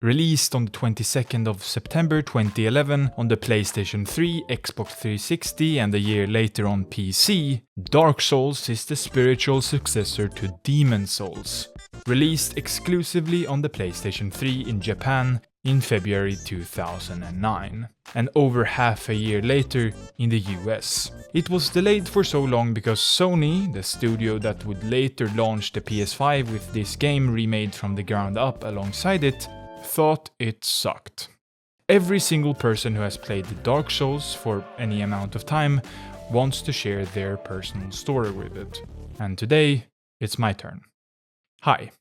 Released on the 22nd of September 2011 on the PlayStation 3, Xbox 360 and a year later on PC, Dark Souls is the spiritual successor to Demon Souls. Released exclusively on the PlayStation 3 in Japan in February 2009, and over half a year later in the US. It was delayed for so long because Sony, the studio that would later launch the PS5 with this game remade from the ground up alongside it, thought it sucked. Every single person who has played Dark Souls for any amount of time wants to share their personal story with it. And today, it's my turn. Hi,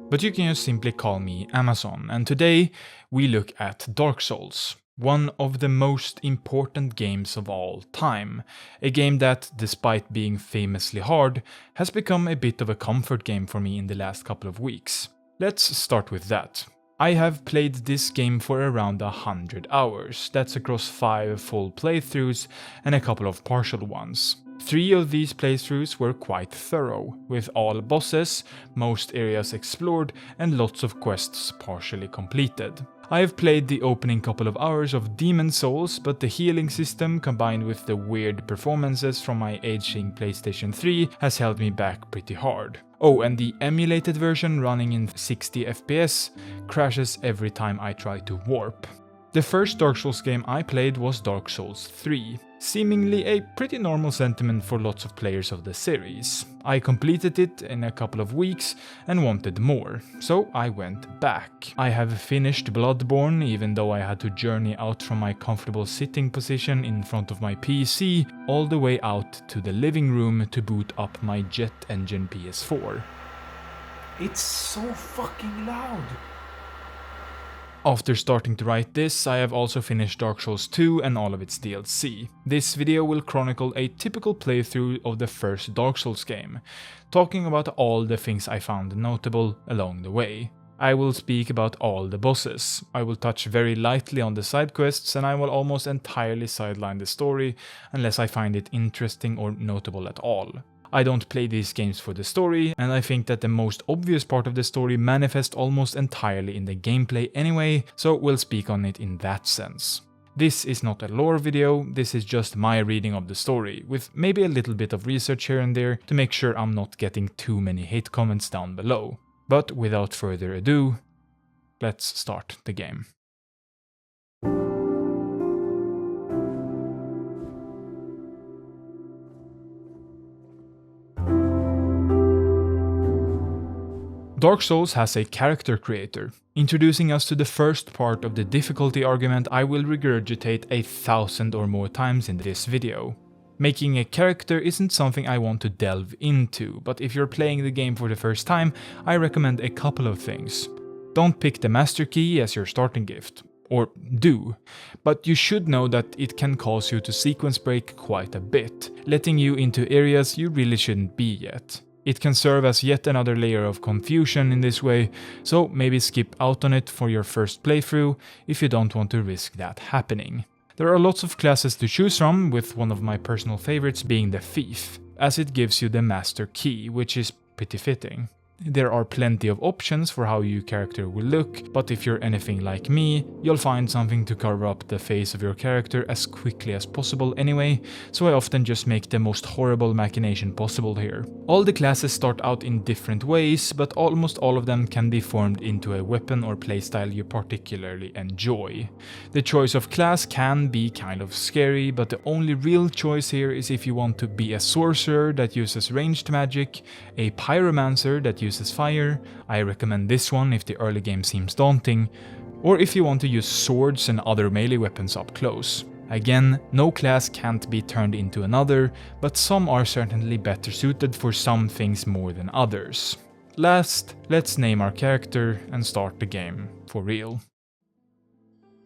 but you can just simply call me Amazon, and today we look at Dark Souls, one of the most important games of all time. A game that, despite being famously hard, has become a bit of a comfort game for me in the last couple of weeks. Let's start with that. I have played this game for around 100 hours, that's across 5 full playthroughs and a couple of partial ones. 3 of these playthroughs were quite thorough, with all bosses, most areas explored, and lots of quests partially completed. I have played the opening couple of hours of Demon Souls, but the healing system combined with the weird performances from my aging PlayStation 3 has held me back pretty hard. Oh, and the emulated version running in 60 FPS crashes every time I try to warp. The first Dark Souls game I played was Dark Souls 3, seemingly a pretty normal sentiment for lots of players of the series. I completed it in a couple of weeks and wanted more, so I went back. I have finished Bloodborne even though I had to journey out from my comfortable sitting position in front of my PC all the way out to the living room to boot up my jet engine PS4. It's so fucking loud! After starting to write this, I have also finished Dark Souls 2 and all of its DLC. This video will chronicle a typical playthrough of the first Dark Souls game, talking about all the things I found notable along the way. I will speak about all the bosses, I will touch very lightly on the side quests, and I will almost entirely sideline the story unless I find it interesting or notable at all. I don't play these games for the story, and I think that the most obvious part of the story manifests almost entirely in the gameplay anyway, so we'll speak on it in that sense. This is not a lore video, this is just my reading of the story, with maybe a little bit of research here and there to make sure I'm not getting too many hate comments down below. But without further ado, let's start the game. Dark Souls has a character creator. Introducing us to the first part of the difficulty argument I will regurgitate 1,000 or more times in this video. Making a character isn't something I want to delve into, but if you're playing the game for the first time, I recommend a couple of things. Don't pick the Master Key as your starting gift. Or do, but you should know that it can cause you to sequence break quite a bit, letting you into areas you really shouldn't be yet. It can serve as yet another layer of confusion in this way, so maybe skip out on it for your first playthrough if you don't want to risk that happening. There are lots of classes to choose from, with one of my personal favorites being the Thief, as it gives you the Master Key, which is pretty fitting. There are plenty of options for how your character will look, but if you're anything like me, you'll find something to cover up the face of your character as quickly as possible anyway, so I often just make the most horrible machination possible here. All the classes start out in different ways, but almost all of them can be formed into a weapon or playstyle you particularly enjoy. The choice of class can be kind of scary, but the only real choice here is if you want to be a sorcerer that uses ranged magic, a pyromancer that uses fire, I recommend this one if the early game seems daunting, or if you want to use swords and other melee weapons up close. Again, no class can't be turned into another, but some are certainly better suited for some things more than others. Last, let's name our character and start the game for real.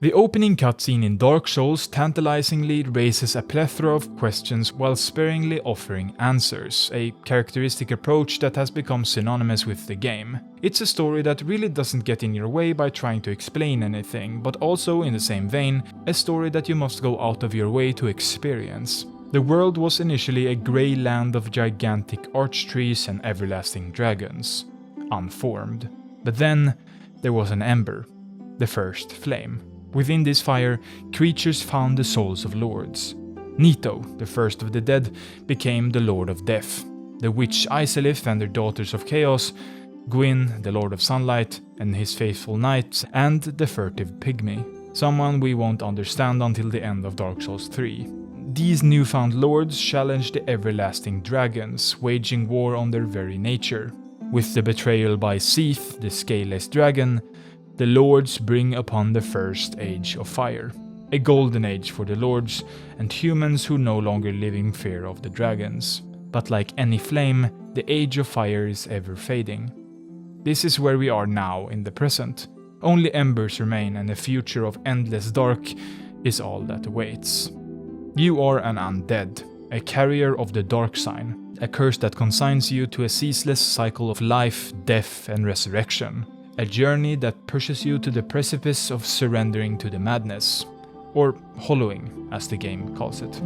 The opening cutscene in Dark Souls tantalizingly raises a plethora of questions while sparingly offering answers, a characteristic approach that has become synonymous with the game. It's a story that really doesn't get in your way by trying to explain anything, but also, in the same vein, a story that you must go out of your way to experience. The world was initially a grey land of gigantic archtrees and everlasting dragons, unformed. But then there was an ember, the first flame. Within this fire, creatures found the souls of lords. Nito, the first of the dead, became the Lord of Death. The witch Iselith and her daughters of chaos, Gwyn, the Lord of Sunlight, and his faithful knights, and the furtive pygmy, someone we won't understand until the end of Dark Souls 3. These newfound lords challenged the everlasting dragons, waging war on their very nature. With the betrayal by Seath, the scaleless dragon, the lords bring upon the first age of fire. A golden age for the lords and humans who no longer live in fear of the dragons. But like any flame, the age of fire is ever fading. This is where we are now in the present. Only embers remain and a future of endless dark is all that awaits. You are an undead, a carrier of the dark sign, a curse that consigns you to a ceaseless cycle of life, death and resurrection. A journey that pushes you to the precipice of surrendering to the madness. Or hollowing, as the game calls it.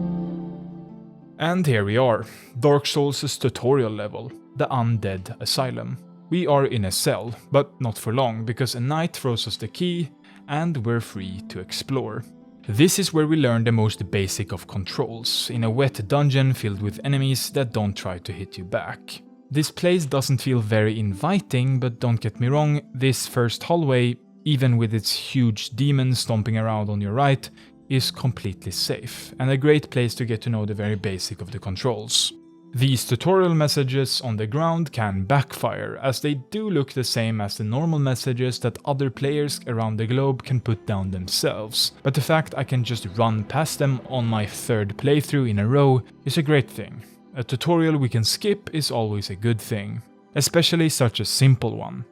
And here we are, Dark Souls' tutorial level, the Undead Asylum. We are in a cell, but not for long, because a knight throws us the key, and we're free to explore. This is where we learn the most basic of controls, in a wet dungeon filled with enemies that don't try to hit you back. This place doesn't feel very inviting, but don't get me wrong, this first hallway, even with its huge demon stomping around on your right, is completely safe, and a great place to get to know the very basic of the controls. These tutorial messages on the ground can backfire, as they do look the same as the normal messages that other players around the globe can put down themselves, but the fact I can just run past them on my third playthrough in a row is a great thing. A tutorial we can skip is always a good thing, especially such a simple one.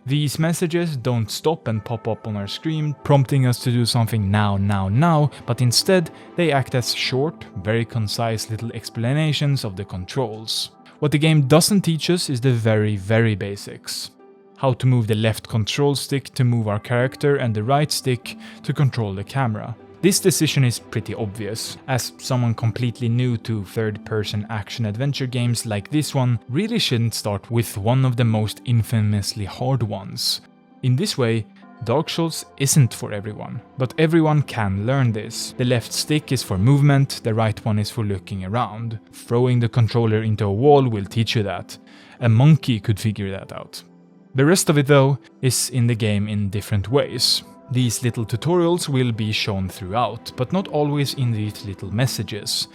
These messages don't stop and pop up on our screen, prompting us to do something now, but instead they act as short, very concise little explanations of the controls. What the game doesn't teach us is the very basics. How to move the left control stick to move our character and the right stick to control the camera. This decision is pretty obvious, as someone completely new to third-person action-adventure games like this one really shouldn't start with one of the most infamously hard ones. In this way, Dark Souls isn't for everyone, but everyone can learn this. The left stick is for movement, the right one is for looking around. Throwing the controller into a wall will teach you that. A monkey could figure that out. The rest of it though is in the game in different ways. These little tutorials will be shown throughout, but not always in these little messages.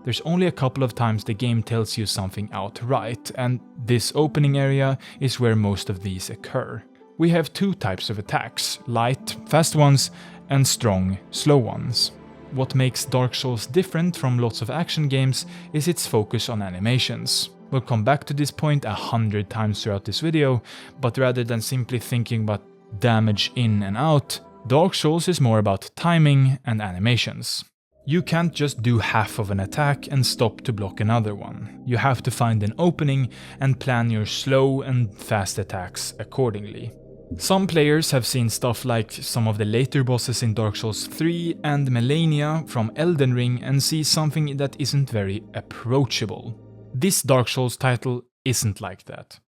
There's only a couple of times the game tells you something outright, and this opening area is where most of these occur. We have two types of attacks, light, fast ones, and strong, slow ones. What makes Dark Souls different from lots of action games is its focus on animations. We'll come back to this point 100 times throughout this video, but rather than simply thinking about damage in and out, Dark Souls is more about timing and animations. You can't just do half of an attack and stop to block another one. You have to find an opening and plan your slow and fast attacks accordingly. Some players have seen stuff like some of the later bosses in Dark Souls 3 and Melania from Elden Ring and see something that isn't very approachable. This Dark Souls title isn't like that.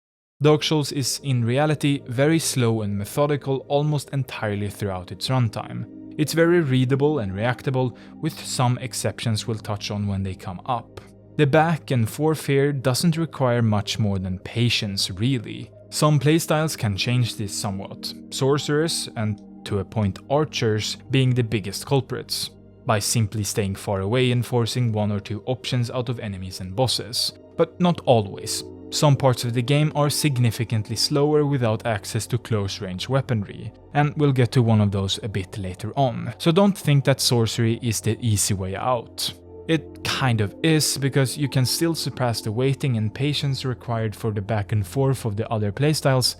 Dark Souls is in reality very slow and methodical almost entirely throughout its runtime. It's very readable and reactable, with some exceptions we'll touch on when they come up. The back and forth here doesn't require much more than patience really. Some playstyles can change this somewhat, sorcerers and to a point archers being the biggest culprits, by simply staying far away and forcing one or two options out of enemies and bosses, but not always. Some parts of the game are significantly slower without access to close-range weaponry, and we'll get to one of those a bit later on, so don't think that sorcery is the easy way out. It kind of is, because you can still surpass the waiting and patience required for the back and forth of the other playstyles.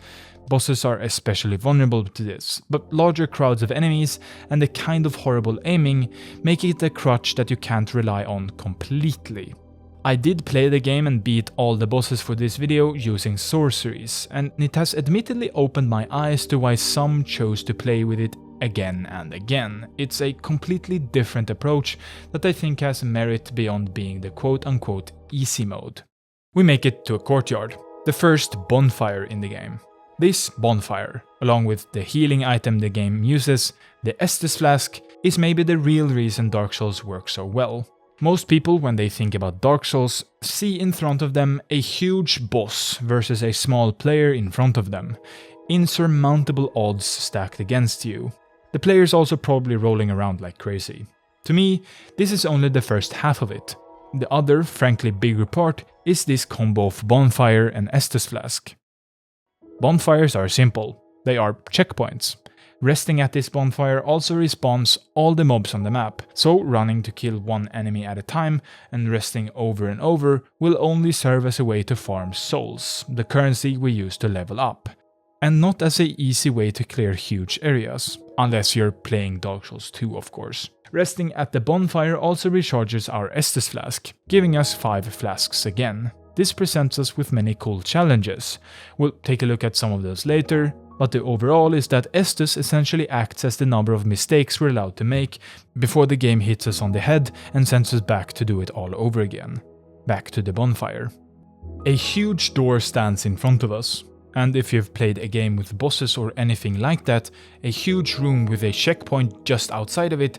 Bosses are especially vulnerable to this, but larger crowds of enemies and the kind of horrible aiming make it a crutch that you can't rely on completely. I did play the game and beat all the bosses for this video using sorceries, and it has admittedly opened my eyes to why some chose to play with it again and again. It's a completely different approach that I think has merit beyond being the quote-unquote easy mode. We make it to a courtyard, the first bonfire in the game. This bonfire, along with the healing item the game uses, the Estus Flask, is maybe the real reason Dark Souls works so well. Most people, when they think about Dark Souls, see in front of them a huge boss versus a small player in front of them. Insurmountable odds stacked against you. The player's also probably rolling around like crazy. To me, this is only the first half of it. The other, frankly bigger part, is this combo of bonfire and Estus Flask. Bonfires are simple. They are checkpoints. Resting at this bonfire also respawns all the mobs on the map, so running to kill one enemy at a time and resting over and over will only serve as a way to farm souls, the currency we use to level up, and not as an easy way to clear huge areas, unless you're playing Dark Souls 2 of course. Resting at the bonfire also recharges our Estus Flask, giving us 5 flasks again. This presents us with many cool challenges. We'll take a look at some of those later, but the overall is that Estus essentially acts as the number of mistakes we're allowed to make before the game hits us on the head and sends us back to do it all over again. Back to the bonfire. A huge door stands in front of us, and if you've played a game with bosses or anything like that, a huge room with a checkpoint just outside of it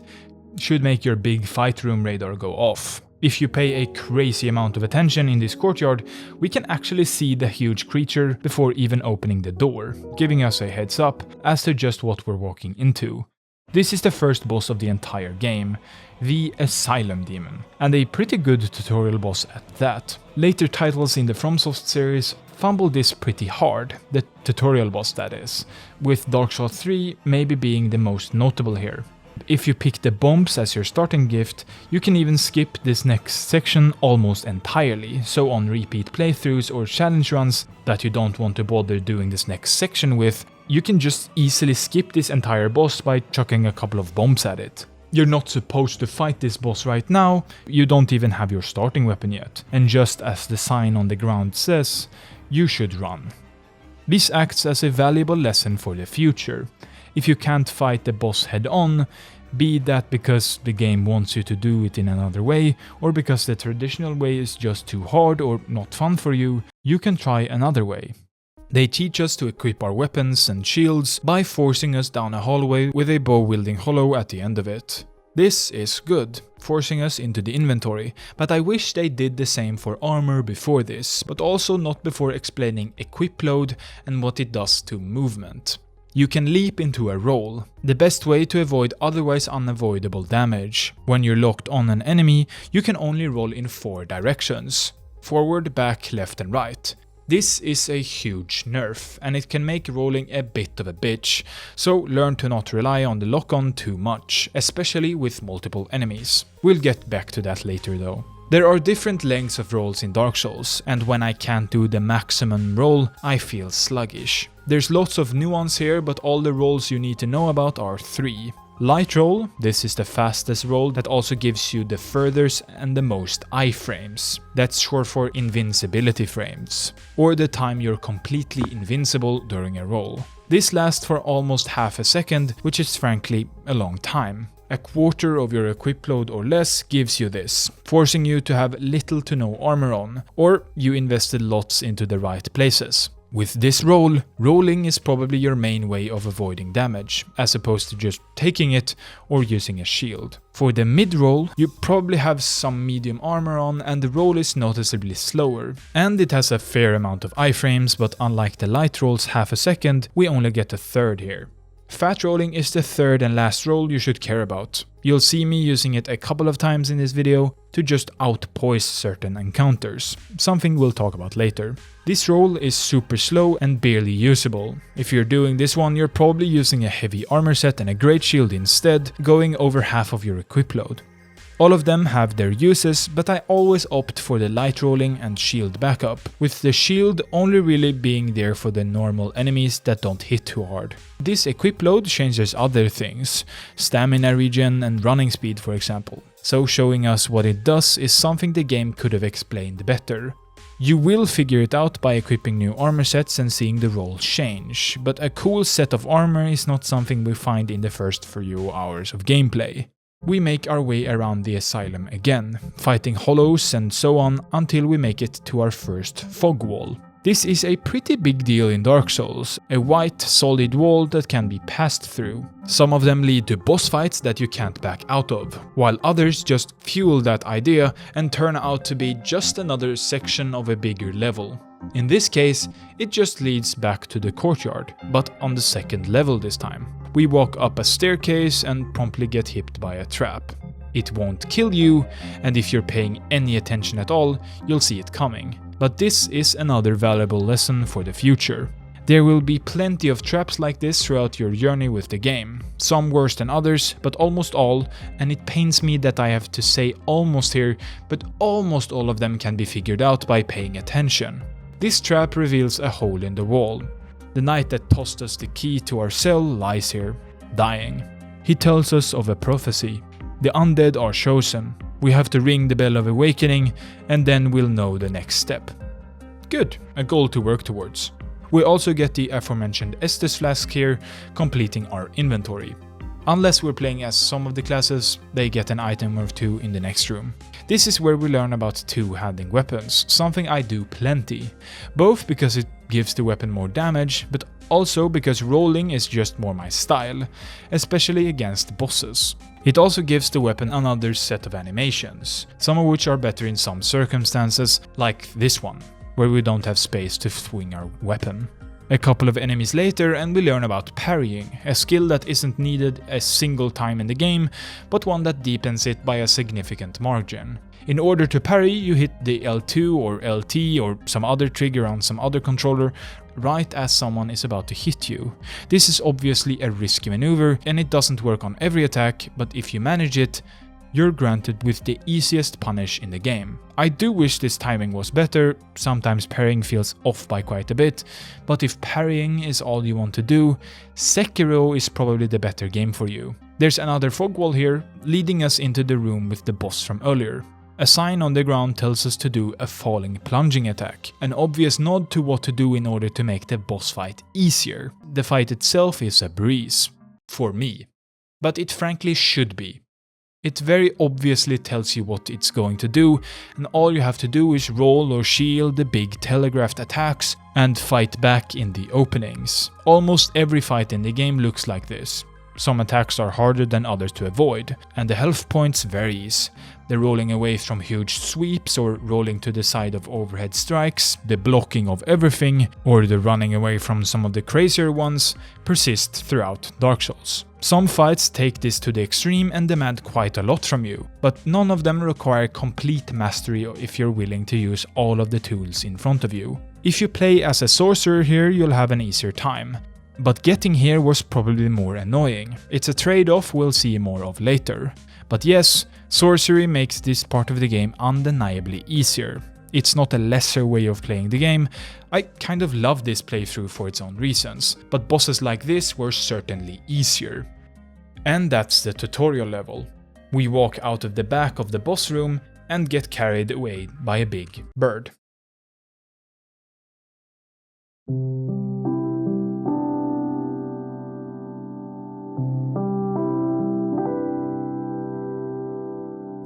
should make your big fight room radar go off. If you pay a crazy amount of attention in this courtyard, we can actually see the huge creature before even opening the door, giving us a heads up as to just what we're walking into. This is the first boss of the entire game, the Asylum demon, and a pretty good tutorial boss at that. Later titles in the FromSoft series fumble this pretty hard, the tutorial boss that is, with Dark Souls 3 maybe being the most notable here. If you pick the bombs as your starting gift, you can even skip this next section almost entirely, so on repeat playthroughs or challenge runs that you don't want to bother doing this next section with, you can just easily skip this entire boss by chucking a couple of bombs at it. You're not supposed to fight this boss right now, you don't even have your starting weapon yet, and just as the sign on the ground says, you should run. This acts as a valuable lesson for the future. If you can't fight the boss head on, be that because the game wants you to do it in another way, or because the traditional way is just too hard or not fun for you, you can try another way. They teach us to equip our weapons and shields by forcing us down a hallway with a bow-wielding hollow at the end of it. This is good, forcing us into the inventory, but I wish they did the same for armor before this, but also not before explaining equip load and what it does to movement. You can leap into a roll, the best way to avoid otherwise unavoidable damage. When you're locked on an enemy, you can only roll in 4 directions: forward, back, left and right. This is a huge nerf, and it can make rolling a bit of a bitch, so learn to not rely on the lock-on too much, especially with multiple enemies. We'll get back to that later though. There are different lengths of rolls in Dark Souls, and when I can't do the maximum roll, I feel sluggish. There's lots of nuance here, but all the rolls you need to know about are 3. Light roll, this is the fastest roll that also gives you the furthest and the most iframes. That's short for invincibility frames, or the time you're completely invincible during a roll. This lasts for almost half a second, which is frankly a long time. A quarter of your equip load or less gives you this, forcing you to have little to no armor on, or you invested lots into the right places. With this roll, rolling is probably your main way of avoiding damage, as opposed to just taking it or using a shield. For the mid-roll, you probably have some medium armor on and the roll is noticeably slower. And it has a fair amount of iframes, but unlike the light roll's half a second, we only get a third here. Fat rolling is the third and last roll you should care about. You'll see me using it a couple of times in this video to just outpoise certain encounters, something we'll talk about later. This roll is super slow and barely usable. If you're doing this one, you're probably using a heavy armor set and a great shield instead, going over half of your equip load. All of them have their uses, but I always opt for the light rolling and shield backup, with the shield only really being there for the normal enemies that don't hit too hard. This equip load changes other things, stamina regen and running speed for example, so showing us what it does is something the game could have explained better. You will figure it out by equipping new armor sets and seeing the role change, but a cool set of armor is not something we find in the first few hours of gameplay. We make our way around the asylum again, fighting hollows and so on until we make it to our first fog wall. This is a pretty big deal in Dark Souls, a white, solid wall that can be passed through. Some of them lead to boss fights that you can't back out of, while others just fuel that idea and turn out to be just another section of a bigger level. In this case, it just leads back to the courtyard, but on the second level this time. We walk up a staircase and promptly get hit by a trap. It won't kill you, and if you're paying any attention at all, you'll see it coming. But this is another valuable lesson for the future. There will be plenty of traps like this throughout your journey with the game, some worse than others, but almost all, and it pains me that I have to say almost here, but almost all of them can be figured out by paying attention. This trap reveals a hole in the wall. The knight that tossed us the key to our cell lies here, dying. He tells us of a prophecy. The undead are chosen. We have to ring the bell of awakening, and then we'll know the next step. Good, a goal to work towards. We also get the aforementioned Estus flask here, completing our inventory. Unless we're playing as some of the classes, they get an item or two in the next room. This is where we learn about two-handing weapons, something I do plenty. Both because it gives the weapon more damage, but also because rolling is just more my style, especially against bosses. It also gives the weapon another set of animations, some of which are better in some circumstances, like this one, where we don't have space to swing our weapon. A couple of enemies later and we learn about parrying, a skill that isn't needed a single time in the game, but one that deepens it by a significant margin. In order to parry, you hit the L2 or LT or some other trigger on some other controller right as someone is about to hit you. This is obviously a risky maneuver and it doesn't work on every attack, but if you manage it, you're granted with the easiest punish in the game. I do wish this timing was better, sometimes parrying feels off by quite a bit, but if parrying is all you want to do, Sekiro is probably the better game for you. There's another fog wall here, leading us into the room with the boss from earlier. A sign on the ground tells us to do a falling plunging attack, an obvious nod to what to do in order to make the boss fight easier. The fight itself is a breeze. For me. But it frankly should be. It very obviously tells you what it's going to do, and all you have to do is roll or shield the big telegraphed attacks and fight back in the openings. Almost every fight in the game looks like this. Some attacks are harder than others to avoid, and the health points varies. The rolling away from huge sweeps or rolling to the side of overhead strikes, the blocking of everything, or the running away from some of the crazier ones persist throughout Dark Souls. Some fights take this to the extreme and demand quite a lot from you, but none of them require complete mastery if you're willing to use all of the tools in front of you. If you play as a sorcerer here, you'll have an easier time. But getting here was probably more annoying. It's a trade-off we'll see more of later. But yes, sorcery makes this part of the game undeniably easier. It's not a lesser way of playing the game. I kind of love this playthrough for its own reasons, but bosses like this were certainly easier. And that's the tutorial level. We walk out of the back of the boss room and get carried away by a big bird.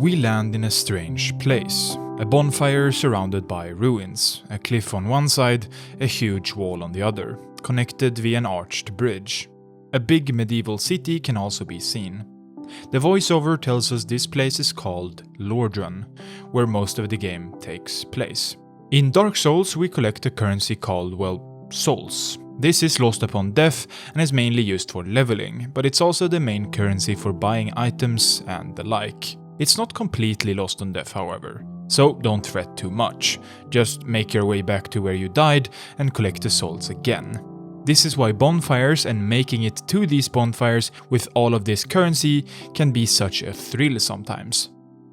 We land in a strange place. A bonfire surrounded by ruins, a cliff on one side, a huge wall on the other, connected via an arched bridge. A big medieval city can also be seen. The voiceover tells us this place is called Lordran, where most of the game takes place. In Dark Souls we collect a currency called, well, souls. This is lost upon death and is mainly used for leveling, but it's also the main currency for buying items and the like. It's not completely lost on death, however, so don't fret too much. Just make your way back to where you died and collect the souls again. This is why bonfires and making it to these bonfires with all of this currency can be such a thrill sometimes.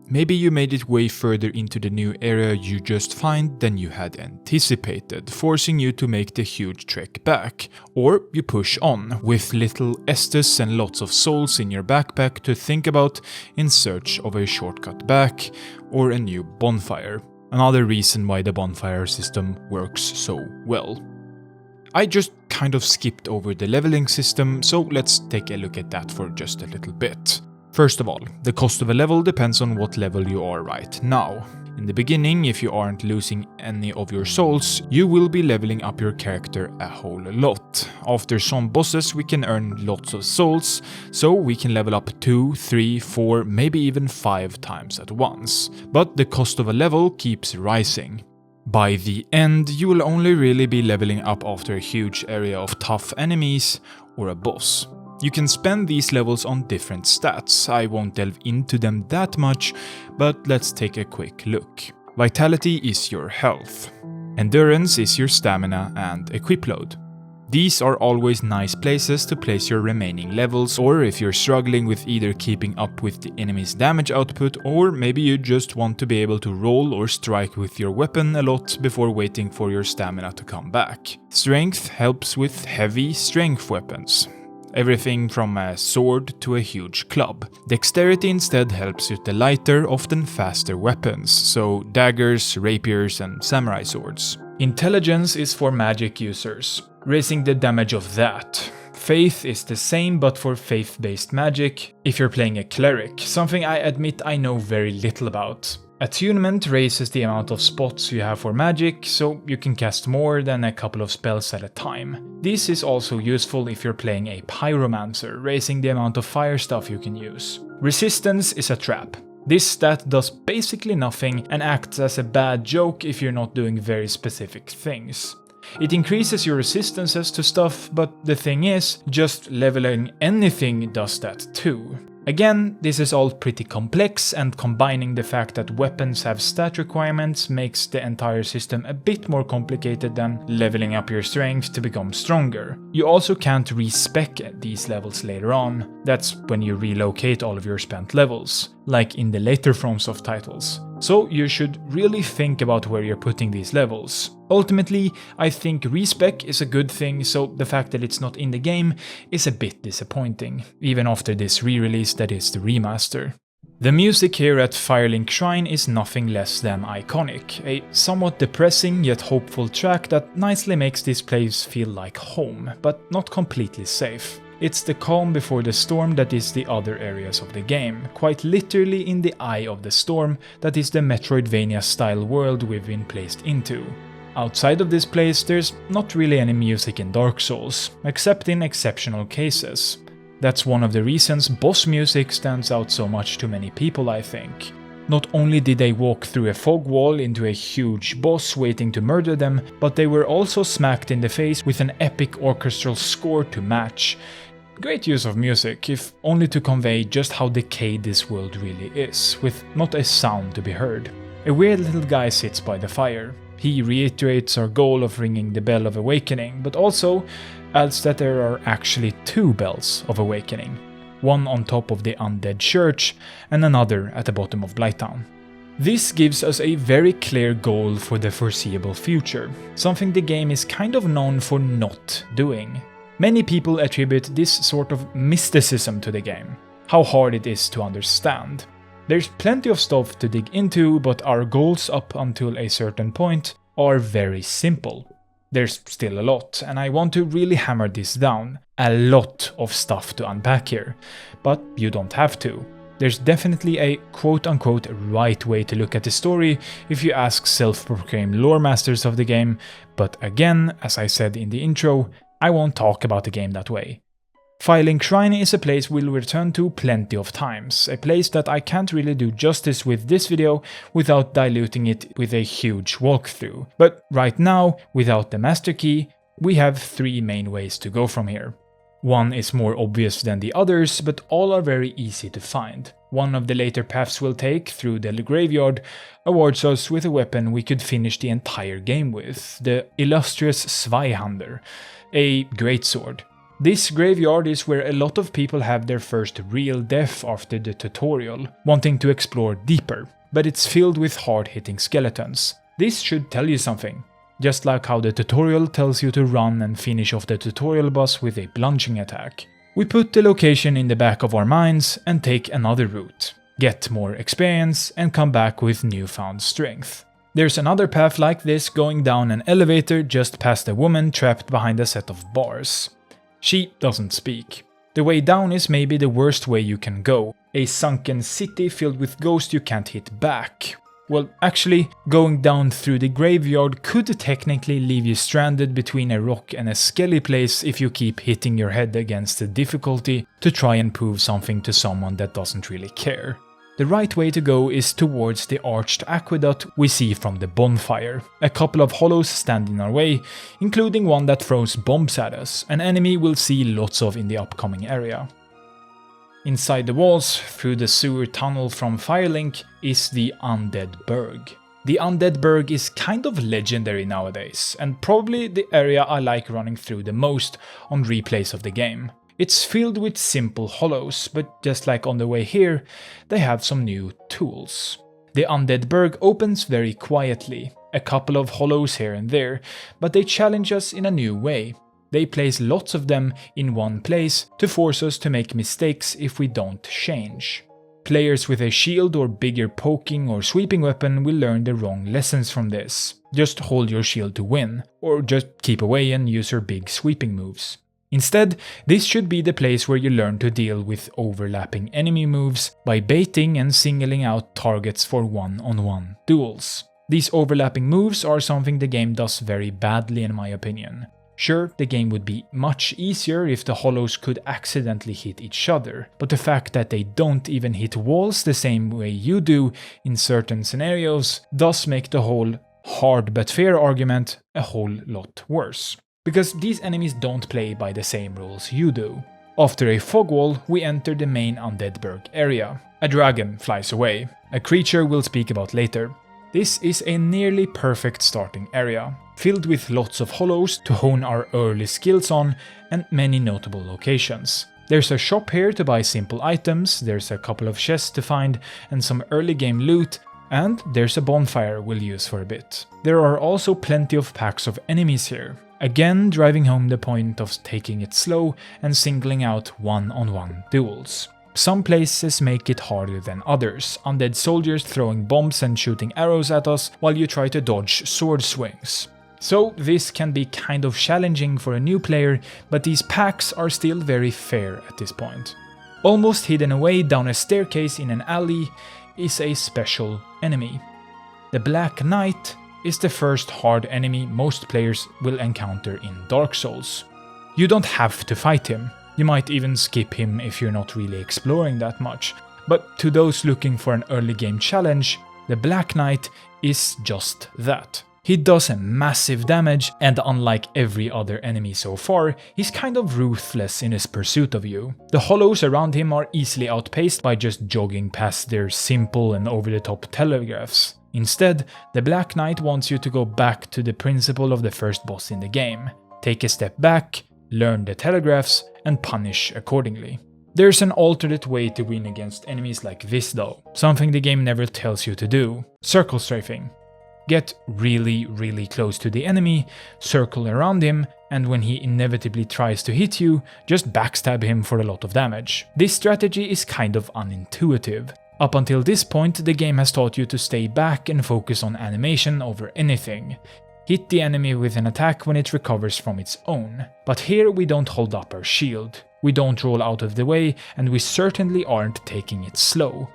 Maybe you made it way further into the new area you just find than you had anticipated, forcing you to make the huge trek back. Or you push on, with little Estus and lots of souls in your backpack to think about in search of a shortcut back or a new bonfire. Another reason why the bonfire system works so well. I just kind of skipped over the leveling system, so let's take a look at that for just a little bit. First of all, the cost of a level depends on what level you are right now. In the beginning, if you aren't losing any of your souls, you will be leveling up your character a whole lot. After some bosses we can earn lots of souls, so we can level up 2, 3, 4, maybe even 5 times at once. But the cost of a level keeps rising. By the end, you will only really be leveling up after a huge area of tough enemies or a boss. You can spend these levels on different stats. I won't delve into them that much, but let's take a quick look. Vitality is your health. Endurance is your stamina and equip load. These are always nice places to place your remaining levels, or if you're struggling with either keeping up with the enemy's damage output, or maybe you just want to be able to roll or strike with your weapon a lot before waiting for your stamina to come back. Strength helps with heavy strength weapons. Everything from a sword to a huge club. Dexterity instead helps with the lighter, often faster weapons, so daggers, rapiers and samurai swords. Intelligence is for magic users, raising the damage of that. Faith is the same but for faith-based magic if you're playing a cleric, something I admit I know very little about. Attunement raises the amount of spots you have for magic, so you can cast more than a couple of spells at a time. This is also useful if you're playing a pyromancer, raising the amount of fire stuff you can use. Resistance is a trap. This stat does basically nothing and acts as a bad joke if you're not doing very specific things. It increases your resistances to stuff, but the thing is, just leveling anything does that too. Again, this is all pretty complex, and combining the fact that weapons have stat requirements makes the entire system a bit more complicated than leveling up your strength to become stronger. You also can't respec these levels later on. That's when you relocate all of your spent levels, like in the later FromSoft titles. So you should really think about where you're putting these levels. Ultimately, I think respec is a good thing, so the fact that it's not in the game is a bit disappointing, even after this re-release that is the remaster. The music here at Firelink Shrine is nothing less than iconic, a somewhat depressing yet hopeful track that nicely makes this place feel like home, but not completely safe. It's the calm before the storm that is the other areas of the game, quite literally in the eye of the storm that is the Metroidvania-style world we've been placed into. Outside of this place, there's not really any music in Dark Souls, except in exceptional cases. That's one of the reasons boss music stands out so much to many people, I think. Not only did they walk through a fog wall into a huge boss waiting to murder them, but they were also smacked in the face with an epic orchestral score to match. Great use of music, if only to convey just how decayed this world really is, with not a sound to be heard. A weird little guy sits by the fire. He reiterates our goal of ringing the Bell of Awakening, but also adds that there are actually 2 Bells of Awakening. One on top of the Undead Church, and another at the bottom of Blighttown. This gives us a very clear goal for the foreseeable future, something the game is kind of known for not doing. Many people attribute this sort of mysticism to the game, how hard it is to understand. There's plenty of stuff to dig into, but our goals up until a certain point are very simple. There's still a lot, and I want to really hammer this down. A lot of stuff to unpack here, but you don't have to. There's definitely a quote-unquote right way to look at the story if you ask self-proclaimed lore masters of the game, but again, as I said in the intro, I won't talk about the game that way. Firelink Shrine is a place we'll return to plenty of times, a place that I can't really do justice with this video without diluting it with a huge walkthrough. But right now, without the master key, we have 3 main ways to go from here. One is more obvious than the others, but all are very easy to find. One of the later paths we'll take, through the graveyard, awards us with a weapon we could finish the entire game with, the illustrious Zweihander, a greatsword. This graveyard is where a lot of people have their first real death after the tutorial, wanting to explore deeper, but it's filled with hard-hitting skeletons. This should tell you something. Just like how the tutorial tells you to run and finish off the tutorial boss with a plunging attack. We put the location in the back of our minds and take another route, get more experience and come back with newfound strength. There's another path like this going down an elevator just past a woman trapped behind a set of bars. She doesn't speak. The way down is maybe the worst way you can go, a sunken city filled with ghosts you can't hit back. Well, actually, going down through the graveyard could technically leave you stranded between a rock and a skelly place if you keep hitting your head against the difficulty to try and prove something to someone that doesn't really care. The right way to go is towards the arched aqueduct we see from the bonfire. A couple of hollows stand in our way, including one that throws bombs at us, an enemy we'll see lots of in the upcoming area. Inside the walls, through the sewer tunnel from Firelink, is the Undead Berg. The Undead Berg is kind of legendary nowadays, and probably the area I like running through the most on replays of the game. It's filled with simple hollows, but just like on the way here, they have some new tools. The Undead Berg opens very quietly, a couple of hollows here and there, but they challenge us in a new way. They place lots of them in one place to force us to make mistakes if we don't change. Players with a shield or bigger poking or sweeping weapon will learn the wrong lessons from this. Just hold your shield to win, or just keep away and use your big sweeping moves. Instead, this should be the place where you learn to deal with overlapping enemy moves by baiting and singling out targets for one-on-one duels. These overlapping moves are something the game does very badly in my opinion. Sure, the game would be much easier if the hollows could accidentally hit each other, but the fact that they don't even hit walls the same way you do in certain scenarios does make the whole hard but fair argument a whole lot worse. Because these enemies don't play by the same rules you do. After a fog wall, we enter the main Undead Berg area. A dragon flies away, a creature we'll speak about later. This is a nearly perfect starting area, filled with lots of hollows to hone our early skills on and many notable locations. There's a shop here to buy simple items, there's a couple of chests to find and some early game loot, and there's a bonfire we'll use for a bit. There are also plenty of packs of enemies here, again driving home the point of taking it slow and singling out one-on-one duels. Some places make it harder than others, undead soldiers throwing bombs and shooting arrows at us while you try to dodge sword swings. So this can be kind of challenging for a new player, but these packs are still very fair at this point. Almost hidden away down a staircase in an alley is a special enemy. The Black Knight is the first hard enemy most players will encounter in Dark Souls. You don't have to fight him. You might even skip him if you're not really exploring that much, but to those looking for an early game challenge, the Black Knight is just that. He does a massive damage, and unlike every other enemy so far, he's kind of ruthless in his pursuit of you. The hollows around him are easily outpaced by just jogging past their simple and over-the-top telegraphs. Instead, the Black Knight wants you to go back to the principle of the first boss in the game. Take a step back, learn the telegraphs, and punish accordingly. There's an alternate way to win against enemies like this though, something the game never tells you to do: circle strafing. Get really close to the enemy, circle around him, and when he inevitably tries to hit you, just backstab him for a lot of damage. This strategy is kind of unintuitive. Up until this point, the game has taught you to stay back and focus on animation over anything. Hit the enemy with an attack when it recovers from its own. But here we don't hold up our shield, we don't roll out of the way, and we certainly aren't taking it slow.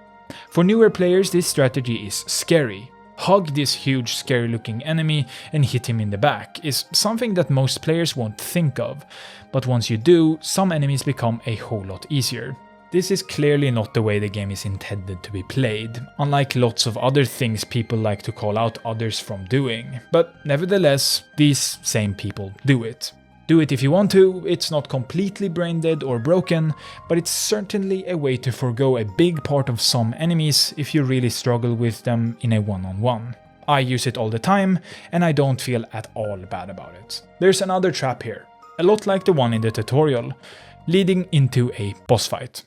For newer players, this strategy is scary. Hug this huge scary looking enemy and hit him in the back is something that most players won't think of, but once you do, some enemies become a whole lot easier. This is clearly not the way the game is intended to be played, unlike lots of other things people like to call out others from doing, but nevertheless, these same people do it. Do it if you want to, it's not completely brain dead or broken, but it's certainly a way to forgo a big part of some enemies if you really struggle with them in a one-on-one. I use it all the time, and I don't feel at all bad about it. There's another trap here, a lot like the one in the tutorial, leading into a boss fight.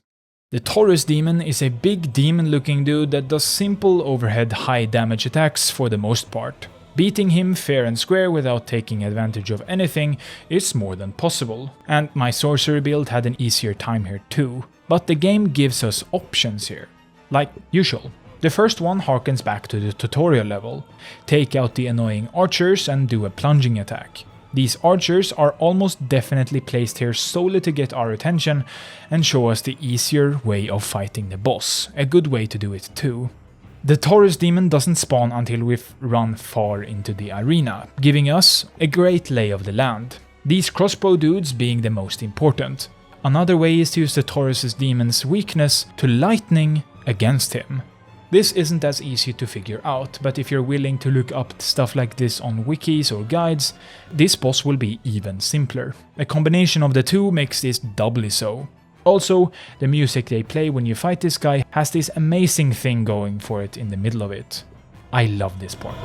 The Taurus demon is a big demon-looking dude that does simple overhead high damage attacks for the most part. Beating him fair and square without taking advantage of anything is more than possible, and my sorcery build had an easier time here too. But the game gives us options here. Like usual, The first one harkens back to the tutorial level. Take out the annoying archers and do a plunging attack. These archers are almost definitely placed here solely to get our attention and show us the easier way of fighting the boss, a good way to do it too. The Taurus demon doesn't spawn until we've run far into the arena, giving us a great lay of the land, these crossbow dudes being the most important. Another way is to use the Taurus demon's weakness to lightning against him. This isn't as easy to figure out, but if you're willing to look up stuff like this on wikis or guides, this boss will be even simpler. A combination of the two makes this doubly so. Also, the music they play when you fight this guy has this amazing thing going for it in the middle of it. I love this part.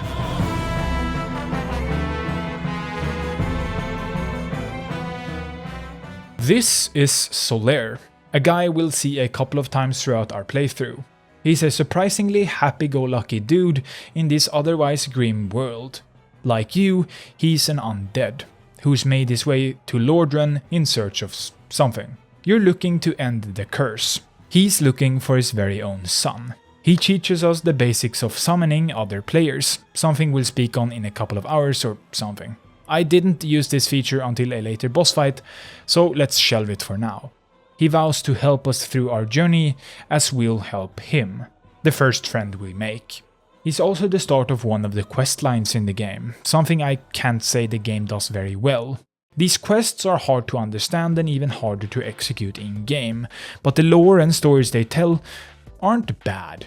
This is Solaire, a guy we'll see a couple of times throughout our playthrough. He's a surprisingly happy-go-lucky dude in this otherwise grim world. Like you, he's an undead, who's made his way to Lordran in search of something. You're looking to end the curse. He's looking for his very own son. He teaches us the basics of summoning other players, something we'll speak on in a couple of hours or something. I didn't use this feature until a later boss fight, so let's shelve it for now. He vows to help us through our journey, as we'll help him, the first friend we make. He's also the start of one of the quest lines in the game, something I can't say the game does very well. These quests are hard to understand and even harder to execute in-game, but the lore and stories they tell aren't bad.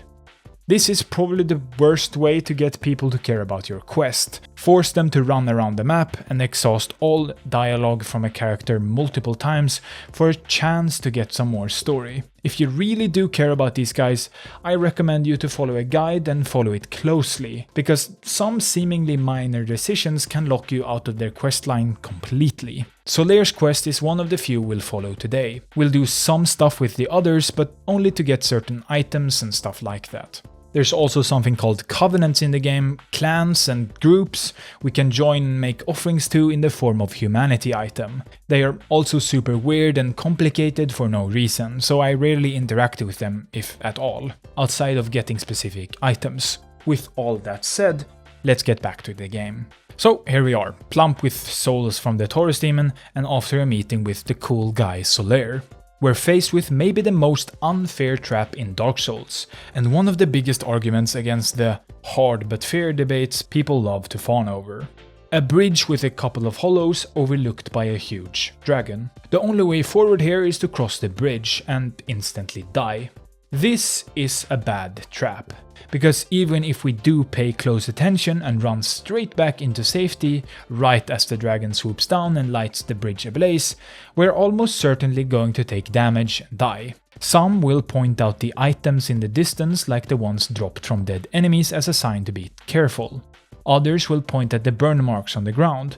This is probably the worst way to get people to care about your quest. Force them to run around the map and exhaust all dialogue from a character multiple times for a chance to get some more story. If you really do care about these guys, I recommend you to follow a guide and follow it closely, because some seemingly minor decisions can lock you out of their questline completely. Solaire's quest is one of the few we'll follow today. We'll do some stuff with the others, but only to get certain items and stuff like that. There's also something called covenants in the game, clans and groups we can join and make offerings to in the form of humanity item. They are also super weird and complicated for no reason, so I rarely interact with them, if at all, outside of getting specific items. With all that said, let's get back to the game. So here we are, plump with souls from the Taurus demon, and after a meeting with the cool guy Solaire. We're faced with maybe the most unfair trap in Dark Souls, and one of the biggest arguments against the hard but fair debates people love to fawn over. A bridge with a couple of hollows overlooked by a huge dragon. The only way forward here is to cross the bridge and instantly die. This is a bad trap, because even if we do pay close attention and run straight back into safety right as the dragon swoops down and lights the bridge ablaze, we're almost certainly going to take damage and die. Some will point out the items in the distance like the ones dropped from dead enemies as a sign to be careful. Others will point at the burn marks on the ground,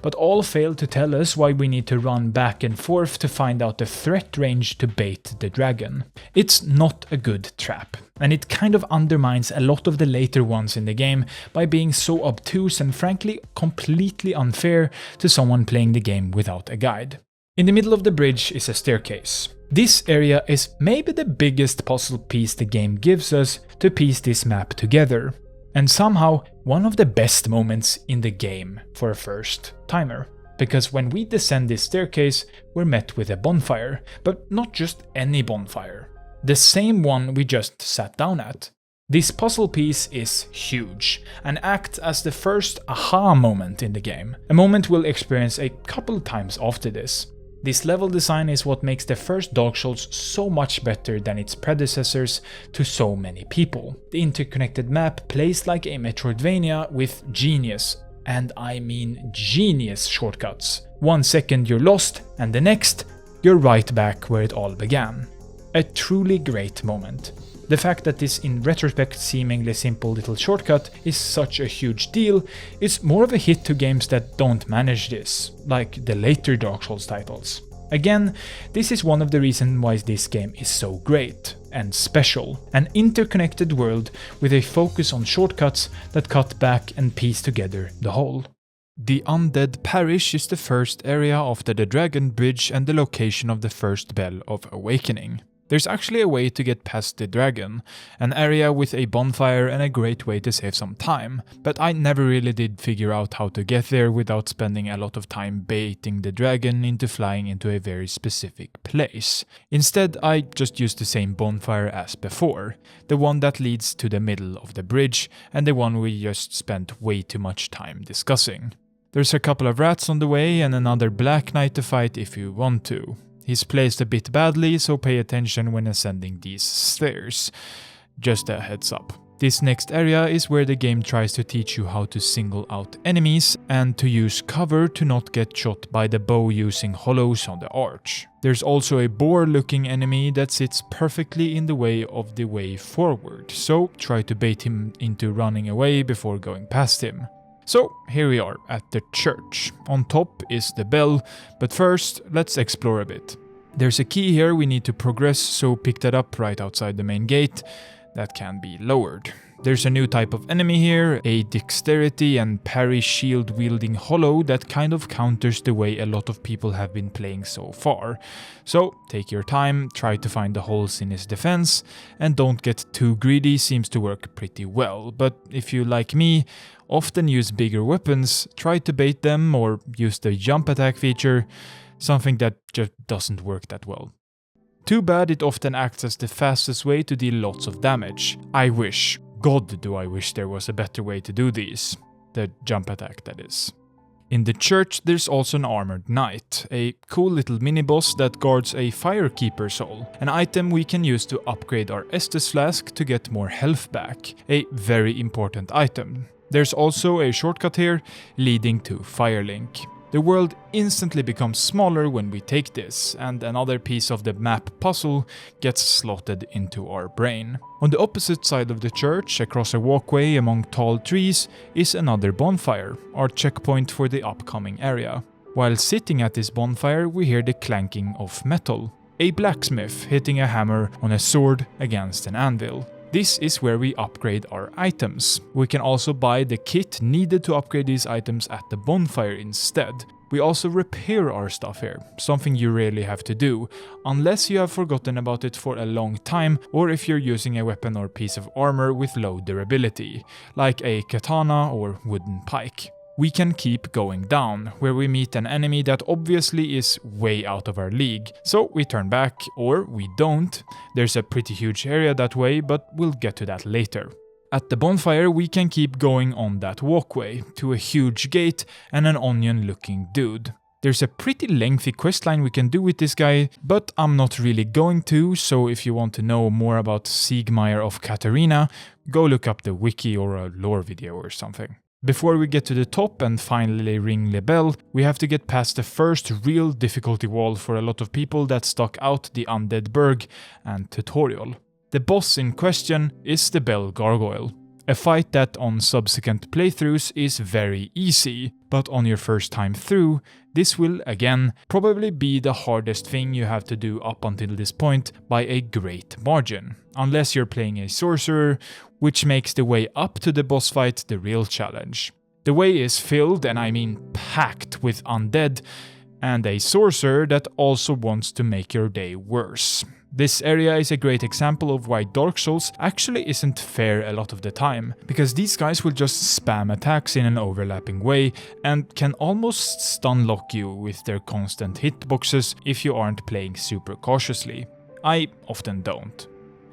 but all fail to tell us why we need to run back and forth to find out the threat range to bait the dragon. It's not a good trap, and it kind of undermines a lot of the later ones in the game by being so obtuse and frankly completely unfair to someone playing the game without a guide. In the middle of the bridge is a staircase. This area is maybe the biggest puzzle piece the game gives us to piece this map together. And somehow, one of the best moments in the game for a first timer. Because when we descend this staircase, we're met with a bonfire, but not just any bonfire. The same one we just sat down at. This puzzle piece is huge, and acts as the first aha moment in the game. A moment we'll experience a couple times after this. This level design is what makes the first Dark Souls so much better than its predecessors to so many people. The interconnected map plays like a Metroidvania with genius, and I mean genius shortcuts. 1 second you're lost, and the next, you're right back where it all began. A truly great moment. The fact that this in retrospect seemingly simple little shortcut is such a huge deal is more of a hit to games that don't manage this, like the later Dark Souls titles. Again, this is one of the reasons why this game is so great and special. An interconnected world with a focus on shortcuts that cut back and piece together the whole. The Undead Parish is the first area after the Dragon Bridge and the location of the first Bell of Awakening. There's actually a way to get past the dragon, an area with a bonfire and a great way to save some time, but I never really did figure out how to get there without spending a lot of time baiting the dragon into flying into a very specific place. Instead, I just used the same bonfire as before, the one that leads to the middle of the bridge and the one we just spent way too much time discussing. There's a couple of rats on the way and another black knight to fight if you want to. He's placed a bit badly, so pay attention when ascending these stairs. Just a heads up. This next area is where the game tries to teach you how to single out enemies and to use cover to not get shot by the bow using hollows on the arch. There's also a boar-looking enemy that sits perfectly in the way of the way forward, so try to bait him into running away before going past him. So here we are at the church. On top is the bell, but first let's explore a bit. There's a key here we need to progress, so pick that up right outside the main gate. That can be lowered. There's a new type of enemy here, a dexterity and parry shield wielding hollow that kind of counters the way a lot of people have been playing so far. So take your time, try to find the holes in his defense, and don't get too greedy, seems to work pretty well. But if you, like me, often use bigger weapons, try to bait them or use the jump attack feature, something that just doesn't work that well. Too bad it often acts as the fastest way to deal lots of damage. I wish, God do I wish there was a better way to do these. The jump attack, that is. In the church there's also an armored knight, a cool little mini-boss that guards a firekeeper soul, an item we can use to upgrade our Estus flask to get more health back, a very important item. There's also a shortcut here leading to Firelink. The world instantly becomes smaller when we take this, and another piece of the map puzzle gets slotted into our brain. On the opposite side of the church, across a walkway among tall trees, is another bonfire, our checkpoint for the upcoming area. While sitting at this bonfire, we hear the clanking of metal. A blacksmith hitting a hammer on a sword against an anvil. This is where we upgrade our items. We can also buy the kit needed to upgrade these items at the bonfire instead. We also repair our stuff here, something you rarely have to do, unless you have forgotten about it for a long time or if you're using a weapon or piece of armor with low durability, like a katana or wooden pike. We can keep going down, where we meet an enemy that obviously is way out of our league, so we turn back, or we don't. There's a pretty huge area that way, but we'll get to that later. At the bonfire we can keep going on that walkway, to a huge gate and an onion-looking dude. There's a pretty lengthy questline we can do with this guy, but I'm not really going to, so if you want to know more about Siegmeyer of Katarina, go look up the wiki or a lore video or something. Before we get to the top and finally ring the bell, we have to get past the first real difficulty wall for a lot of people that stuck out the Undead Burg and tutorial. The boss in question is the Bell Gargoyle, a fight that on subsequent playthroughs is very easy, but on your first time through, this will again probably be the hardest thing you have to do up until this point by a great margin, unless you're playing a sorcerer, which makes the way up to the boss fight the real challenge. The way is filled, and I mean packed, with undead, and a sorcerer that also wants to make your day worse. This area is a great example of why Dark Souls actually isn't fair a lot of the time, because these guys will just spam attacks in an overlapping way and can almost stun lock you with their constant hitboxes if you aren't playing super cautiously. I often don't.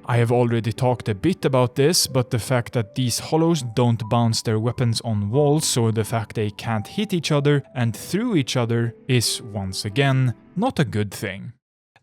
I have already talked a bit about this, but the fact that these hollows don't bounce their weapons on walls, or the fact they can't hit each other and through each other, is once again not a good thing.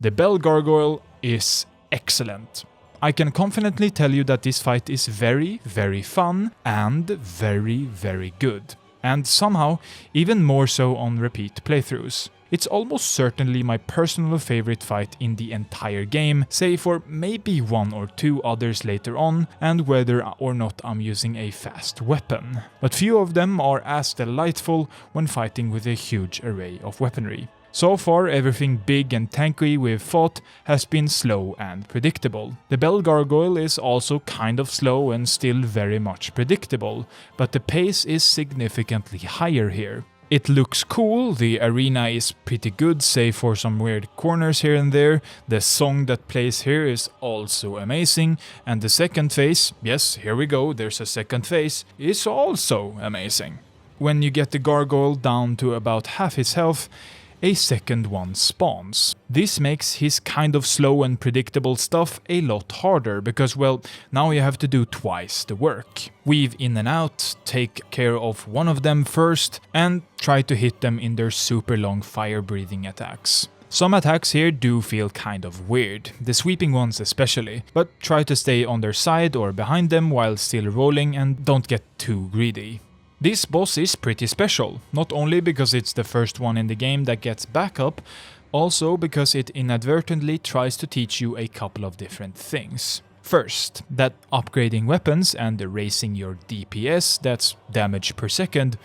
The Bell Gargoyle is excellent. I can confidently tell you that this fight is very, very fun and very, very good. And somehow, even more so on repeat playthroughs. It's almost certainly my personal favorite fight in the entire game, save for maybe one or two others later on, and whether or not I'm using a fast weapon. But few of them are as delightful when fighting with a huge array of weaponry. So far, everything big and tanky we've fought has been slow and predictable. The Bell Gargoyle is also kind of slow and still very much predictable, but the pace is significantly higher here. It looks cool, the arena is pretty good save for some weird corners here and there, the song that plays here is also amazing, and the second phase, yes, here we go, there's a second phase, is also amazing. When you get the gargoyle down to about half his health, a second one spawns. This makes his kind of slow and predictable stuff a lot harder because, well, now you have to do twice the work. Weave in and out, take care of one of them first, and try to hit them in their super long fire-breathing attacks. Some attacks here do feel kind of weird, the sweeping ones especially, but try to stay on their side or behind them while still rolling and don't get too greedy. This boss is pretty special, not only because it's the first one in the game that gets backup, also because it inadvertently tries to teach you a couple of different things. First, that upgrading weapons and raising your DPS, that's damage per second,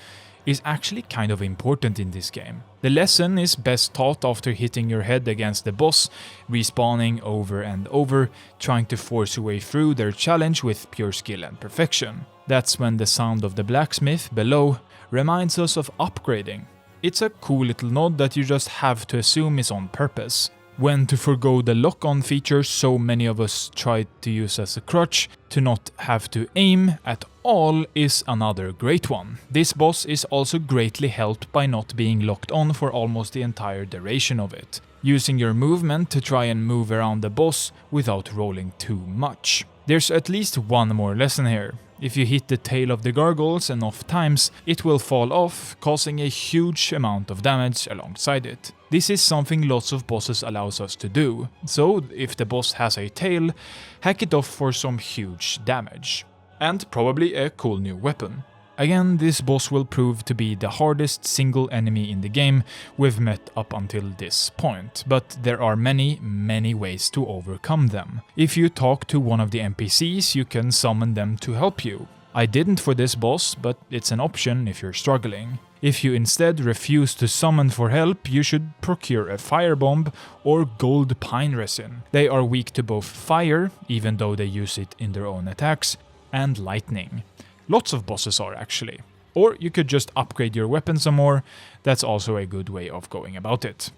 is actually kind of important in this game. The lesson is best taught after hitting your head against the boss, respawning over and over, trying to force your way through their challenge with pure skill and perfection. That's when the sound of the blacksmith below reminds us of upgrading. It's a cool little nod that you just have to assume is on purpose. When to forgo the lock-on feature so many of us try to use as a crutch, to not have to aim at all is another great one. This boss is also greatly helped by not being locked on for almost the entire duration of it, using your movement to try and move around the boss without rolling too much. There's at least one more lesson here. If you hit the tail of the gargoyles enough times, it will fall off, causing a huge amount of damage alongside it. This is something lots of bosses allows us to do, so if the boss has a tail, hack it off for some huge damage. And probably a cool new weapon. Again, this boss will prove to be the hardest single enemy in the game we've met up until this point, but there are many ways to overcome them. If you talk to one of the NPCs, you can summon them to help you. I didn't for this boss, but it's an option if you're struggling. If you instead refuse to summon for help, you should procure a firebomb or gold pine resin. They are weak to both fire, even though they use it in their own attacks, and lightning. Lots of bosses are actually. Or you could just upgrade your weapon some more, that's also a good way of going about it.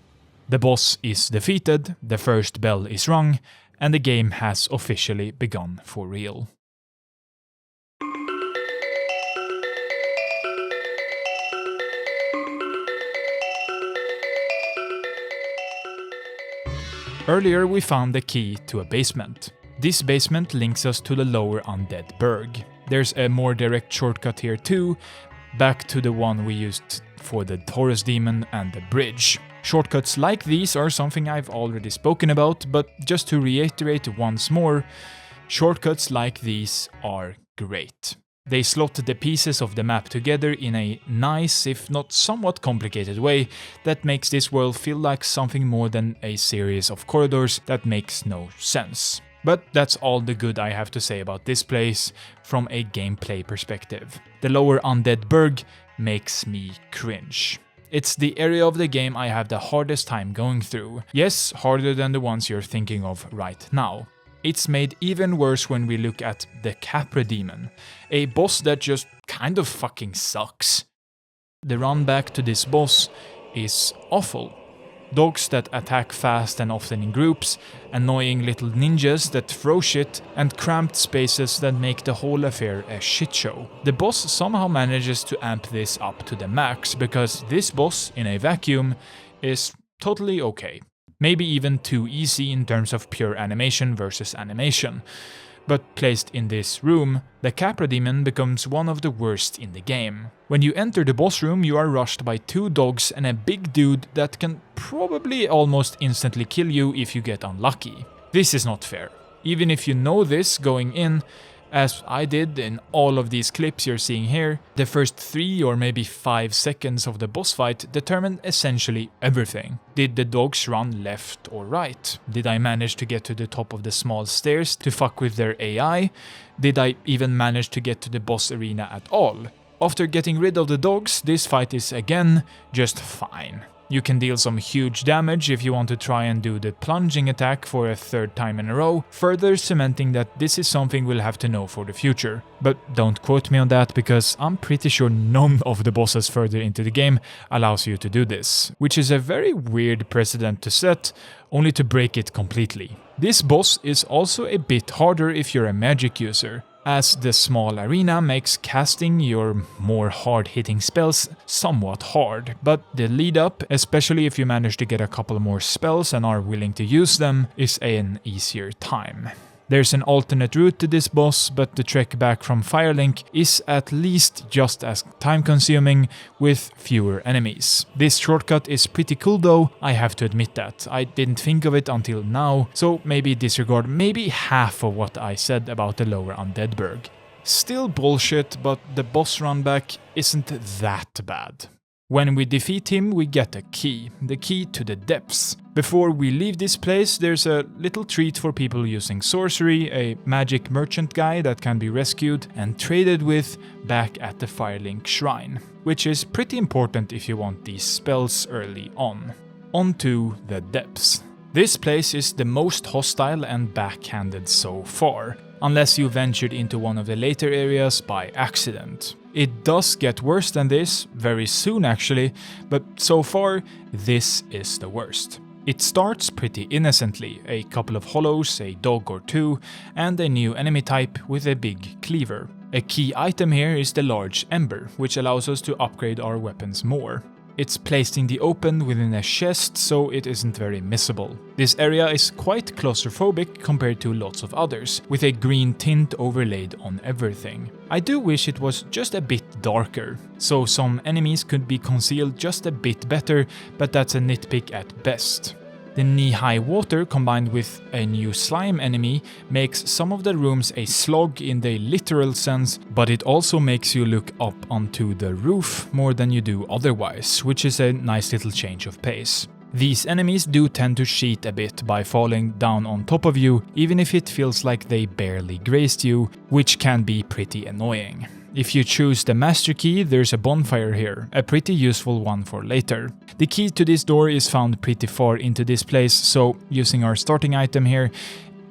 The boss is defeated, the first bell is rung, and the game has officially begun for real. Earlier we found the key to a basement. This basement links us to the lower Undead Berg. There's a more direct shortcut here too, back to the one we used for the Taurus Demon and the bridge. Shortcuts like these are something I've already spoken about, but just to reiterate once more, shortcuts like these are great. They slot the pieces of the map together in a nice, if not somewhat complicated way that makes this world feel like something more than a series of corridors that makes no sense. But that's all the good I have to say about this place from a gameplay perspective. The lower Undead Berg makes me cringe. It's the area of the game I have the hardest time going through. Yes, harder than the ones you're thinking of right now. It's made even worse when we look at the Capra Demon, a boss that just kind of fucking sucks. The run back to this boss is awful. Dogs that attack fast and often in groups, annoying little ninjas that throw shit, and cramped spaces that make the whole affair a shitshow. The boss somehow manages to amp this up to the max, because this boss, in a vacuum, is totally okay. Maybe even too easy in terms of pure animation versus animation. But placed in this room, the Capra Demon becomes one of the worst in the game. When you enter the boss room, you are rushed by two dogs and a big dude that can probably almost instantly kill you if you get unlucky. This is not fair. Even if you know this going in, as I did in all of these clips you're seeing here, the first 3 or maybe 5 seconds of the boss fight determined essentially everything. Did the dogs run left or right? Did I manage to get to the top of the small stairs to fuck with their AI? Did I even manage to get to the boss arena at all? After getting rid of the dogs, this fight is again just fine. You can deal some huge damage if you want to try and do the plunging attack for a third time in a row, further cementing that this is something we'll have to know for the future. But don't quote me on that, because I'm pretty sure none of the bosses further into the game allows you to do this, which is a very weird precedent to set, only to break it completely. This boss is also a bit harder if you're a magic user, as the small arena makes casting your more hard-hitting spells somewhat hard, but the lead up, especially if you manage to get a couple more spells and are willing to use them, is an easier time. There's an alternate route to this boss, but the trek back from Firelink is at least just as time-consuming with fewer enemies. This shortcut is pretty cool though, I have to admit that. I didn't think of it until now, so maybe disregard maybe half of what I said about the lower Undead Burg. Still bullshit, but the boss run back isn't that bad. When we defeat him, we get a key, the key to the depths. Before we leave this place, there's a little treat for people using sorcery, a magic merchant guy that can be rescued and traded with back at the Firelink Shrine, which is pretty important if you want these spells early on. On to the depths. This place is the most hostile and backhanded so far, unless you ventured into one of the later areas by accident. It does get worse than this, very soon actually, but so far, this is the worst. It starts pretty innocently, a couple of hollows, a dog or two, and a new enemy type with a big cleaver. A key item here is the large ember, which allows us to upgrade our weapons more. It's placed in the open within a chest, so it isn't very missable. This area is quite claustrophobic compared to lots of others, with a green tint overlaid on everything. I do wish it was just a bit darker, so some enemies could be concealed just a bit better, but that's a nitpick at best. The knee-high water combined with a new slime enemy makes some of the rooms a slog in the literal sense, but it also makes you look up onto the roof more than you do otherwise, which is a nice little change of pace. These enemies do tend to cheat a bit by falling down on top of you, even if it feels like they barely grazed you, which can be pretty annoying. If you choose the master key, there's a bonfire here, a pretty useful one for later. The key to this door is found pretty far into this place, so using our starting item here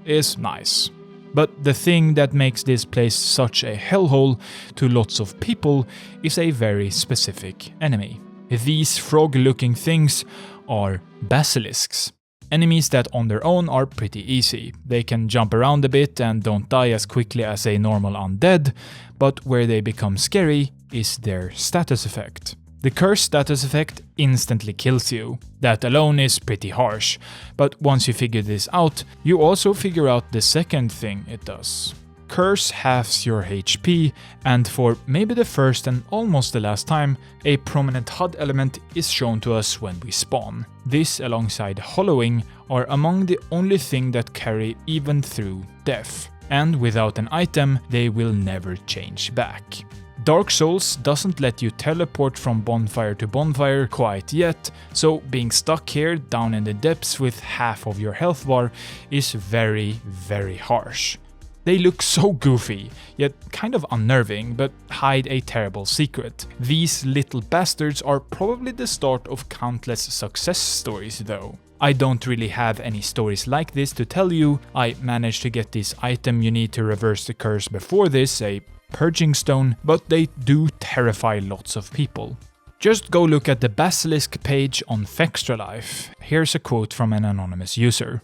is nice. But the thing that makes this place such a hellhole to lots of people is a very specific enemy. These frog-looking things are basilisks. Enemies that on their own are pretty easy. They can jump around a bit and don't die as quickly as a normal undead, but where they become scary is their status effect. The curse status effect instantly kills you. That alone is pretty harsh, but once you figure this out, you also figure out the second thing it does. Curse halves your HP, and for maybe the first and almost the last time, a prominent HUD element is shown to us when we spawn. This, alongside hollowing, are among the only thing that carry even through death, and without an item, they will never change back. Dark Souls doesn't let you teleport from bonfire to bonfire quite yet, so being stuck here down in the depths with half of your health bar is very, very harsh. They look so goofy, yet kind of unnerving, but hide a terrible secret. These little bastards are probably the start of countless success stories though. I don't really have any stories like this to tell you. I managed to get this item you need to reverse the curse before this, a purging stone, but they do terrify lots of people. Just go look at the Basilisk page on Fextralife. Here's a quote from an anonymous user.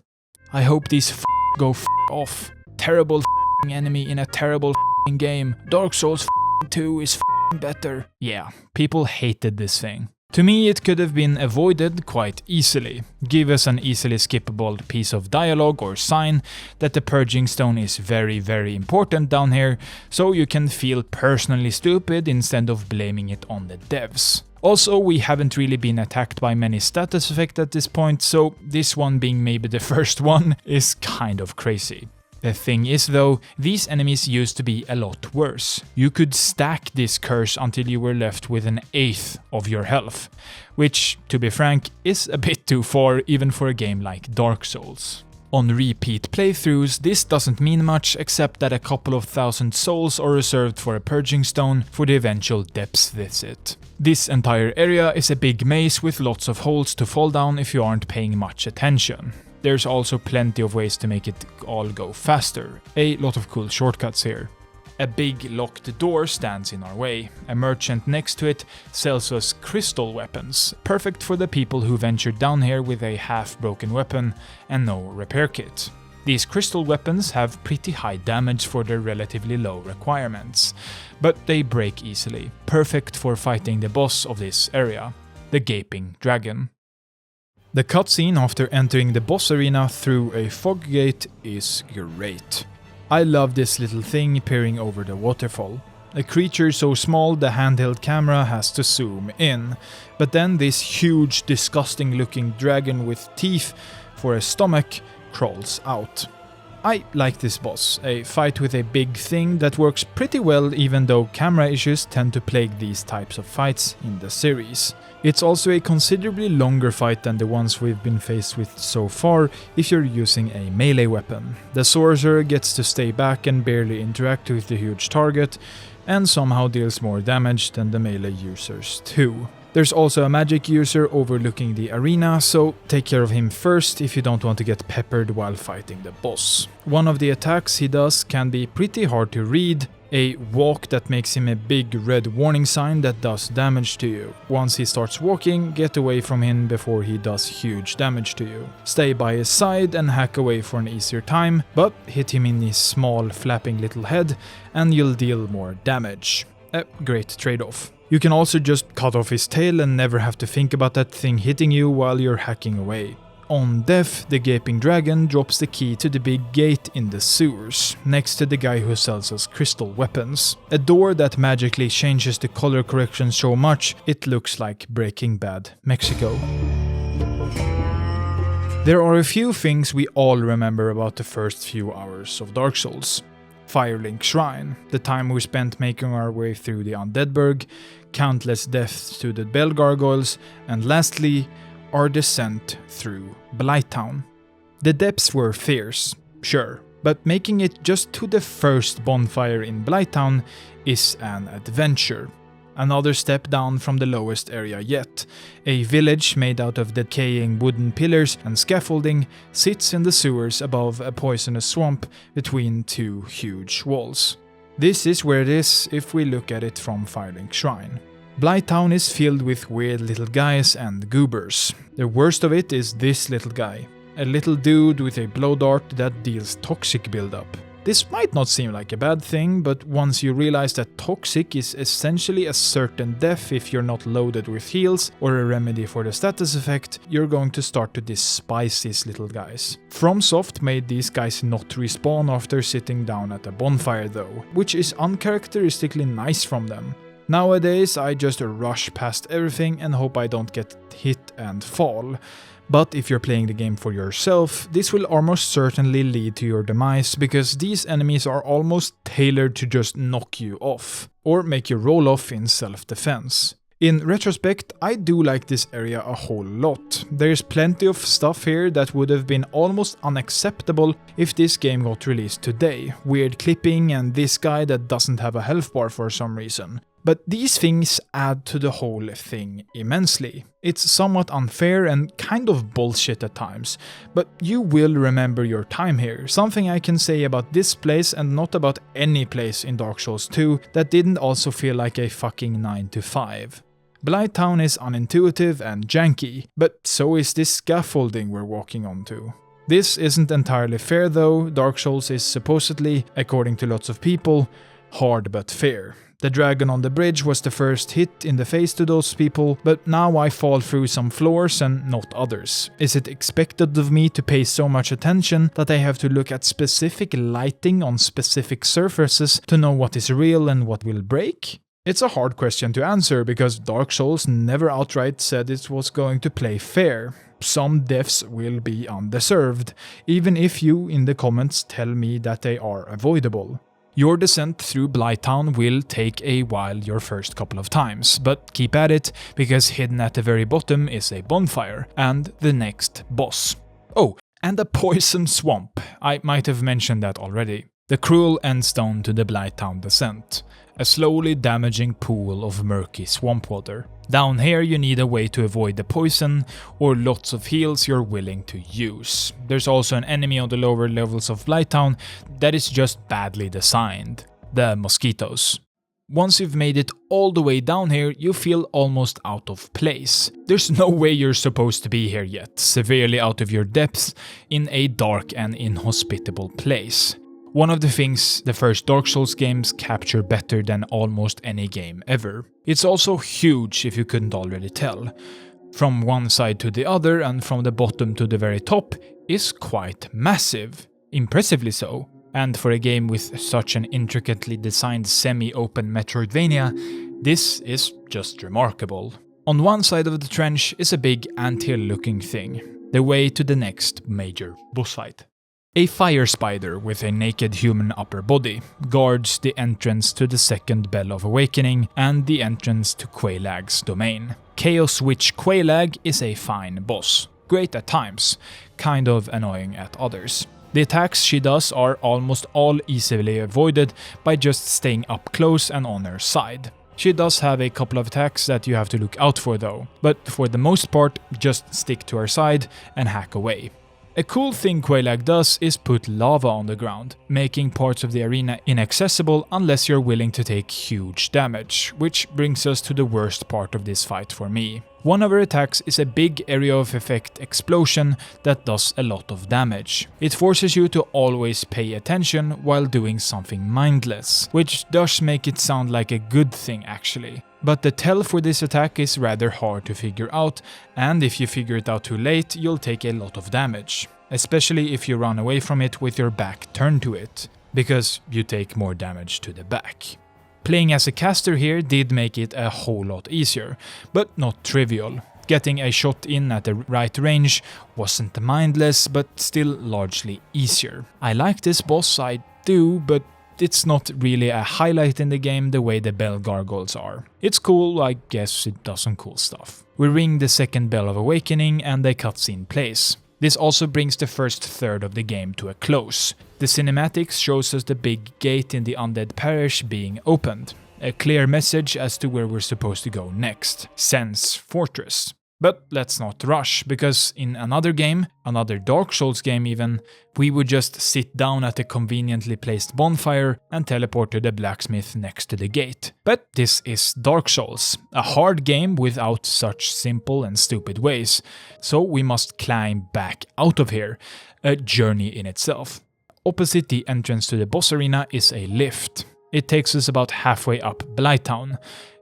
I hope these go off. Terrible enemy in a terrible game. Dark Souls 2 is better. Yeah, people hated this thing. To me, it could have been avoided quite easily. Give us an easily skippable piece of dialogue or sign that the purging stone is very, very important down here, so you can feel personally stupid instead of blaming it on the devs. Also, we haven't really been attacked by many status effects at this point, so this one being maybe the first one is kind of crazy. The thing is though, these enemies used to be a lot worse. You could stack this curse until you were left with an eighth of your health, which, to be frank, is a bit too far even for a game like Dark Souls. On repeat playthroughs, this doesn't mean much except that a couple of thousand souls are reserved for a purging stone for the eventual depths visit. This entire area is a big maze with lots of holes to fall down if you aren't paying much attention. There's also plenty of ways to make it all go faster. A lot of cool shortcuts here. A big locked door stands in our way. A merchant next to it sells us crystal weapons, perfect for the people who ventured down here with a half-broken weapon and no repair kit. These crystal weapons have pretty high damage for their relatively low requirements, but they break easily, perfect for fighting the boss of this area, the Gaping Dragon. The cutscene after entering the boss arena through a fog gate is great. I love this little thing peering over the waterfall. A creature so small the handheld camera has to zoom in, but then this huge, disgusting looking dragon with teeth for a stomach crawls out. I like this boss, a fight with a big thing that works pretty well even though camera issues tend to plague these types of fights in the series. It's also a considerably longer fight than the ones we've been faced with so far if you're using a melee weapon. The sorcerer gets to stay back and barely interact with the huge target, and somehow deals more damage than the melee users too. There's also a magic user overlooking the arena, so take care of him first if you don't want to get peppered while fighting the boss. One of the attacks he does can be pretty hard to read, a walk that makes him a big red warning sign that does damage to you. Once he starts walking, get away from him before he does huge damage to you. Stay by his side and hack away for an easier time, but hit him in his small flapping little head and you'll deal more damage. A great trade-off. You can also just cut off his tail and never have to think about that thing hitting you while you're hacking away. On death, the Gaping Dragon drops the key to the big gate in the sewers, next to the guy who sells us crystal weapons. A door that magically changes the color correction so much it looks like Breaking Bad, Mexico. There are a few things we all remember about the first few hours of Dark Souls. Firelink Shrine, the time we spent making our way through the Undead Burg, countless deaths to the Bell Gargoyles, and lastly, our descent through Blighttown. The depths were fierce, sure, but making it just to the first bonfire in Blighttown is an adventure. Another step down from the lowest area yet. A village made out of decaying wooden pillars and scaffolding sits in the sewers above a poisonous swamp between two huge walls. This is where it is if we look at it from Firelink Shrine. Blighttown is filled with weird little guys and goobers. The worst of it is this little guy. A little dude with a blow dart that deals toxic buildup. This might not seem like a bad thing, but once you realize that toxic is essentially a certain death if you're not loaded with heals or a remedy for the status effect, you're going to start to despise these little guys. FromSoft made these guys not respawn after sitting down at a bonfire though, which is uncharacteristically nice from them. Nowadays I just rush past everything and hope I don't get hit and fall. But if you're playing the game for yourself, this will almost certainly lead to your demise because these enemies are almost tailored to just knock you off, or make you roll off in self-defense. In retrospect, I do like this area a whole lot. There's plenty of stuff here that would have been almost unacceptable if this game got released today. Weird clipping and this guy that doesn't have a health bar for some reason. But these things add to the whole thing immensely. It's somewhat unfair and kind of bullshit at times, but you will remember your time here. Something I can say about this place and not about any place in Dark Souls 2 that didn't also feel like a fucking 9 to 5. Blighttown is unintuitive and janky, but so is this scaffolding we're walking onto. This isn't entirely fair though. Dark Souls is supposedly, according to lots of people, hard but fair. The dragon on the bridge was the first hit in the face to those people, but now I fall through some floors and not others. Is it expected of me to pay so much attention that I have to look at specific lighting on specific surfaces to know what is real and what will break? It's a hard question to answer because Dark Souls never outright said it was going to play fair. Some deaths will be undeserved, even if you in the comments tell me that they are avoidable. Your descent through Blighttown will take a while your first couple of times, but keep at it, because hidden at the very bottom is a bonfire, and the next boss. Oh, And a poison swamp. I might have mentioned that already. The cruel endstone to the Blighttown descent. A slowly damaging pool of murky swamp water. Down here you need a way to avoid the poison, or lots of heals you're willing to use. There's also an enemy on the lower levels of Blighttown that is just badly designed. The mosquitoes. Once you've made it all the way down here, you feel almost out of place. There's no way you're supposed to be here yet, severely out of your depths, in a dark and inhospitable place. One of the things the first Dark Souls games capture better than almost any game ever. It's also huge if you couldn't already tell. From one side to the other and from the bottom to the very top is quite massive. Impressively so. And for a game with such an intricately designed semi-open Metroidvania, this is just remarkable. On one side of the trench is a big anthill looking thing, the way to the next major boss fight. A fire spider with a naked human upper body guards the entrance to the second Bell of Awakening and the entrance to Quaelag's domain. Chaos Witch Quaelag is a fine boss, great at times, kind of annoying at others. The attacks she does are almost all easily avoided by just staying up close and on her side. She does have a couple of attacks that you have to look out for though, but for the most part just stick to her side and hack away. A cool thing Quaelag does is put lava on the ground, making parts of the arena inaccessible unless you're willing to take huge damage, which brings us to the worst part of this fight for me. One of her attacks is a big area of effect explosion that does a lot of damage. It forces you to always pay attention while doing something mindless, which does make it sound like a good thing actually. But the tell for this attack is rather hard to figure out, and if you figure it out too late, you'll take a lot of damage. Especially if you run away from it with your back turned to it, because you take more damage to the back. Playing as a caster here did make it a whole lot easier, but not trivial. Getting a shot in at the right range wasn't mindless, but still largely easier. I like this boss, I do, but it's not really a highlight in the game the way the bell gargoyles are. It's cool, I guess it does some cool stuff. We ring the second Bell of Awakening and a cutscene plays. This also brings the first third of the game to a close. The cinematics shows us the big gate in the Undead parish being opened. A clear message as to where we're supposed to go next. Sen's Fortress. But let's not rush, because in another game, another Dark Souls game even, we would just sit down at a conveniently placed bonfire and teleport to the blacksmith next to the gate. But this is Dark Souls, a hard game without such simple and stupid ways, so we must climb back out of here, a journey in itself. Opposite the entrance to the boss arena is a lift. It takes us about halfway up Blighttown,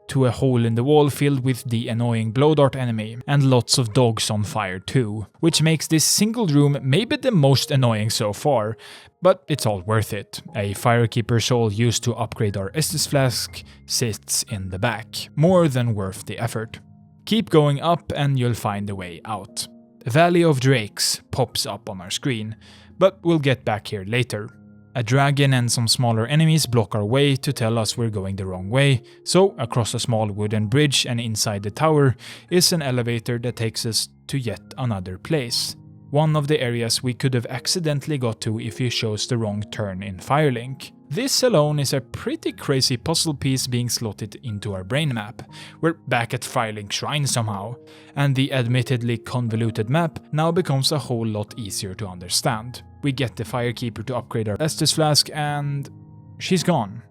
to a hole in the wall filled with the annoying blow dart enemy, and lots of dogs on fire too, which makes this single room maybe the most annoying so far, but it's all worth it. A firekeeper soul used to upgrade our Estus flask sits in the back, more than worth the effort. Keep going up and you'll find a way out. Valley of Drakes pops up on our screen, but we'll get back here later. A dragon and some smaller enemies block our way to tell us we're going the wrong way, so across a small wooden bridge and inside the tower is an elevator that takes us to yet another place. One of the areas we could have accidentally got to if you chose the wrong turn in Firelink. This alone is a pretty crazy puzzle piece being slotted into our brain map. We're back at Firelink Shrine somehow, and the admittedly convoluted map now becomes a whole lot easier to understand. We get the firekeeper to upgrade our Estus flask and she's gone.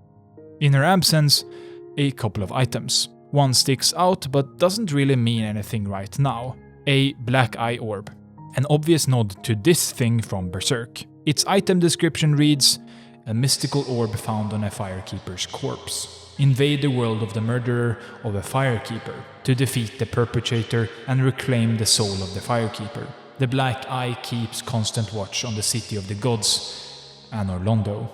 In her absence, a couple of items. One sticks out but doesn't really mean anything right now. A black eye orb. An obvious nod to this thing from Berserk. Its item description reads, a mystical orb found on a firekeeper's corpse. Invade the world of the murderer of a firekeeper to defeat the perpetrator and reclaim the soul of the firekeeper. The black eye keeps constant watch on the city of the gods, Anor Londo.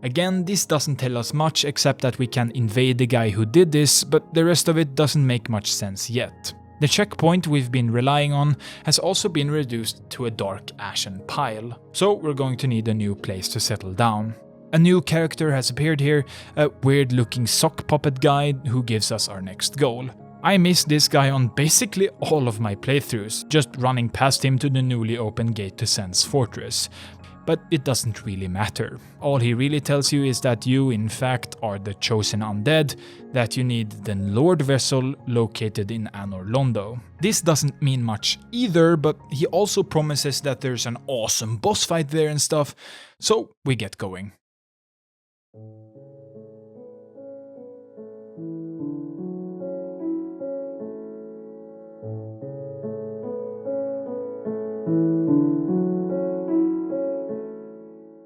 Again, this doesn't tell us much except that we can invade the guy who did this, but the rest of it doesn't make much sense yet. The checkpoint we've been relying on has also been reduced to a dark ashen pile, so we're going to need a new place to settle down. A new character has appeared here, a weird looking sock puppet guy who gives us our next goal. I missed this guy on basically all of my playthroughs, just running past him to the newly opened gate to Acend's fortress. But it doesn't really matter. All he really tells you is that you, in fact, are the chosen undead, that you need the Lord vessel located in Anor Londo. This doesn't mean much either, but he also promises that there's an awesome boss fight there and stuff, so we get going.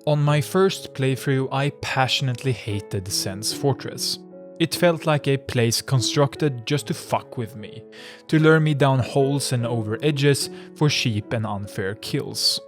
On my first playthrough, I passionately hated Acend's fortress. It felt like a place constructed just to fuck with me, to lure me down holes and over edges for cheap and unfair kills.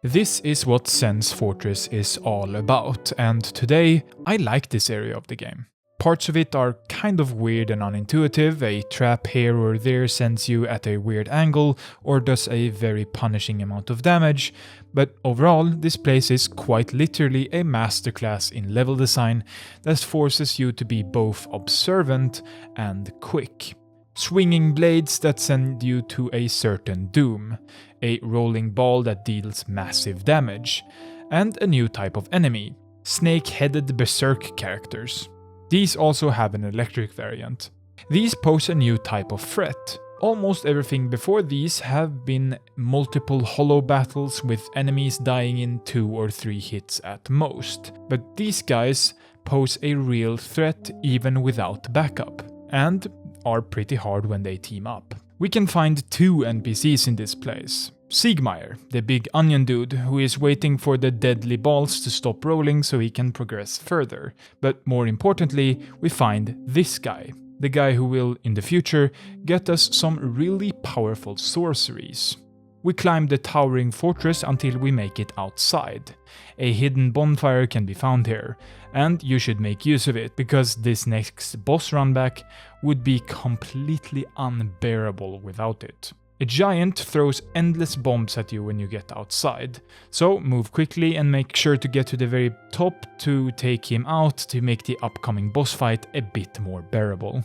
This is what Acend's fortress is all about, and today I like this area of the game. Parts of it are kind of weird and unintuitive. A trap here or there sends you at a weird angle or does a very punishing amount of damage, but overall this place is quite literally a masterclass in level design that forces you to be both observant and quick. Swinging blades that send you to a certain doom, a rolling ball that deals massive damage, and a new type of enemy, snake-headed berserk characters. These also have an electric variant. These pose a new type of threat. Almost everything before these have been multiple hollow battles with enemies dying in 2 or 3 hits at most, but these guys pose a real threat even without backup, and are pretty hard when they team up. We can find 2 NPCs in this place. Siegmeyer, the big onion dude who is waiting for the deadly balls to stop rolling so he can progress further. But more importantly, we find this guy, the guy who will, in the future, get us some really powerful sorceries. We climb the towering fortress until we make it outside. A hidden bonfire can be found here, and you should make use of it, because this next boss run back would be completely unbearable without it. A giant throws endless bombs at you when you get outside, so move quickly and make sure to get to the very top to take him out to make the upcoming boss fight a bit more bearable.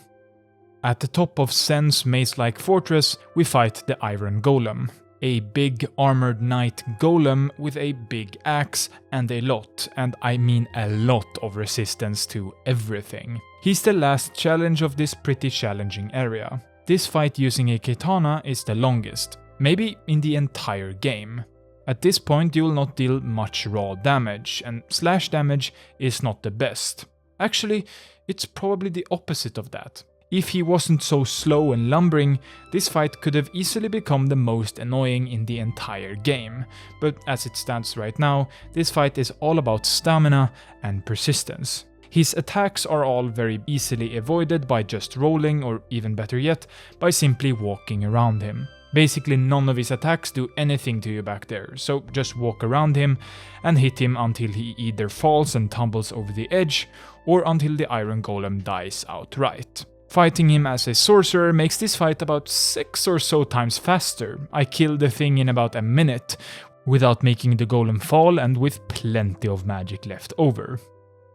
At the top of Acend's maze-like fortress, we fight the Iron Golem, a big armored knight golem with a big axe and a lot, and I mean a lot of resistance to everything. He's the last challenge of this pretty challenging area. This fight using a katana is the longest, maybe in the entire game. At this point you will not deal much raw damage, and slash damage is not the best. Actually, it's probably the opposite of that. If he wasn't so slow and lumbering, this fight could have easily become the most annoying in the entire game, but as it stands right now, this fight is all about stamina and persistence. His attacks are all very easily avoided by just rolling, or even better yet, by simply walking around him. Basically none of his attacks do anything to you back there, so just walk around him and hit him until he either falls and tumbles over the edge, or until the Iron Golem dies outright. Fighting him as a sorcerer makes this fight about 6 or so times faster. I killed the thing in about a minute, without making the golem fall and with plenty of magic left over.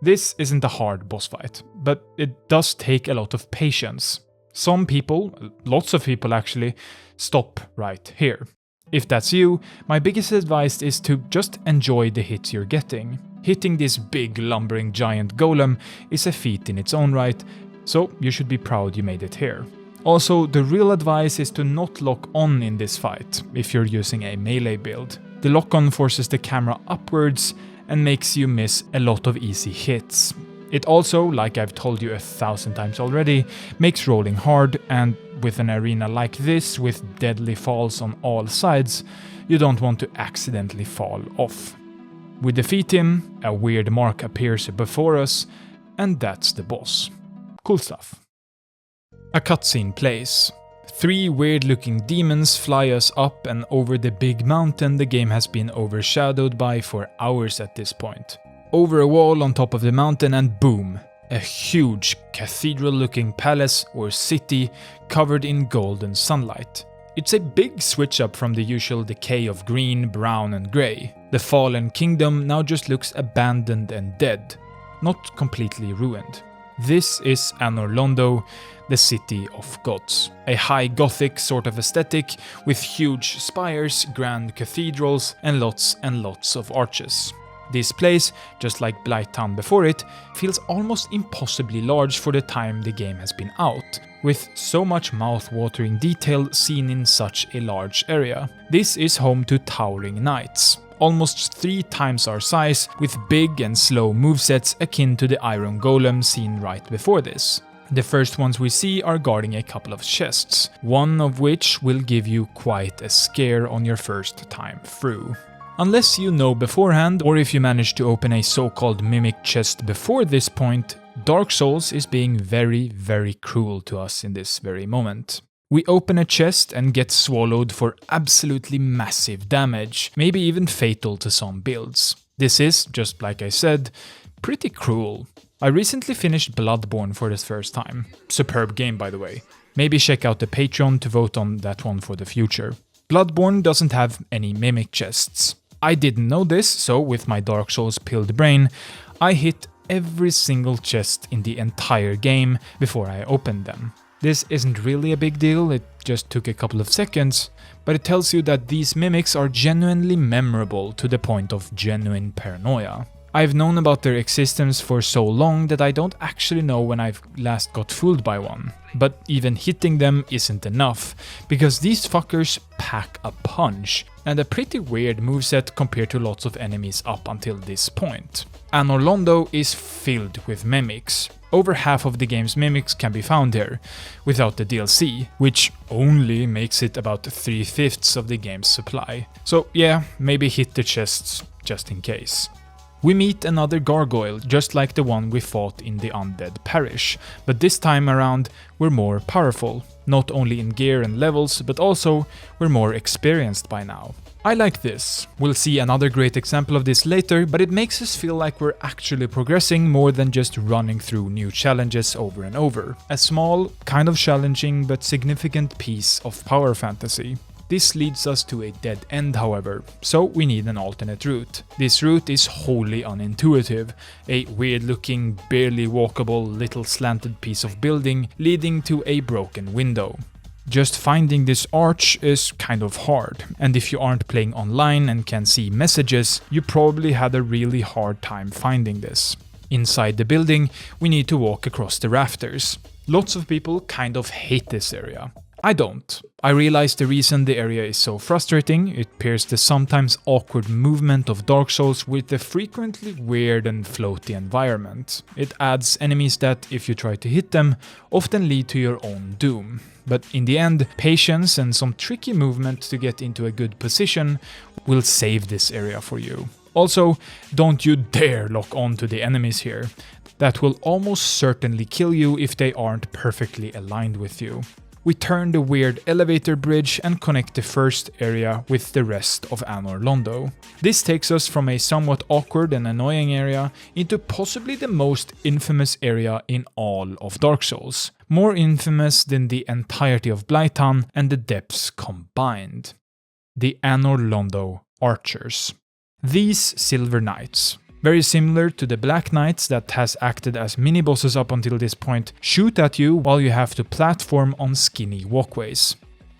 This isn't a hard boss fight, but it does take a lot of patience. Some people, lots of people actually, stop right here. If that's you, my biggest advice is to just enjoy the hits you're getting. Hitting this big lumbering giant golem is a feat in its own right, so you should be proud you made it here. Also, the real advice is to not lock on in this fight, if you're using a melee build. The lock-on forces the camera upwards and makes you miss a lot of easy hits. It also, like I've told you 1,000 times already, makes rolling hard, and with an arena like this with deadly falls on all sides, you don't want to accidentally fall off. We defeat him, a weird mark appears before us, and that's the boss. Cool stuff. A cutscene plays. 3 weird-looking demons fly us up and over the big mountain the game has been overshadowed by for hours at this point. Over a wall on top of the mountain and boom! A huge cathedral-looking palace or city covered in golden sunlight. It's a big switch up from the usual decay of green, brown and grey. The fallen kingdom now just looks abandoned and dead, not completely ruined. This is Anor Londo, the City of Gods. A high gothic sort of aesthetic with huge spires, grand cathedrals and lots of arches. This place, just like Blighttown before it, feels almost impossibly large for the time the game has been out, with so much mouth-watering detail seen in such a large area. This is home to towering knights, almost 3 times our size, with big and slow movesets akin to the Iron Golem seen right before this. The first ones we see are guarding a couple of chests, one of which will give you quite a scare on your first time through. Unless you know beforehand, or if you manage to open a so-called mimic chest before this point, Dark Souls is being very cruel to us in this very moment. We open a chest and get swallowed for absolutely massive damage, maybe even fatal to some builds. This is, just like I said, pretty cruel. I recently finished Bloodborne for the first time. Superb game, by the way. Maybe check out the Patreon to vote on that one for the future. Bloodborne doesn't have any mimic chests. I didn't know this, so with my Dark Souls pilled brain, I hit every single chest in the entire game before I opened them. This isn't really a big deal, it just took a couple of seconds, but it tells you that these mimics are genuinely memorable to the point of genuine paranoia. I've known about their existence for so long that I don't actually know when I've last got fooled by one. But even hitting them isn't enough, because these fuckers pack a punch, and a pretty weird moveset compared to lots of enemies up until this point. Anor Londo is filled with mimics. Over half of the game's mimics can be found here, without the DLC, which only makes it about 3/5 of the game's supply. So yeah, maybe hit the chests just in case. We meet another gargoyle, just like the one we fought in the Undead Parish, but this time around we're more powerful, not only in gear and levels, but also we're more experienced by now. I like this. We'll see another great example of this later, but it makes us feel like we're actually progressing more than just running through new challenges over and over. A small, kind of challenging but significant piece of power fantasy. This leads us to a dead end, however, so we need an alternate route. This route is wholly unintuitive, a weird-looking, barely walkable little slanted piece of building leading to a broken window. Just finding this arch is kind of hard, and if you aren't playing online and can see messages, you probably had a really hard time finding this. Inside the building, we need to walk across the rafters. Lots of people kind of hate this area. I don't. I realize the reason the area is so frustrating, it pairs the sometimes awkward movement of Dark Souls with the frequently weird and floaty environment. It adds enemies that, if you try to hit them, often lead to your own doom. But in the end, patience and some tricky movement to get into a good position will save this area for you. Also, don't you dare lock on to the enemies here. That will almost certainly kill you if they aren't perfectly aligned with you. We turn the weird elevator bridge and connect the first area with the rest of Anor Londo. This takes us from a somewhat awkward and annoying area into possibly the most infamous area in all of Dark Souls. More infamous than the entirety of Blighttown and the depths combined. The Anor Londo Archers. These Silver Knights, very similar to the Black Knights that has acted as mini-bosses up until this point, shoot at you while you have to platform on skinny walkways.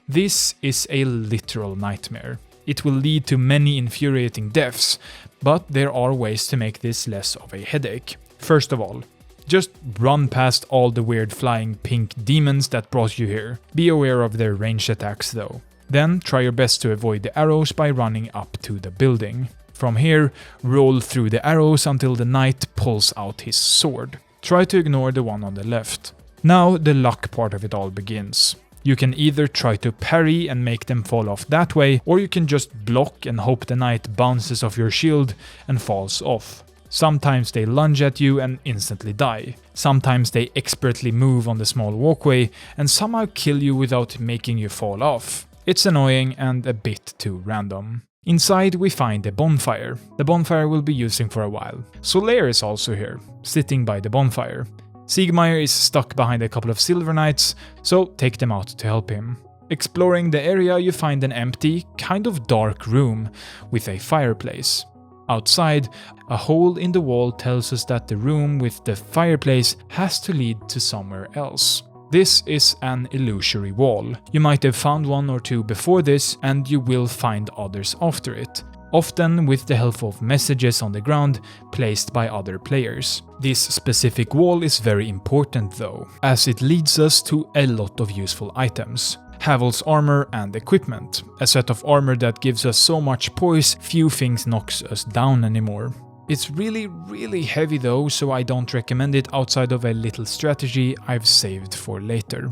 This is a literal nightmare. It will lead to many infuriating deaths, but there are ways to make this less of a headache. First of all, just run past all the weird flying pink demons that brought you here. Be aware of their ranged attacks though. Then try your best to avoid the arrows by running up to the building. From here, roll through the arrows until the knight pulls out his sword. Try to ignore the one on the left. Now the luck part of it all begins. You can either try to parry and make them fall off that way, or you can just block and hope the knight bounces off your shield and falls off. Sometimes they lunge at you and instantly die. Sometimes they expertly move on the small walkway and somehow kill you without making you fall off. It's annoying and a bit too random. Inside we find a bonfire. The bonfire we'll be using for a while. Solaire is also here, sitting by the bonfire. Siegmeyer is stuck behind a couple of Silver Knights, so take them out to help him. Exploring the area you find an empty, kind of dark room with a fireplace. Outside, a hole in the wall tells us that the room with the fireplace has to lead to somewhere else. This is an illusory wall. You might have found one or two before this, and you will find others after it, often with the help of messages on the ground placed by other players. This specific wall is very important though, as it leads us to a lot of useful items. Havel's armor and equipment, a set of armor that gives us so much poise, few things knocks us down anymore. It's really heavy though, so I don't recommend it outside of a little strategy I've saved for later.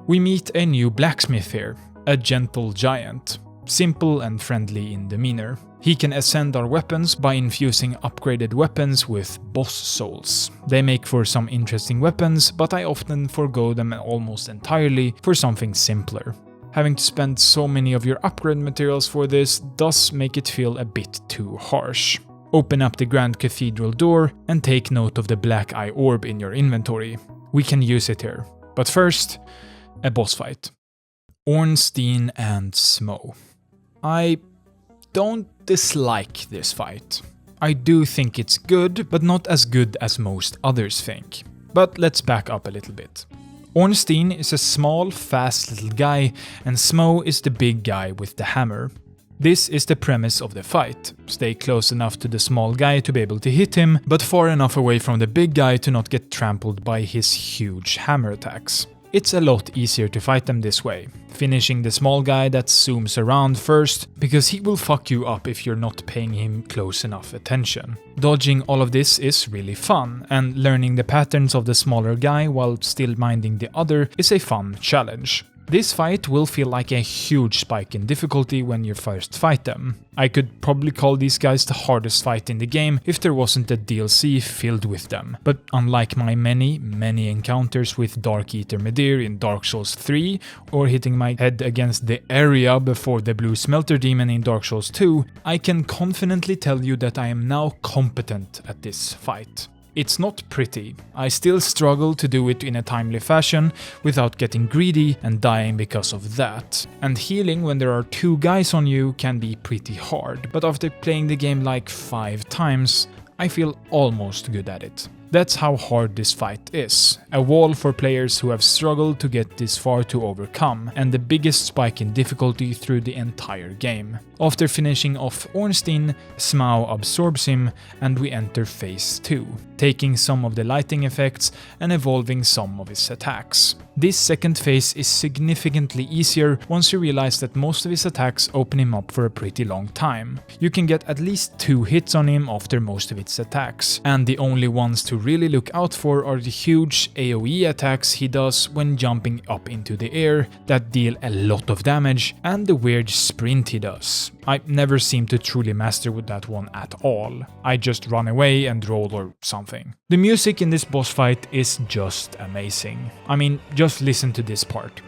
We meet a new blacksmith here, a gentle giant, simple and friendly in demeanor. He can ascend our weapons by infusing upgraded weapons with boss souls. They make for some interesting weapons, but I often forgo them almost entirely for something simpler. Having to spend so many of your upgrade materials for this does make it feel a bit too harsh. Open up the Grand Cathedral door and take note of the black eye orb in your inventory. We can use it here. But first, a boss fight. Ornstein and Smough. I don't dislike this fight. I do think it's good, but not as good as most others think. But let's back up a little bit. Ornstein is a small, fast little guy, and Smough is the big guy with the hammer. This is the premise of the fight. Stay close enough to the small guy to be able to hit him, but far enough away from the big guy to not get trampled by his huge hammer attacks. It's a lot easier to fight them this way, finishing the small guy that zooms around first, because he will fuck you up if you're not paying him close enough attention. Dodging all of this is really fun, and learning the patterns of the smaller guy while still minding the other is a fun challenge. This fight will feel like a huge spike in difficulty when you first fight them. I could probably call these guys the hardest fight in the game if there wasn't a DLC filled with them. But unlike my many encounters with Dark Eater Medir in Dark Souls 3, or hitting my head against the area before the Blue Smelter Demon in Dark Souls 2, I can confidently tell you that I am now competent at this fight. It's not pretty. I still struggle to do it in a timely fashion without getting greedy and dying because of that. And healing when there are two guys on you can be pretty hard, but after playing the game like 5 times, I feel almost good at it. That's how hard this fight is. A wall for players who have struggled to get this far to overcome, and the biggest spike in difficulty through the entire game. After finishing off Ornstein, Smough absorbs him, and we enter phase 2, taking some of the lighting effects and evolving some of his attacks. This second phase is significantly easier once you realize that most of his attacks open him up for a pretty long time. You can get at least 2 hits on him after most of its attacks, and the only ones to really look out for are the huge AoE attacks he does when jumping up into the air that deal a lot of damage, and the weird sprint he does. I never seem to truly master with that one at all. I just run away and roll or something. The music in this boss fight is just amazing. I mean, just listen to this part.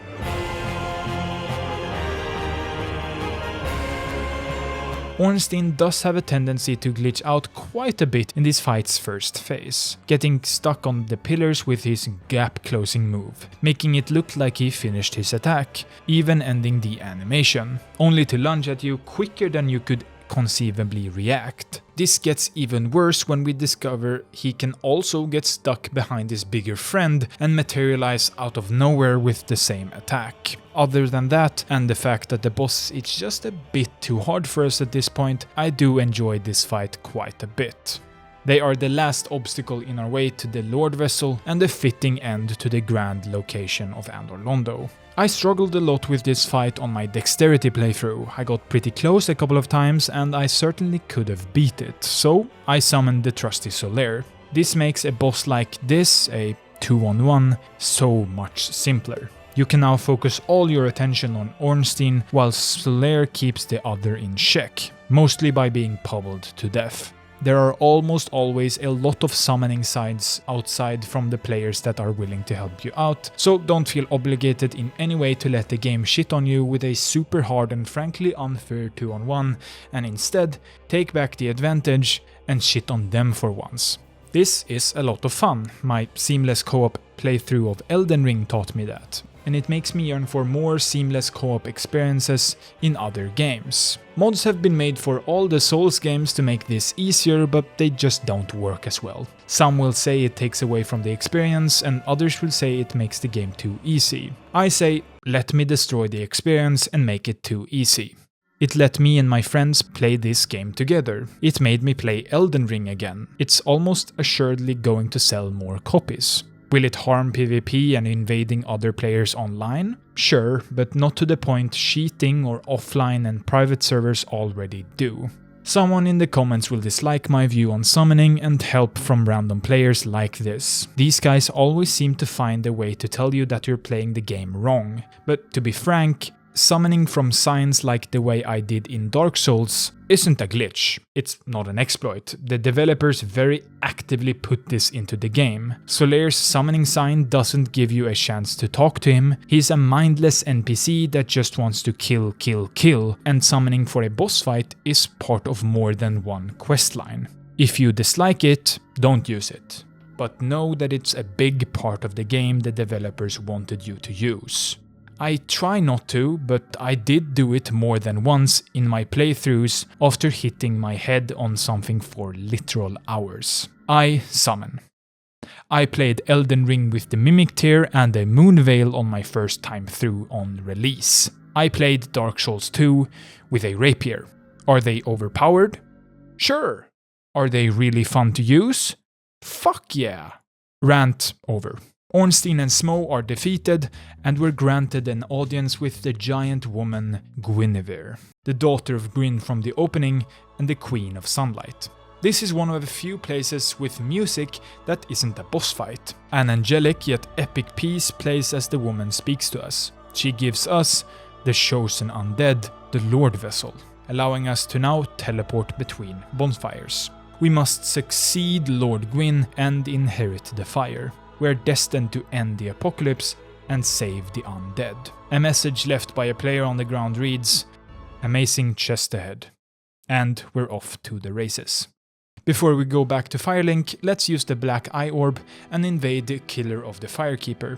Ornstein does have a tendency to glitch out quite a bit in this fight's first phase, getting stuck on the pillars with his gap-closing move, making it look like he finished his attack, even ending the animation, only to lunge at you quicker than you could conceivably react. This gets even worse when we discover he can also get stuck behind his bigger friend and materialize out of nowhere with the same attack. Other than that, and the fact that the boss is just a bit too hard for us at this point, I do enjoy this fight quite a bit. They are the last obstacle in our way to the Lord Vessel and the fitting end to the grand location of Anor Londo. I struggled a lot with this fight on my dexterity playthrough. I got pretty close a couple of times and I certainly could have beat it, so I summoned the trusty Solaire. This makes a boss like this, a 2-on-1, so much simpler. You can now focus all your attention on Ornstein while Solaire keeps the other in check, mostly by being pummeled to death. There are almost always a lot of summoning sides outside from the players that are willing to help you out, so don't feel obligated in any way to let the game shit on you with a super hard and frankly unfair 2-on-1, and instead take back the advantage and shit on them for once. This is a lot of fun. My seamless co-op playthrough of Elden Ring taught me that, and it makes me yearn for more seamless co-op experiences in other games. Mods have been made for all the Souls games to make this easier, but they just don't work as well. Some will say it takes away from the experience, and others will say it makes the game too easy. I say, let me destroy the experience and make it too easy. It let me and my friends play this game together. It made me play Elden Ring again. It's almost assuredly going to sell more copies. Will it harm PvP and invading other players online? Sure, but not to the point cheating or offline and private servers already do. Someone in the comments will dislike my view on summoning, and help from random players like this. These guys always seem to find a way to tell you that you're playing the game wrong. But to be frank, summoning from signs like the way I did in Dark Souls isn't a glitch. It's not an exploit. The developers very actively put this into the game. Solaire's summoning sign doesn't give you a chance to talk to him. He's a mindless NPC that just wants to kill, kill, kill, and summoning for a boss fight is part of more than one questline. If you dislike it, don't use it. But know that it's a big part of the game the developers wanted you to use. I try not to, but I did do it more than once in my playthroughs after hitting my head on something for literal hours. I summon. I played Elden Ring with the Mimic Tear and a Moon Veil on my first time through on release. I played Dark Souls 2 with a Rapier. Are they overpowered? Sure. Are they really fun to use? Fuck yeah. Rant over. Ornstein and Smough are defeated, and we're granted an audience with the giant woman Guinevere, the daughter of Gwyn from the opening and the Queen of Sunlight. This is one of a few places with music that isn't a boss fight. An angelic yet epic piece plays as the woman speaks to us. She gives us, the chosen undead, the Lord Vessel, allowing us to now teleport between bonfires. We must succeed Lord Gwyn and inherit the fire. We're destined to end the apocalypse and save the undead. A message left by a player on the ground reads, "Amazing chest ahead." And we're off to the races. Before we go back to Firelink, let's use the Black Eye Orb and invade the Killer of the Firekeeper.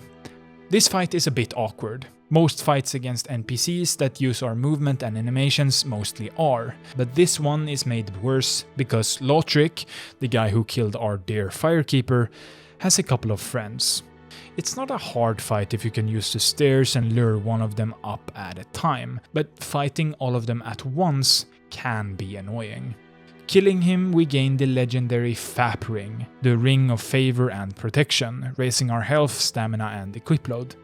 This fight is a bit awkward. Most fights against NPCs that use our movement and animations mostly are, but this one is made worse because Lothric, the guy who killed our dear Firekeeper, has a couple of friends. It's not a hard fight if you can use the stairs and lure one of them up at a time, but fighting all of them at once can be annoying. Killing him, we gain the legendary Fap Ring, the Ring of Favor and Protection, raising our health, stamina and equip load.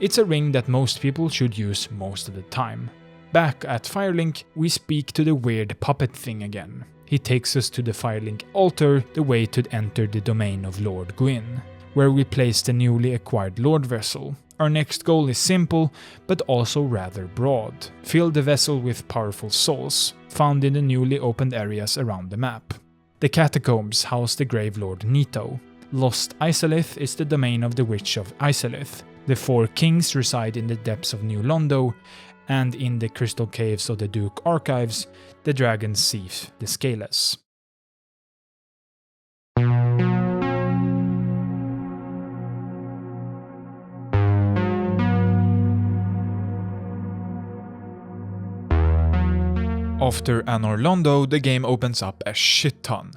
It's a ring that most people should use most of the time. Back at Firelink, we speak to the weird puppet thing again. He takes us to the Firelink altar, the way to enter the domain of Lord Gwyn, where we place the newly acquired Lord Vessel. Our next goal is simple, but also rather broad. Fill the vessel with powerful souls, found in the newly opened areas around the map. The catacombs house the Grave Lord Nito. Lost Izalith is the domain of the Witch of Izalith. The four kings reside in the depths of New Londo, and in the crystal caves of the Duke Archives, the dragon's thief, the Scaleless. After Anor Londo, the game opens up a shit ton.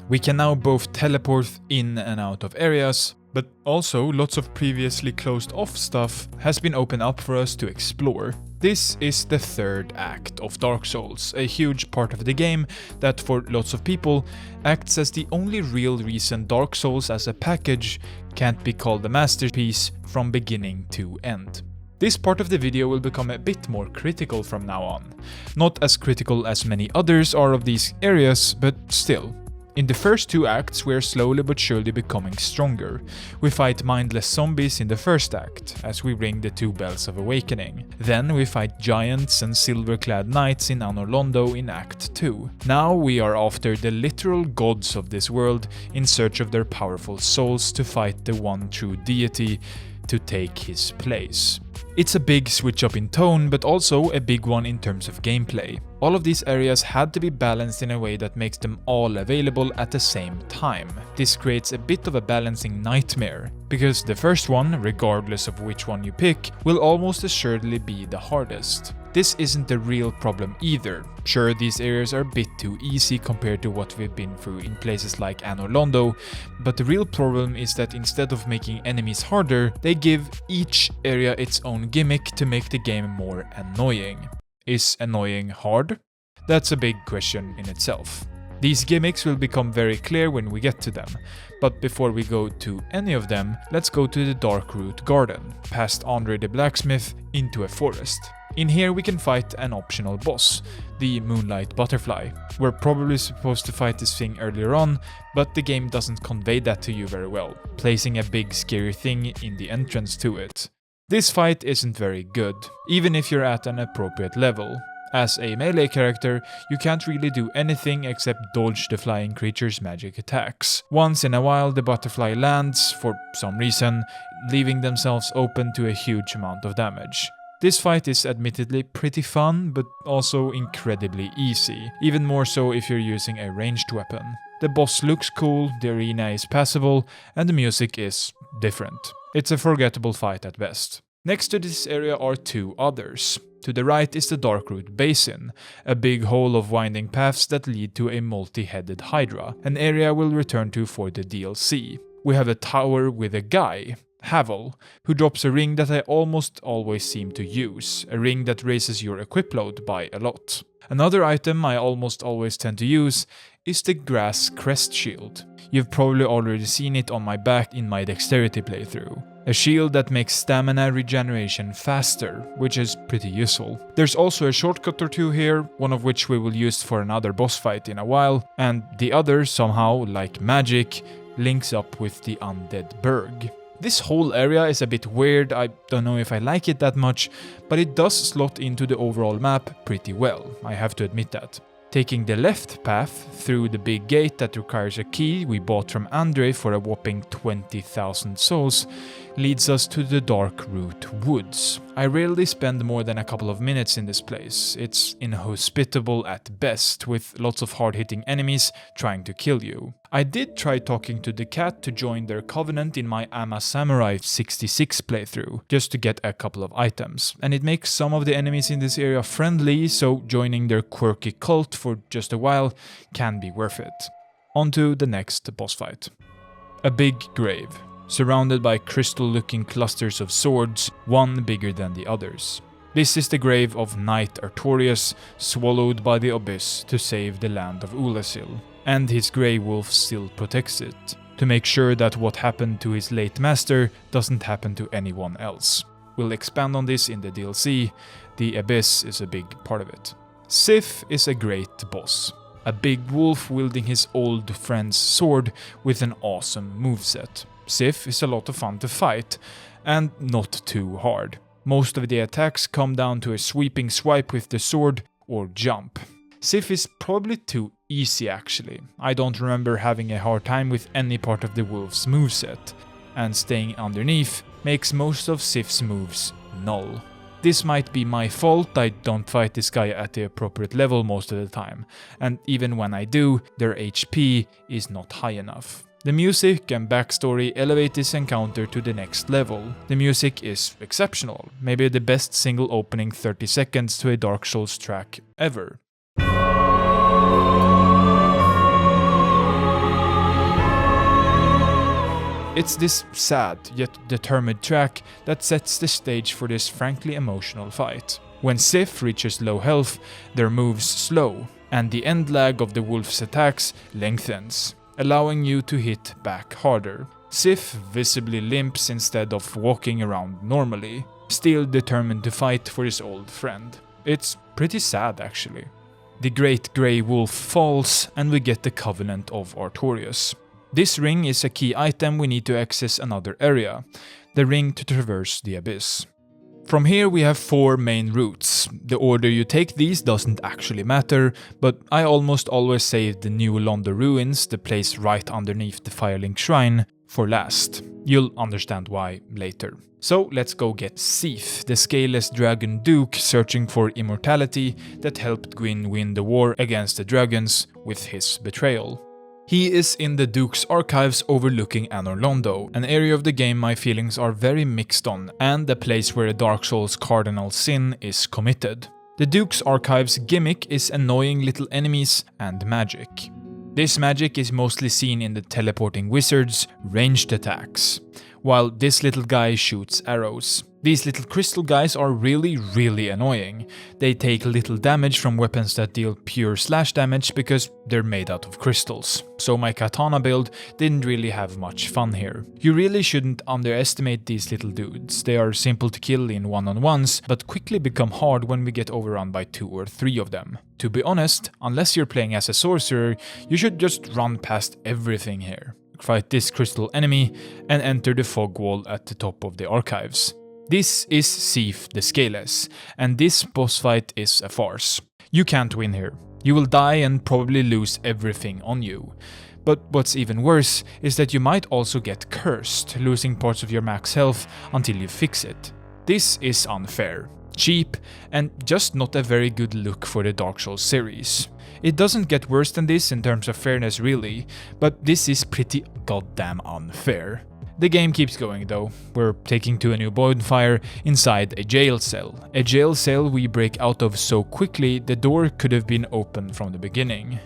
We can now both teleport in and out of areas, but also lots of previously closed off stuff has been opened up for us to explore. This is the third act of Dark Souls, a huge part of the game that for lots of people acts as the only real reason Dark Souls as a package can't be called a masterpiece from beginning to end. This part of the video will become a bit more critical from now on. Not as critical as many others are of these areas, but still. In the first two acts, we are slowly but surely becoming stronger. We fight mindless zombies in the first act, as we ring the two bells of awakening. Then we fight giants and silver-clad knights in Anor Londo in Act 2. Now we are after the literal gods of this world in search of their powerful souls to fight the one true deity, to take his place. It's a big switch up in tone, but also a big one in terms of gameplay. All of these areas had to be balanced in a way that makes them all available at the same time. This creates a bit of a balancing nightmare, because the first one, regardless of which one you pick, will almost assuredly be the hardest. This isn't the real problem either. Sure, these areas are a bit too easy compared to what we've been through in places like Anor Londo, but the real problem is that instead of making enemies harder, they give each area its own gimmick to make the game more annoying. Is annoying hard? That's a big question in itself. These gimmicks will become very clear when we get to them, but before we go to any of them, let's go to the Darkroot Garden, past Andre the Blacksmith, into a forest. In here we can fight an optional boss, the Moonlight Butterfly. We're probably supposed to fight this thing earlier on, but the game doesn't convey that to you very well, placing a big scary thing in the entrance to it. This fight isn't very good, even if you're at an appropriate level. As a melee character, you can't really do anything except dodge the flying creature's magic attacks. Once in a while the butterfly lands, for some reason, leaving themselves open to a huge amount of damage. This fight is admittedly pretty fun, but also incredibly easy, even more so if you're using a ranged weapon. The boss looks cool, the arena is passable, and the music is different. It's a forgettable fight at best. Next to this area are two others. To the right is the Darkroot Basin, a big hole of winding paths that lead to a multi-headed hydra, an area we'll return to for the DLC. We have a tower with a guy, Havel, who drops a ring that I almost always seem to use, a ring that raises your equip load by a lot. Another item I almost always tend to use is the Grass Crest Shield. You've probably already seen it on my back in my dexterity playthrough. A shield that makes stamina regeneration faster, which is pretty useful. There's also a shortcut or two here, one of which we will use for another boss fight in a while, and the other somehow, like magic, links up with the Undead Berg. This whole area is a bit weird, I don't know if I like it that much, but it does slot into the overall map pretty well, I have to admit that. Taking the left path through the big gate that requires a key we bought from Andre for a whopping 20,000 souls leads us to the Darkroot Woods. I rarely spend more than a couple of minutes in this place. It's inhospitable at best, with lots of hard-hitting enemies trying to kill you. I did try talking to the cat to join their covenant in my Ama Samurai 66 playthrough, just to get a couple of items, and it makes some of the enemies in this area friendly, so joining their quirky cult for just a while can be worth it. On to the next boss fight. A big grave, surrounded by crystal-looking clusters of swords, one bigger than the others. This is the grave of Knight Artorias, swallowed by the abyss to save the land of Ulasil, and his grey wolf still protects it, to make sure that what happened to his late master doesn't happen to anyone else. We'll expand on this in the DLC, the abyss is a big part of it. Sif is a great boss. A big wolf wielding his old friend's sword with an awesome moveset. Sif is a lot of fun to fight, and not too hard. Most of the attacks come down to a sweeping swipe with the sword or jump. Sif is probably too easy actually. I don't remember having a hard time with any part of the wolf's moveset, and staying underneath makes most of Sif's moves null. This might be my fault, I don't fight this guy at the appropriate level most of the time, and even when I do, their HP is not high enough. The music and backstory elevate this encounter to the next level. The music is exceptional, maybe the best single opening 30 seconds to a Dark Souls track ever. It's this sad yet determined track that sets the stage for this frankly emotional fight. When Sif reaches low health, their moves slow, and the end lag of the wolf's attacks lengthens, allowing you to hit back harder. Sif visibly limps instead of walking around normally, still determined to fight for his old friend. It's pretty sad actually. The great grey wolf falls and we get the Covenant of Artorias. This ring is a key item we need to access another area, the ring to traverse the abyss. From here we have 4 main routes. The order you take these doesn't actually matter, but I almost always save the New Londo ruins, the place right underneath the Firelink Shrine, for last. You'll understand why later. So let's go get Sif, the scaleless dragon duke searching for immortality that helped Gwyn win the war against the dragons with his betrayal. He is in the Duke's archives overlooking Anor Londo, an area of the game my feelings are very mixed on, and a place where a Dark Souls cardinal sin is committed. The Duke's archives gimmick is annoying little enemies and magic. This magic is mostly seen in the teleporting wizards' ranged attacks, while this little guy shoots arrows. These little crystal guys are really annoying. They take little damage from weapons that deal pure slash damage because they're made out of crystals. So my katana build didn't really have much fun here. You really shouldn't underestimate these little dudes. They are simple to kill in one-on-ones, but quickly become hard when we get overrun by 2 or 3 of them. To be honest, unless you're playing as a sorcerer, you should just run past everything here. Fight this crystal enemy and enter the fog wall at the top of the archives. This is Sif the Scaleless, and this boss fight is a farce. You can't win here. You will die and probably lose everything on you. But what's even worse is that you might also get cursed, losing parts of your max health until you fix it. This is unfair, cheap, and just not a very good look for the Dark Souls series. It doesn't get worse than this in terms of fairness really, but this is pretty goddamn unfair. The game keeps going though. We're taking to a new bonfire inside a jail cell. A jail cell we break out of so quickly the door could have been open from the beginning.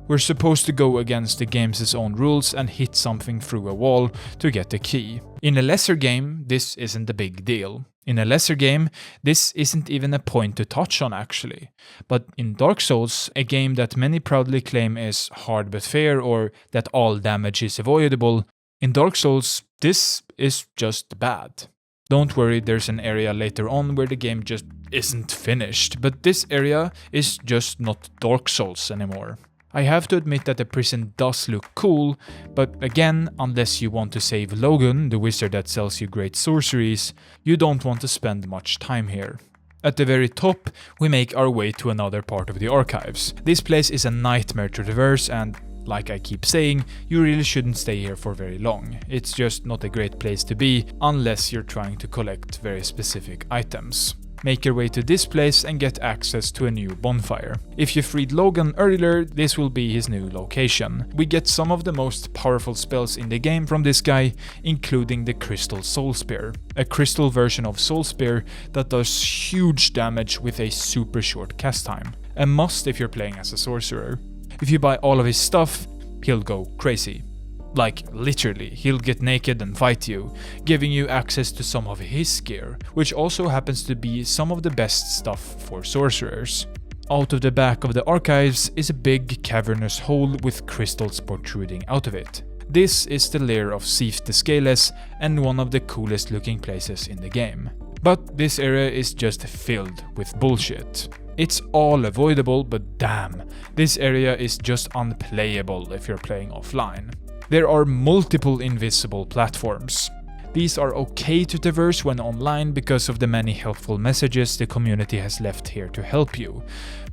We're supposed to go against the game's own rules and hit something through a wall to get a key. In a lesser game, this isn't a big deal. In a lesser game, this isn't even a point to touch on actually. But in Dark Souls, a game that many proudly claim is hard but fair or that all damage is avoidable, in Dark Souls, this is just bad. Don't worry, there's an area later on where the game just isn't finished, but this area is just not Dark Souls anymore. I have to admit that the prison does look cool, but again, unless you want to save Logan, the wizard that sells you great sorceries, you don't want to spend much time here. At the very top, we make our way to another part of the archives. This place is a nightmare to traverse and, like I keep saying, you really shouldn't stay here for very long. It's just not a great place to be unless you're trying to collect very specific items. Make your way to this place and get access to a new bonfire. If you freed Logan earlier, this will be his new location. We get some of the most powerful spells in the game from this guy, including the Crystal Soul Spear, a crystal version of Soul Spear that does huge damage with a super short cast time. A must if you're playing as a sorcerer. If you buy all of his stuff, he'll go crazy. Like, literally, he'll get naked and fight you, giving you access to some of his gear, which also happens to be some of the best stuff for sorcerers. Out of the back of the archives is a big cavernous hole with crystals protruding out of it. This is the lair of Sif the Scaleless and one of the coolest looking places in the game. But this area is just filled with bullshit. It's all avoidable, but damn, this area is just unplayable if you're playing offline. There are multiple invisible platforms. These are okay to traverse when online because of the many helpful messages the community has left here to help you,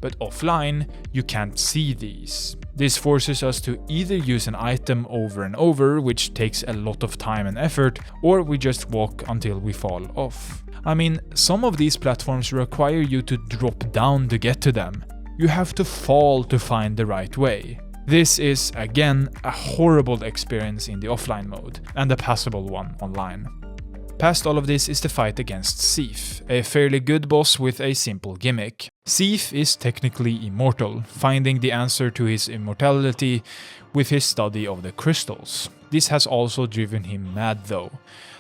but offline you can't see these. This forces us to either use an item over and over, which takes a lot of time and effort, or we just walk until we fall off. I mean, some of these platforms require you to drop down to get to them. You have to fall to find the right way. This is, again, a horrible experience in the offline mode, and a passable one online. Past all of this is the fight against Sif, a fairly good boss with a simple gimmick. Sif is technically immortal, finding the answer to his immortality with his study of the crystals. This has also driven him mad though,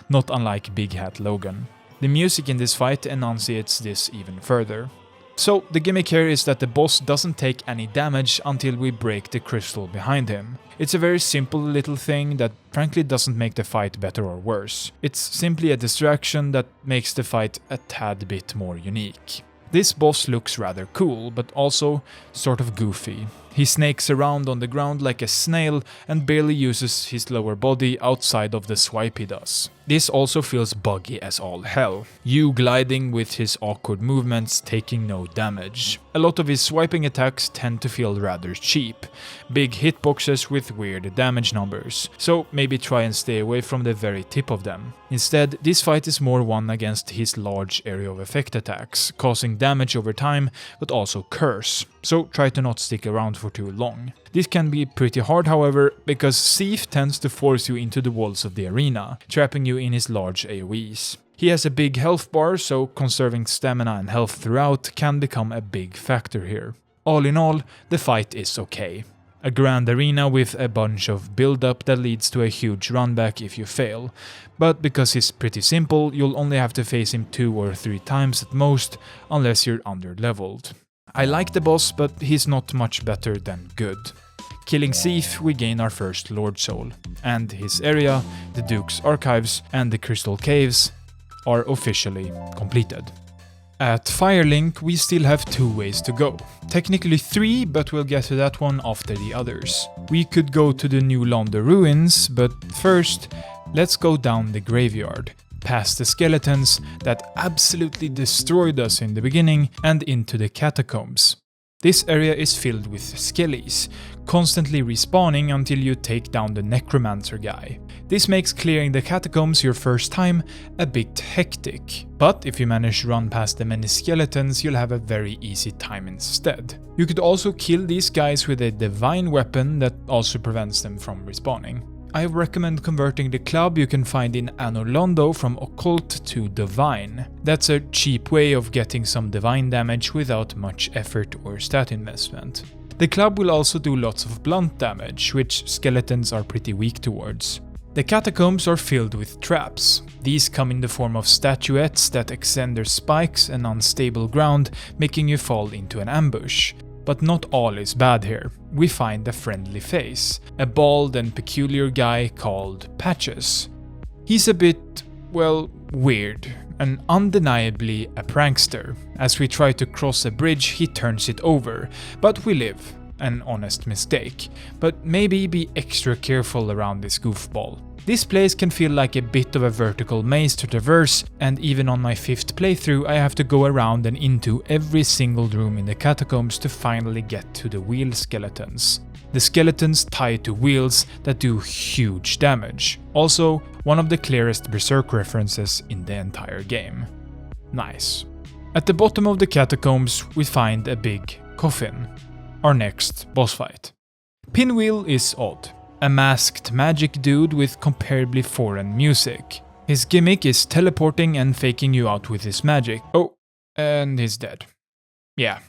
not unlike Big Hat Logan. The music in this fight enunciates this even further. So the gimmick here is that the boss doesn't take any damage until we break the crystal behind him. It's a very simple little thing that frankly doesn't make the fight better or worse. It's simply a distraction that makes the fight a tad bit more unique. This boss looks rather cool, but also sort of goofy. He snakes around on the ground like a snail and barely uses his lower body outside of the swipe he does. This also feels buggy as all hell. You gliding with his awkward movements, taking no damage. A lot of his swiping attacks tend to feel rather cheap. Big hitboxes with weird damage numbers, so maybe try and stay away from the very tip of them. Instead, this fight is more one against his large area of effect attacks, causing damage over time, but also curse, so try to not stick around for too long. This can be pretty hard, however, because Thief tends to force you into the walls of the arena, trapping you in his large AoEs. He has a big health bar, so conserving stamina and health throughout can become a big factor here. All in all, the fight is okay. A grand arena with a bunch of build-up that leads to a huge runback if you fail, but because he's pretty simple, you'll only have to face him 2 or 3 times at most, unless you're under-leveled. I like the boss, but he's not much better than good. Killing Thief, we gain our first Lord Soul, and his area, the Duke's Archives and the Crystal Caves are officially completed. At Firelink, we still have 2 ways to go. Technically 3, but we'll get to that one after the others. We could go to the New Londo ruins, but first, let's go down the graveyard, past the skeletons that absolutely destroyed us in the beginning, and into the catacombs. This area is filled with skellies, constantly respawning until you take down the necromancer guy. This makes clearing the catacombs your first time a bit hectic, but if you manage to run past the many skeletons, you'll have a very easy time instead. You could also kill these guys with a divine weapon that also prevents them from respawning. I recommend converting the club you can find in Anor Londo from occult to divine. That's a cheap way of getting some divine damage without much effort or stat investment. The club will also do lots of blunt damage, which skeletons are pretty weak towards. The catacombs are filled with traps. These come in the form of statuettes that extend their spikes and unstable ground, making you fall into an ambush. But not all is bad here. We find a friendly face, a bald and peculiar guy called Patches. He's a bit, well, weird, and undeniably a prankster. As we try to cross a bridge, he turns it over, but we live. An honest mistake, but maybe be extra careful around this goofball. This place can feel like a bit of a vertical maze to traverse, and even on my 5th playthrough I have to go around and into every single room in the catacombs to finally get to the wheel skeletons. The skeletons tied to wheels that do huge damage. Also, one of the clearest Berserk references in the entire game. Nice. At the bottom of the catacombs we find a big coffin. Our next boss fight. Pinwheel is odd. A masked magic dude with comparably foreign music. His gimmick is teleporting and faking you out with his magic. Oh, and he's dead. Yeah,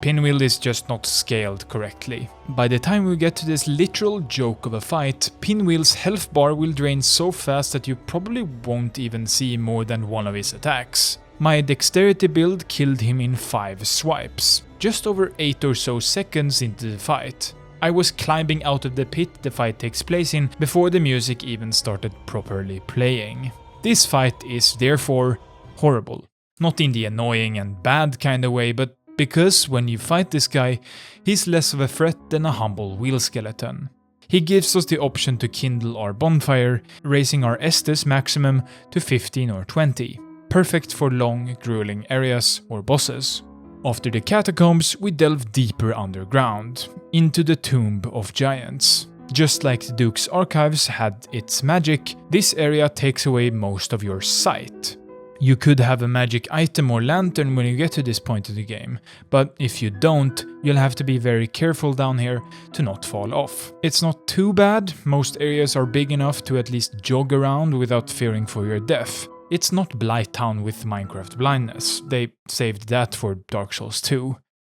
Pinwheel is just not scaled correctly. By the time we get to this literal joke of a fight, Pinwheel's health bar will drain so fast that you probably won't even see more than one of his attacks. My dexterity build killed him in 5 swipes, just over 8 or so seconds into the fight. I was climbing out of the pit the fight takes place in before the music even started properly playing. This fight is therefore horrible. Not in the annoying and bad kind of way, but because when you fight this guy, he's less of a threat than a humble wheel skeleton. He gives us the option to kindle our bonfire, raising our Estus maximum to 15 or 20. Perfect for long, grueling areas or bosses. After the catacombs, we delve deeper underground, into the Tomb of Giants. Just like the Duke's Archives had its magic, this area takes away most of your sight. You could have a magic item or lantern when you get to this point of the game, but if you don't, you'll have to be very careful down here to not fall off. It's not too bad, most areas are big enough to at least jog around without fearing for your death. It's not Blighttown with Minecraft blindness, they saved that for Dark Souls 2.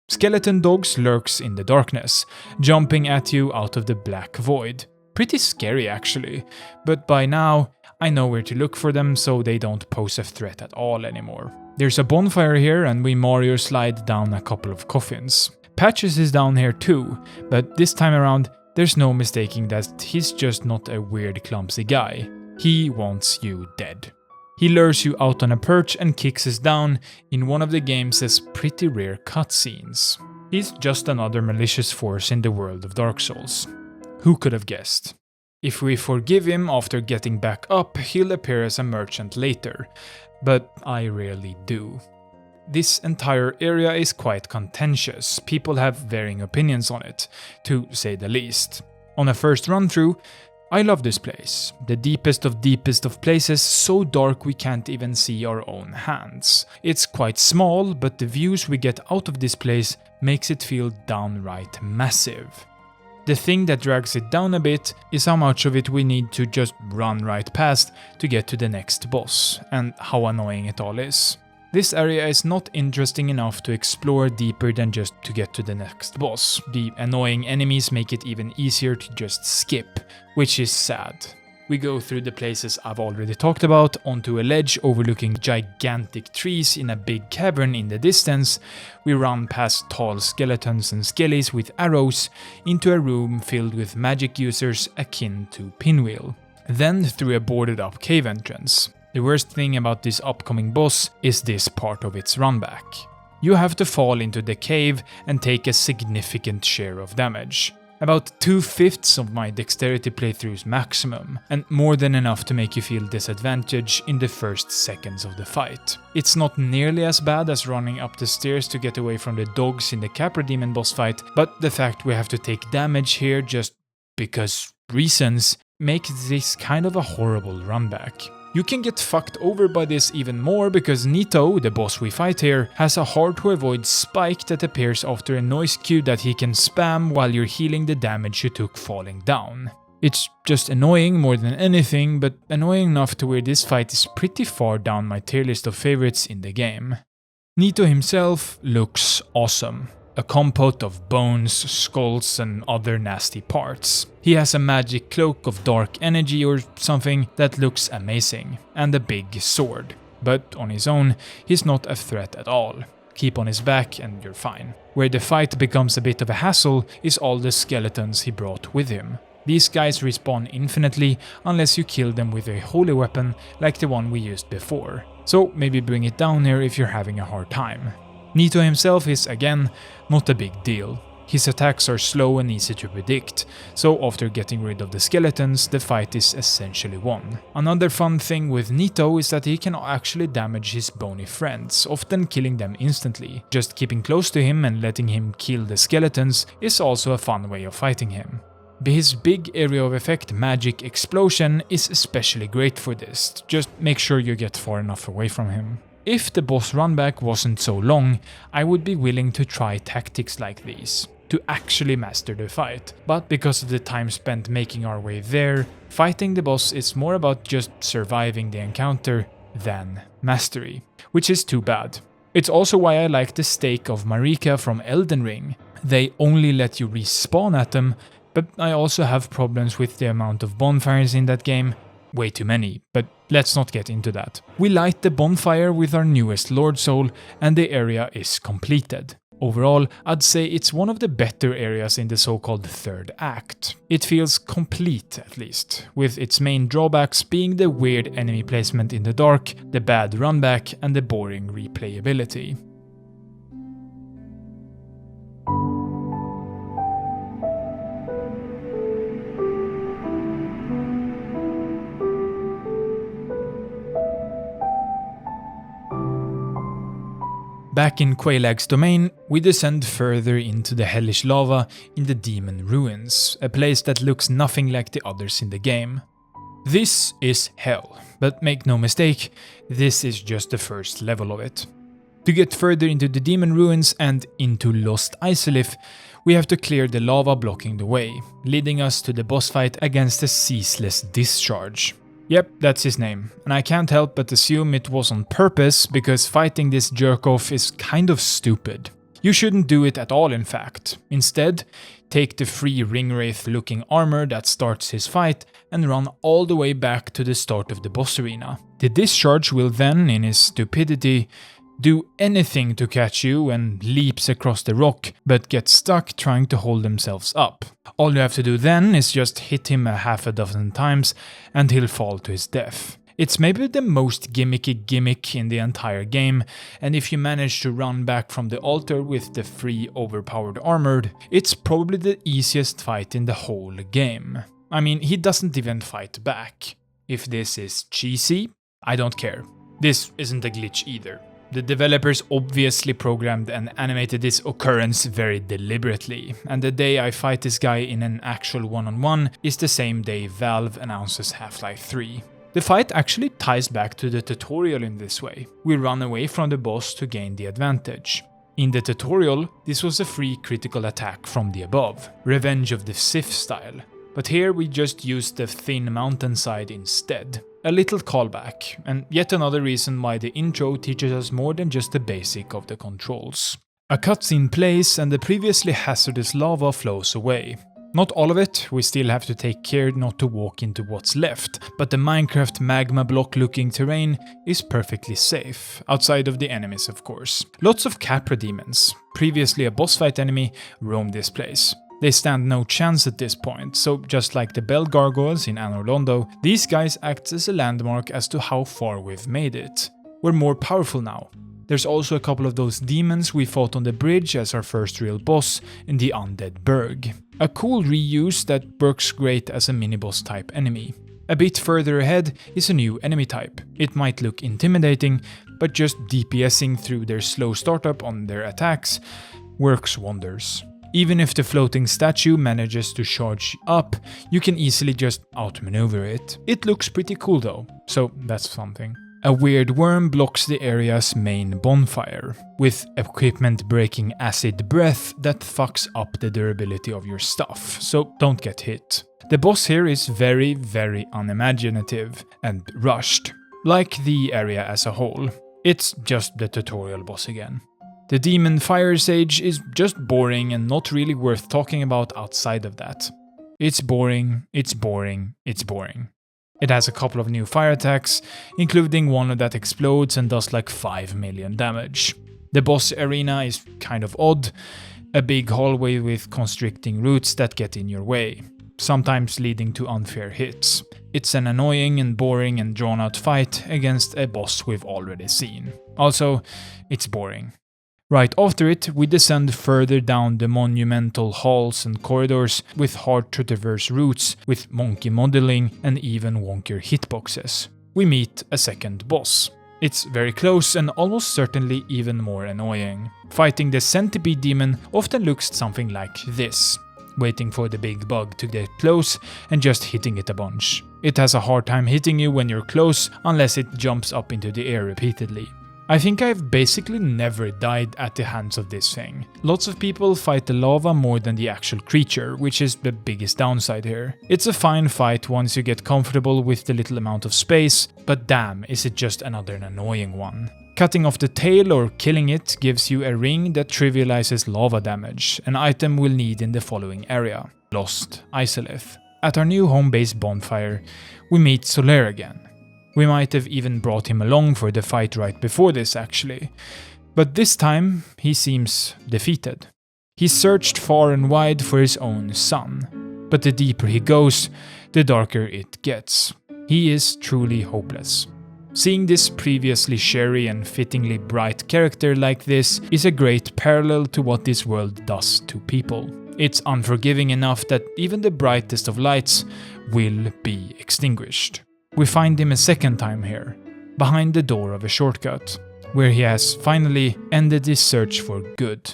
Skeleton Dogs lurks in the darkness, jumping at you out of the black void. Pretty scary actually, but by now I know where to look for them so they don't pose a threat at all anymore. There's a bonfire here and we Mario slide down a couple of coffins. Patches is down here too, but this time around there's no mistaking that he's just not a weird clumsy guy. He wants you dead. He lures you out on a perch and kicks us down in one of the game's pretty rare cutscenes. He's just another malicious force in the world of Dark Souls. Who could have guessed? If we forgive him after getting back up, he'll appear as a merchant later, but I rarely do. This entire area is quite contentious, people have varying opinions on it, to say the least. On a first run through, I love this place, the deepest of places, so dark we can't even see our own hands. It's quite small, but the views we get out of this place makes it feel downright massive. The thing that drags it down a bit is how much of it we need to just run right past to get to the next boss, and how annoying it all is. This area is not interesting enough to explore deeper than just to get to the next boss. The annoying enemies make it even easier to just skip, which is sad. We go through the places I've already talked about, onto a ledge overlooking gigantic trees in a big cavern in the distance. We run past tall skeletons and skellies with arrows into a room filled with magic users akin to Pinwheel. Then through a boarded up cave entrance. The worst thing about this upcoming boss is this part of its runback. You have to fall into the cave and take a significant share of damage. About 2/5 of my dexterity playthrough's maximum, and more than enough to make you feel disadvantaged in the first seconds of the fight. It's not nearly as bad as running up the stairs to get away from the dogs in the Capra Demon boss fight, but the fact we have to take damage here just because reasons makes this kind of a horrible runback. You can get fucked over by this even more because Nito, the boss we fight here, has a hard to avoid spike that appears after a noise cue that he can spam while you're healing the damage you took falling down. It's just annoying more than anything, but annoying enough to where this fight is pretty far down my tier list of favorites in the game. Nito himself looks awesome. A compote of bones, skulls and other nasty parts. He has a magic cloak of dark energy or something that looks amazing, and a big sword. But on his own, he's not a threat at all. Keep on his back and you're fine. Where the fight becomes a bit of a hassle is all the skeletons he brought with him. These guys respawn infinitely unless you kill them with a holy weapon like the one we used before. So maybe bring it down here if you're having a hard time. Nito himself is, again, not a big deal. His attacks are slow and easy to predict, so after getting rid of the skeletons, the fight is essentially won. Another fun thing with Nito is that he can actually damage his bony friends, often killing them instantly. Just keeping close to him and letting him kill the skeletons is also a fun way of fighting him. His big area of effect magic explosion is especially great for this, just make sure you get far enough away from him. If the boss runback wasn't so long, I would be willing to try tactics like these, to actually master the fight. But because of the time spent making our way there, fighting the boss is more about just surviving the encounter than mastery, which is too bad. It's also why I like the stake of Marika from Elden Ring. They only let you respawn at them, but I also have problems with the amount of bonfires in that game. Way too many, but let's not get into that. We light the bonfire with our newest Lord Soul and the area is completed. Overall, I'd say it's one of the better areas in the so-called third act. It feels complete at least, with its main drawbacks being the weird enemy placement in the dark, the bad runback and the boring replayability. Back in Quaelag's domain, we descend further into the hellish lava in the Demon Ruins, a place that looks nothing like the others in the game. This is hell, but make no mistake, this is just the first level of it. To get further into the Demon Ruins and into Lost Isolith, we have to clear the lava blocking the way, leading us to the boss fight against the Ceaseless Discharge. Yep, that's his name, and I can't help but assume it was on purpose because fighting this jerk-off is kind of stupid. You shouldn't do it at all in fact. Instead, take the free Ringwraith looking armor that starts his fight and run all the way back to the start of the boss arena. The Discharge will then, in his stupidity, do anything to catch you and leaps across the rock, but gets stuck trying to hold themselves up. All you have to do then is just hit him a half a dozen times and he'll fall to his death. It's maybe the most gimmicky gimmick in the entire game, and if you manage to run back from the altar with the free overpowered armored, it's probably the easiest fight in the whole game. I mean, he doesn't even fight back. If this is cheesy, I don't care. This isn't a glitch either. The developers obviously programmed and animated this occurrence very deliberately, and the day I fight this guy in an actual one-on-one is the same day Valve announces Half-Life 3. The fight actually ties back to the tutorial in this way. We run away from the boss to gain the advantage. In the tutorial, this was a free critical attack from the above, Revenge of the Sith style. But here we just used the thin mountainside instead. A little callback, and yet another reason why the intro teaches us more than just the basic of the controls. A cutscene plays and the previously hazardous lava flows away. Not all of it, we still have to take care not to walk into what's left, but the Minecraft magma block looking terrain is perfectly safe, outside of the enemies of course. Lots of Capra demons, previously a boss fight enemy, roam this place. They stand no chance at this point, so just like the bell gargoyles in Anor Londo, these guys act as a landmark as to how far we've made it. We're more powerful now. There's also a couple of those demons we fought on the bridge as our first real boss in the Undead Berg. A cool reuse that works great as a mini-boss type enemy. A bit further ahead is a new enemy type. It might look intimidating, but just DPSing through their slow startup on their attacks works wonders. Even if the floating statue manages to charge up, you can easily just outmaneuver it. It looks pretty cool though, so that's something. A weird worm blocks the area's main bonfire, with equipment breaking acid breath that fucks up the durability of your stuff, so don't get hit. The boss here is very, very unimaginative and rushed, like the area as a whole. It's just the tutorial boss again. The demon fire sage is just boring and not really worth talking about outside of that. It's boring, it's boring, it's boring. It has a couple of new fire attacks, including one that explodes and does like 5 million damage. The boss arena is kind of odd, a big hallway with constricting roots that get in your way, sometimes leading to unfair hits. It's an annoying and boring and drawn out fight against a boss we've already seen. Also, it's boring. Right after it, we descend further down the monumental halls and corridors with hard to traverse routes with monkey modeling and even wonkier hitboxes. We meet a second boss. It's very close and almost certainly even more annoying. Fighting the centipede demon often looks something like this, waiting for the big bug to get close and just hitting it a bunch. It has a hard time hitting you when you're close unless it jumps up into the air repeatedly. I think I've basically never died at the hands of this thing. Lots of people fight the lava more than the actual creature, which is the biggest downside here. It's a fine fight once you get comfortable with the little amount of space, but damn, is it just another annoying one. Cutting off the tail or killing it gives you a ring that trivializes lava damage, an item we'll need in the following area, Lost Isolith. At our new home base bonfire, we meet Solaire again. We might have even brought him along for the fight right before this actually, but this time he seems defeated. He searched far and wide for his own son, but the deeper he goes, the darker it gets. He is truly hopeless. Seeing this previously cheery and fittingly bright character like this is a great parallel to what this world does to people. It's unforgiving enough that even the brightest of lights will be extinguished. We find him a second time here, behind the door of a shortcut, where he has finally ended his search for good.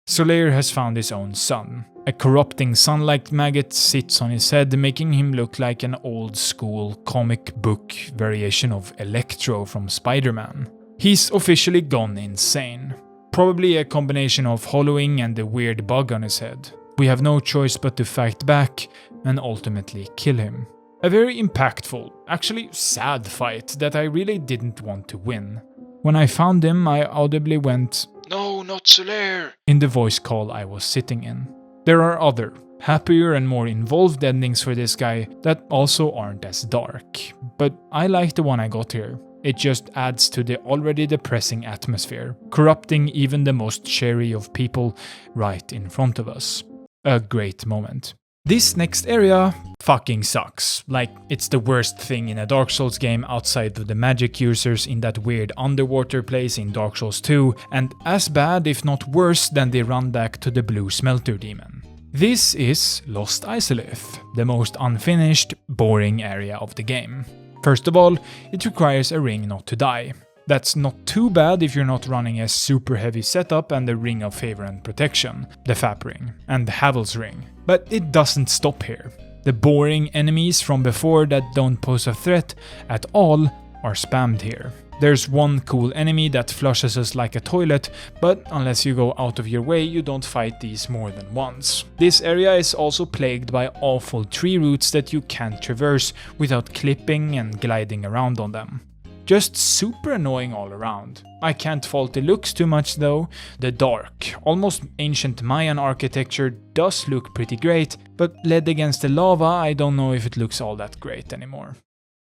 Solaire has found his own son. A corrupting sunlight maggot sits on his head, making him look like an old-school comic book variation of Electro from Spider-Man. He's officially gone insane. Probably a combination of hollowing and the weird bug on his head. We have no choice but to fight back and ultimately kill him. A very impactful, actually sad fight that I really didn't want to win. When I found him, I audibly went, "No, not Solaire," in the voice call I was sitting in. There are other, happier and more involved endings for this guy that also aren't as dark, but I like the one I got here. It just adds to the already depressing atmosphere, corrupting even the most cheery of people right in front of us. A great moment. This next area fucking sucks. Like, it's the worst thing in a Dark Souls game outside of the magic users in that weird underwater place in Dark Souls 2, and as bad if not worse than the run back to the blue smelter demon. This is Lost Isolith, the most unfinished, boring area of the game. First of all, it requires a ring not to die. That's not too bad if you're not running a super heavy setup and the Ring of Favor and Protection, the Fap Ring, and the Havel's Ring. But it doesn't stop here. The boring enemies from before that don't pose a threat at all are spammed here. There's one cool enemy that flushes us like a toilet, but unless you go out of your way, you don't fight these more than once. This area is also plagued by awful tree roots that you can't traverse without clipping and gliding around on them. Just super annoying all around. I can't fault the looks too much though. The dark, almost ancient Mayan architecture does look pretty great, but led against the lava, I don't know if it looks all that great anymore.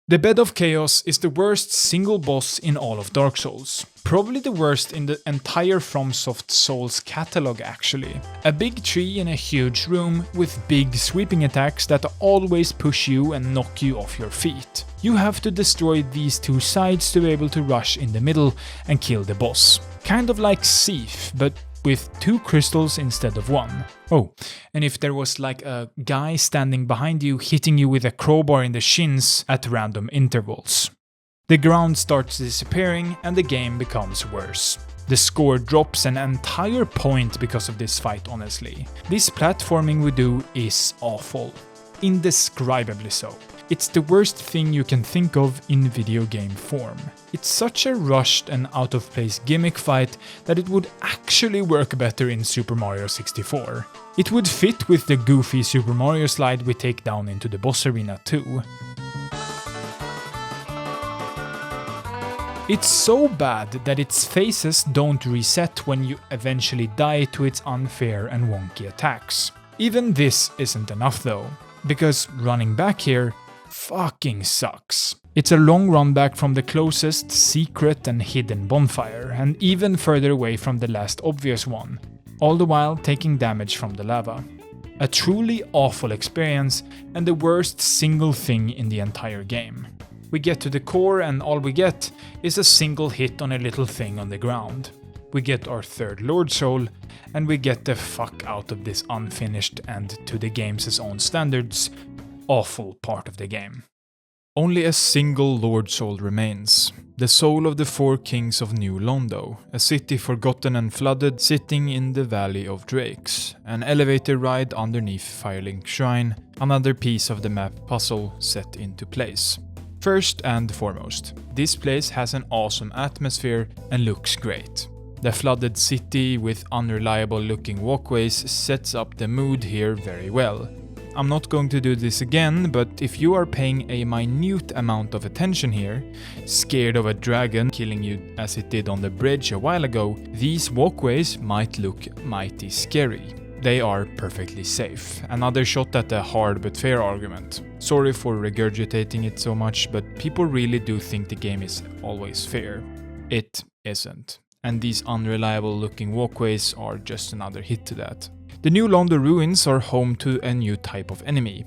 The Bed of Chaos is the worst single boss in all of Dark Souls. Probably the worst in the entire FromSoft Souls catalog actually. A big tree in a huge room with big sweeping attacks that always push you and knock you off your feet. You have to destroy these two sides to be able to rush in the middle and kill the boss. Kind of like Seif, but with 2 crystals instead of 1. Oh, and if there was like a guy standing behind you hitting you with a crowbar in the shins at random intervals. The ground starts disappearing and the game becomes worse. The score drops an entire point because of this fight, honestly. This platforming we do is awful. Indescribably so. It's the worst thing you can think of in video game form. It's such a rushed and out of place gimmick fight that it would actually work better in Super Mario 64. It would fit with the goofy Super Mario slide we take down into the boss arena too. It's so bad that its phases don't reset when you eventually die to its unfair and wonky attacks. Even this isn't enough though, because running back here fucking sucks. It's a long run back from the closest secret and hidden bonfire, and even further away from the last obvious one, all the while taking damage from the lava. A truly awful experience, and the worst single thing in the entire game. We get to the core and all we get is a single hit on a little thing on the ground. We get our 3rd Lord Soul, and we get the fuck out of this unfinished and, to the game's own standards, awful part of the game. Only a single Lord Soul remains, the soul of the 4 kings of New Londo, a city forgotten and flooded sitting in the Valley of Drakes, an elevator ride underneath Firelink Shrine, another piece of the map puzzle set into place. First and foremost, this place has an awesome atmosphere and looks great. The flooded city with unreliable looking walkways sets up the mood here very well. I'm not going to do this again, but if you are paying a minute amount of attention here, scared of a dragon killing you as it did on the bridge a while ago, these walkways might look mighty scary. They are perfectly safe. Another shot at a hard but fair argument. Sorry for regurgitating it so much, but people really do think the game is always fair. It isn't. And these unreliable looking walkways are just another hit to that. The New Londo ruins are home to a new type of enemy.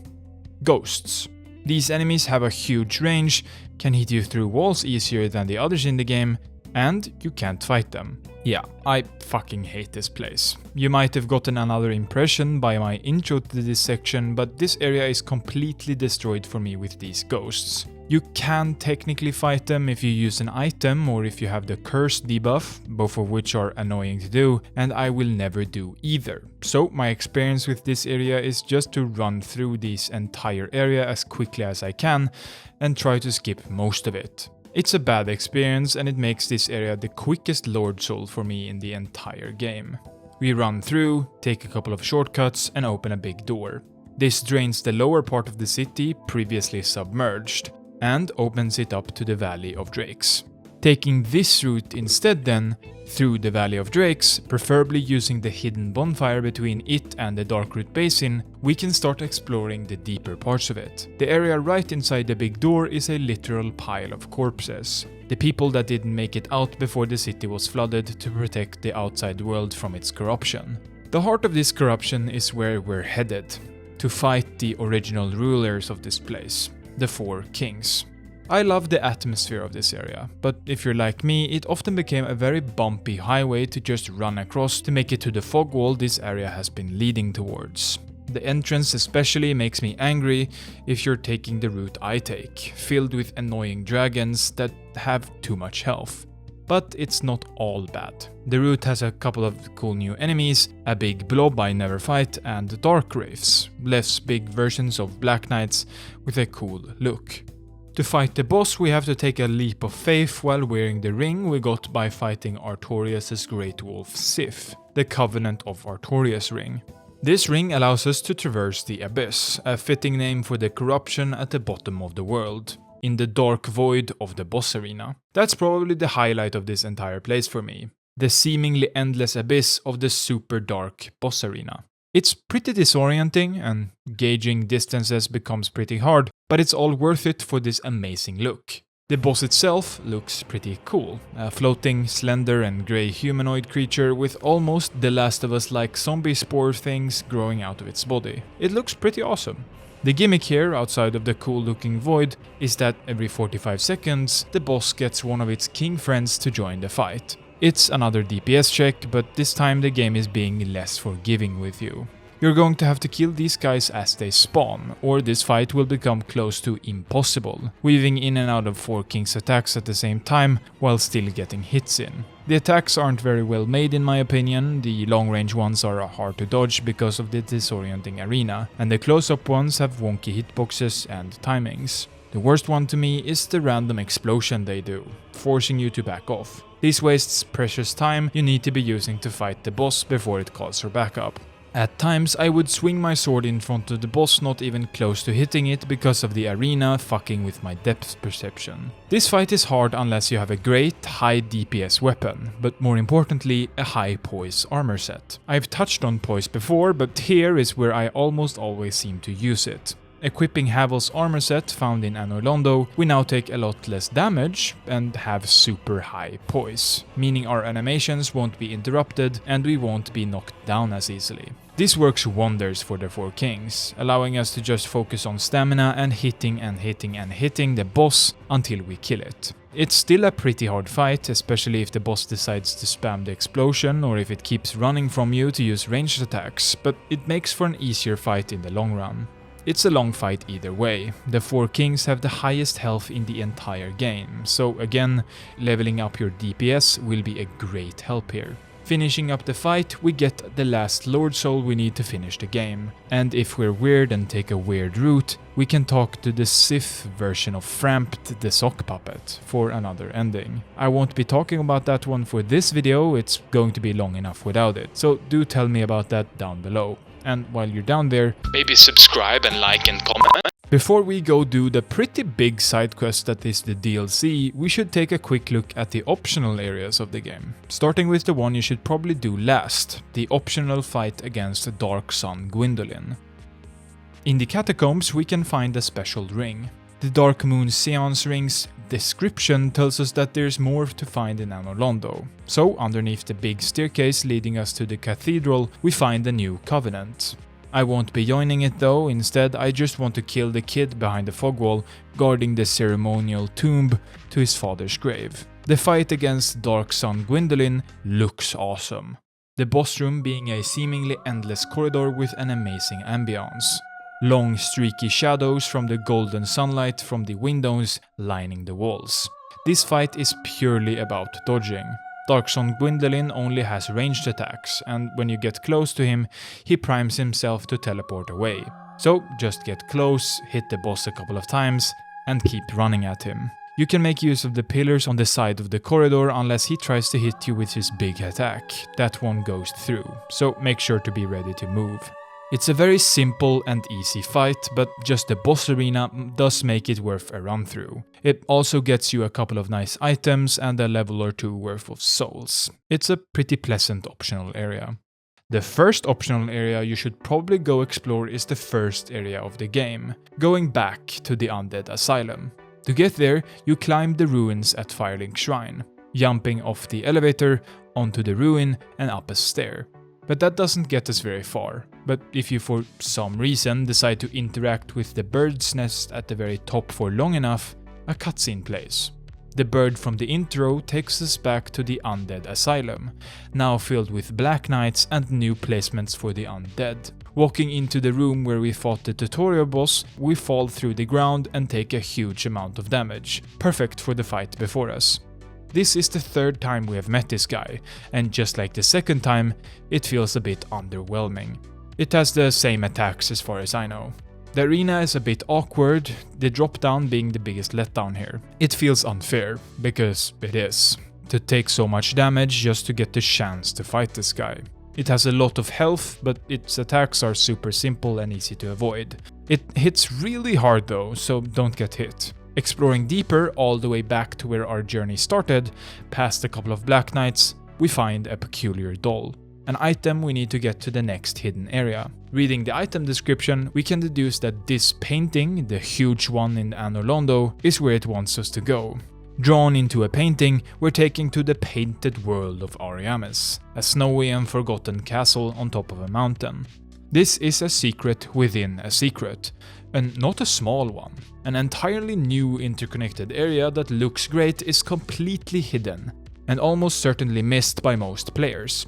Ghosts. These enemies have a huge range, can hit you through walls easier than the others in the game, and you can't fight them. Yeah, I fucking hate this place. You might have gotten another impression by my intro to this section, but this area is completely destroyed for me with these ghosts. You can technically fight them if you use an item or if you have the curse debuff, both of which are annoying to do, and I will never do either. So my experience with this area is just to run through this entire area as quickly as I can and try to skip most of it. It's a bad experience and it makes this area the quickest Lord Soul for me in the entire game. We run through, take a couple of shortcuts and open a big door. This drains the lower part of the city, previously submerged, and opens it up to the Valley of Drakes. Taking this route instead then, through the Valley of Drakes, preferably using the hidden bonfire between it and the Darkroot Basin, we can start exploring the deeper parts of it. The area right inside the big door is a literal pile of corpses. The people that didn't make it out before the city was flooded to protect the outside world from its corruption. The heart of this corruption is where we're headed, to fight the original rulers of this place, the 4 kings. I love the atmosphere of this area, but if you're like me, it often became a very bumpy highway to just run across to make it to the fog wall this area has been leading towards. The entrance especially makes me angry if you're taking the route I take, filled with annoying dragons that have too much health. But it's not all bad. The route has a couple of cool new enemies, a big blob I never fight, and dark wraiths, less big versions of Black Knights with a cool look. To fight the boss, we have to take a leap of faith while wearing the ring we got by fighting Artorias' Great Wolf Sith, the Covenant of Artorias ring. This ring allows us to traverse the Abyss, a fitting name for the corruption at the bottom of the world, in the dark void of the boss arena. That's probably the highlight of this entire place for me, the seemingly endless abyss of the super dark boss arena. It's pretty disorienting and gauging distances becomes pretty hard, but it's all worth it for this amazing look. The boss itself looks pretty cool, a floating, slender and grey humanoid creature with almost The Last of Us-like zombie spore things growing out of its body. It looks pretty awesome. The gimmick here, outside of the cool looking void, is that every 45 seconds the boss gets one of its king friends to join the fight. It's another DPS check, but this time the game is being less forgiving with you. You're going to have to kill these guys as they spawn, or this fight will become close to impossible, weaving in and out of 4 kings attacks at the same time while still getting hits in. The attacks aren't very well made in my opinion, the long range ones are hard to dodge because of the disorienting arena, and the close-up ones have wonky hitboxes and timings. The worst one to me is the random explosion they do, forcing you to back off. This wastes precious time you need to be using to fight the boss before it calls for backup. At times I would swing my sword in front of the boss, not even close to hitting it because of the arena fucking with my depth perception. This fight is hard unless you have a great high DPS weapon, but more importantly a high poise armor set. I've touched on poise before, but here is where I almost always seem to use it. Equipping Havel's armor set found in Anor Londo, we now take a lot less damage and have super high poise, meaning our animations won't be interrupted and we won't be knocked down as easily. This works wonders for the 4 kings, allowing us to just focus on stamina and hitting the boss until we kill it. It's still a pretty hard fight, especially if the boss decides to spam the explosion or if it keeps running from you to use ranged attacks, but it makes for an easier fight in the long run. It's a long fight either way. The 4 kings have the highest health in the entire game, so again, leveling up your DPS will be a great help here. Finishing up the fight, we get the last Lord Soul we need to finish the game, and if we're weird and take a weird route, we can talk to the Sith version of Frampt the sock puppet for another ending. I won't be talking about that one for this video, it's going to be long enough without it, so do tell me about that down below. And while you're down there, maybe subscribe and like and comment. Before we go do the pretty big side quest that is the DLC, we should take a quick look at the optional areas of the game. Starting with the one you should probably do last, the optional fight against Dark Sun Gwyndolin. In the catacombs we can find a special ring. The Dark Moon Seance ring's description tells us that there's more to find in Anor Londo. So underneath the big staircase leading us to the cathedral, we find the new covenant. I won't be joining it though, instead I just want to kill the kid behind the fog wall guarding the ceremonial tomb to his father's grave. The fight against Dark Sun Gwyndolin looks awesome. The boss room being a seemingly endless corridor with an amazing ambience. Long streaky shadows from the golden sunlight from the windows lining the walls. This fight is purely about dodging. Dark Sun Gwyndolin only has ranged attacks, and when you get close to him, he primes himself to teleport away. So just get close, hit the boss a couple of times, and keep running at him. You can make use of the pillars on the side of the corridor unless he tries to hit you with his big attack. That one goes through, so make sure to be ready to move. It's a very simple and easy fight, but just the boss arena does make it worth a run through. It also gets you a couple of nice items and a level or 2 worth of souls. It's a pretty pleasant optional area. The first optional area you should probably go explore is the first area of the game, going back to the Undead asylum. To get there, you climb the ruins at Firelink Shrine, jumping off the elevator, onto the ruin and up a stair. But that doesn't get us very far. But if you for some reason decide to interact with the bird's nest at the very top for long enough, a cutscene plays. The bird from the intro takes us back to the Undead asylum, now filled with Black Knights and new placements for the Undead. Walking into the room where we fought the tutorial boss, we fall through the ground and take a huge amount of damage, perfect for the fight before us. This is the third time we have met this guy, and just like the second time, it feels a bit underwhelming. It has the same attacks as far as I know. The arena is a bit awkward, the drop down being the biggest letdown here. It feels unfair, because it is, to take so much damage just to get the chance to fight this guy. It has a lot of health, but its attacks are super simple and easy to avoid. It hits really hard though, so don't get hit. Exploring deeper all the way back to where our journey started, past a couple of Black Knights, we find a peculiar doll. An item we need to get to the next hidden area. Reading the item description, we can deduce that this painting, the huge one in Anor Londo, is where it wants us to go. Drawn into a painting, we're taken to the painted world of Ariamis, a snowy and forgotten castle on top of a mountain. This is a secret within a secret, and not a small one. An entirely new interconnected area that looks great is completely hidden, and almost certainly missed by most players.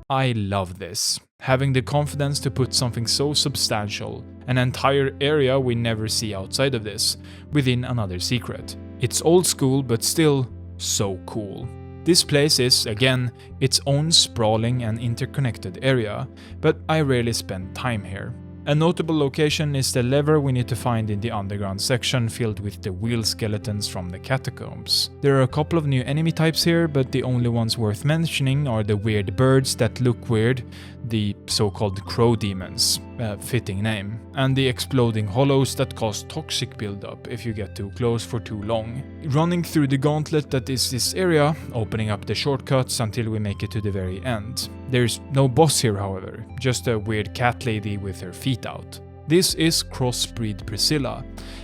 I love this, having the confidence to put something so substantial, an entire area we never see outside of this, within another secret. It's old school but still so cool. This place is, again, its own sprawling and interconnected area, but I rarely spend time here. A notable location is the lever we need to find in the underground section filled with the wheel skeletons from the catacombs. There are a couple of new enemy types here, but the only ones worth mentioning are the weird birds that look weird, the so-called crow demons, a fitting name, and the exploding hollows that cause toxic buildup if you get too close for too long. Running through the gauntlet that is this area, opening up the shortcuts until we make it to the very end. There's no boss here, however, just a weird cat lady with her feet out. This is Crossbreed Priscilla,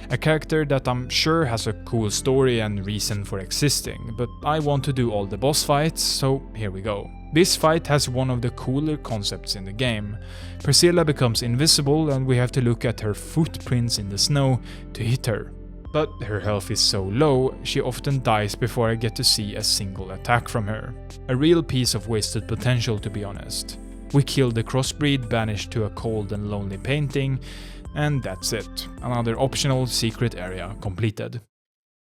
a character that I'm sure has a cool story and reason for existing, but I want to do all the boss fights, so here we go. This fight has one of the cooler concepts in the game. Priscilla becomes invisible and we have to look at her footprints in the snow to hit her. But her health is so low, she often dies before I get to see a single attack from her. A real piece of wasted potential, to be honest. We kill the crossbreed, banished to a cold and lonely painting, and that's it. Another optional secret area completed.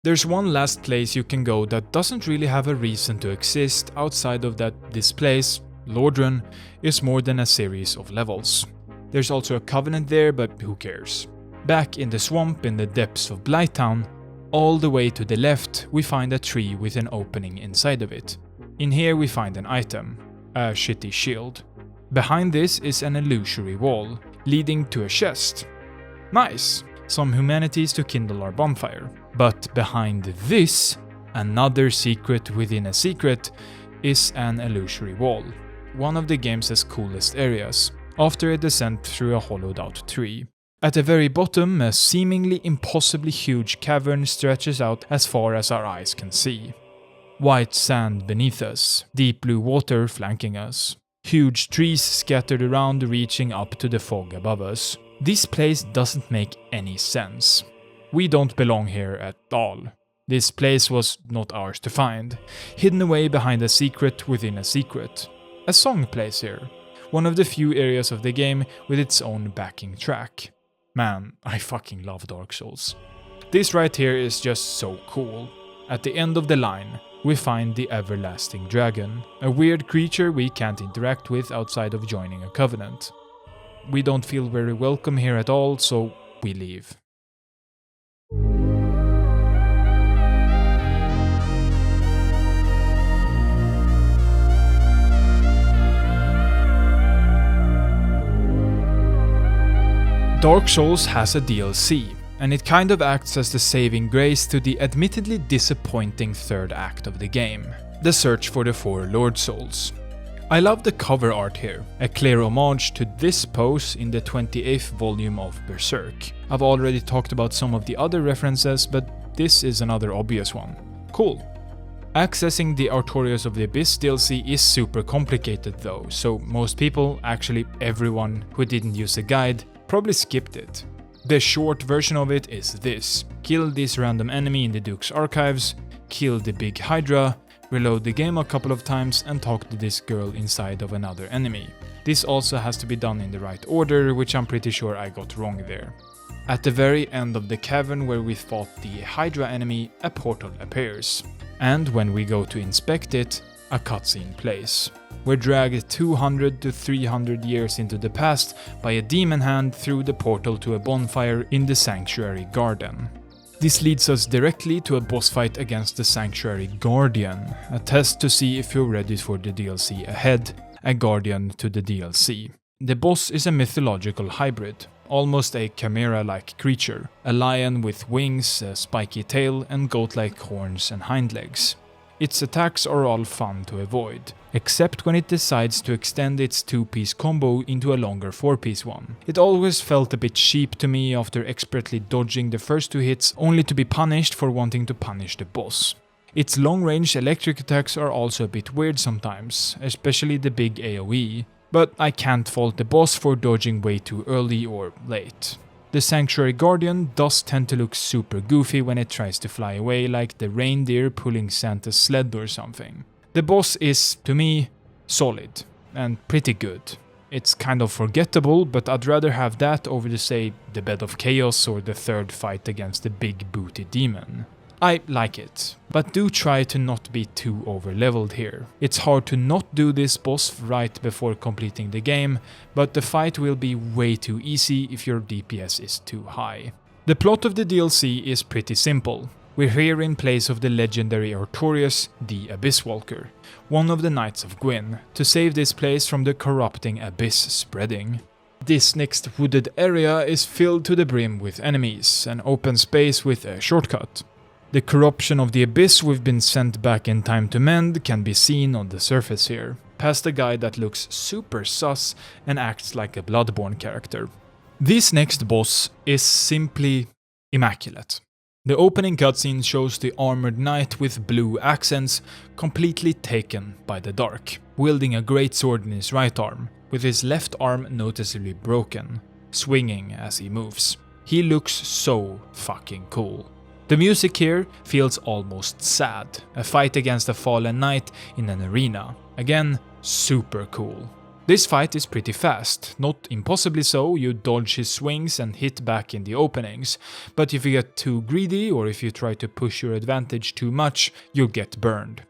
There's one last place you can go that doesn't really have a reason to exist outside of that this place, Lordran, is more than a series of levels. There's also a covenant there, but who cares? Back in the swamp in the depths of Blighttown, all the way to the left we find a tree with an opening inside of it. In here we find an item, a shitty shield. Behind this is an illusory wall, leading to a chest. Nice! Some humanities to kindle our bonfire. But behind this, another secret within a secret, is an illusory wall. One of the game's coolest areas, after a descent through a hollowed out tree. At the very bottom, a seemingly impossibly huge cavern stretches out as far as our eyes can see. White sand beneath us, deep blue water flanking us. Huge trees scattered around reaching up to the fog above us. This place doesn't make any sense. We don't belong here at all. This place was not ours to find, hidden away behind a secret within a secret. A song plays here, one of the few areas of the game with its own backing track. Man, I fucking love Dark Souls. This right here is just so cool. At the end of the line, we find the Everlasting Dragon, a weird creature we can't interact with outside of joining a covenant. We don't feel very welcome here at all, so we leave. Dark Souls has a DLC, and it kind of acts as the saving grace to the admittedly disappointing third act of the game, the search for the 4 Lord Souls. I love the cover art here, a clear homage to this pose in the 28th volume of Berserk. I've already talked about some of the other references, but this is another obvious one. Cool. Accessing the Artorias of the Abyss DLC is super complicated though, so most people, actually everyone who didn't use a guide, probably skipped it. The short version of it is this: kill this random enemy in the Duke's archives, kill the big Hydra, reload the game a couple of times and talk to this girl inside of another enemy. This also has to be done in the right order, which I'm pretty sure I got wrong there. At the very end of the cavern where we fought the Hydra enemy, a portal appears. And when we go to inspect it, a cutscene plays. We're dragged 200 to 300 years into the past by a demon hand through the portal to a bonfire in the Sanctuary Garden. This leads us directly to a boss fight against the Sanctuary Guardian, a test to see if you're ready for the DLC ahead, a guardian to the DLC. The boss is a mythological hybrid, almost a chimera-like creature, a lion with wings, a spiky tail and goat-like horns and hind legs. Its attacks are all fun to avoid, except when it decides to extend its 2-piece combo into a longer 4-piece one. It always felt a bit cheap to me after expertly dodging the first 2 hits, only to be punished for wanting to punish the boss. Its long-range electric attacks are also a bit weird sometimes, especially the big AoE, but I can't fault the boss for dodging way too early or late. The Sanctuary Guardian does tend to look super goofy when it tries to fly away, like the reindeer pulling Santa's sled or something. The boss is, to me, solid and pretty good. It's kind of forgettable, but I'd rather have that over to, say, the Bed of Chaos or the third fight against the big booty demon. I like it, but do try to not be too overleveled here. It's hard to not do this boss right before completing the game, but the fight will be way too easy if your DPS is too high. The plot of the DLC is pretty simple. We're here in place of the legendary Artorias, the Abyss Walker, one of the Knights of Gwyn, to save this place from the corrupting abyss spreading. This next wooded area is filled to the brim with enemies, an open space with a shortcut. The corruption of the abyss we've been sent back in time to mend can be seen on the surface here, past a guy that looks super sus and acts like a Bloodborne character. This next boss is simply immaculate. The opening cutscene shows the armored knight with blue accents completely taken by the dark, wielding a great sword in his right arm, with his left arm noticeably broken, swinging as he moves. He looks so fucking cool. The music here feels almost sad, a fight against a fallen knight in an arena. Again, super cool. This fight is pretty fast, not impossibly so. You dodge his swings and hit back in the openings, but if you get too greedy or if you try to push your advantage too much, you'll get burned.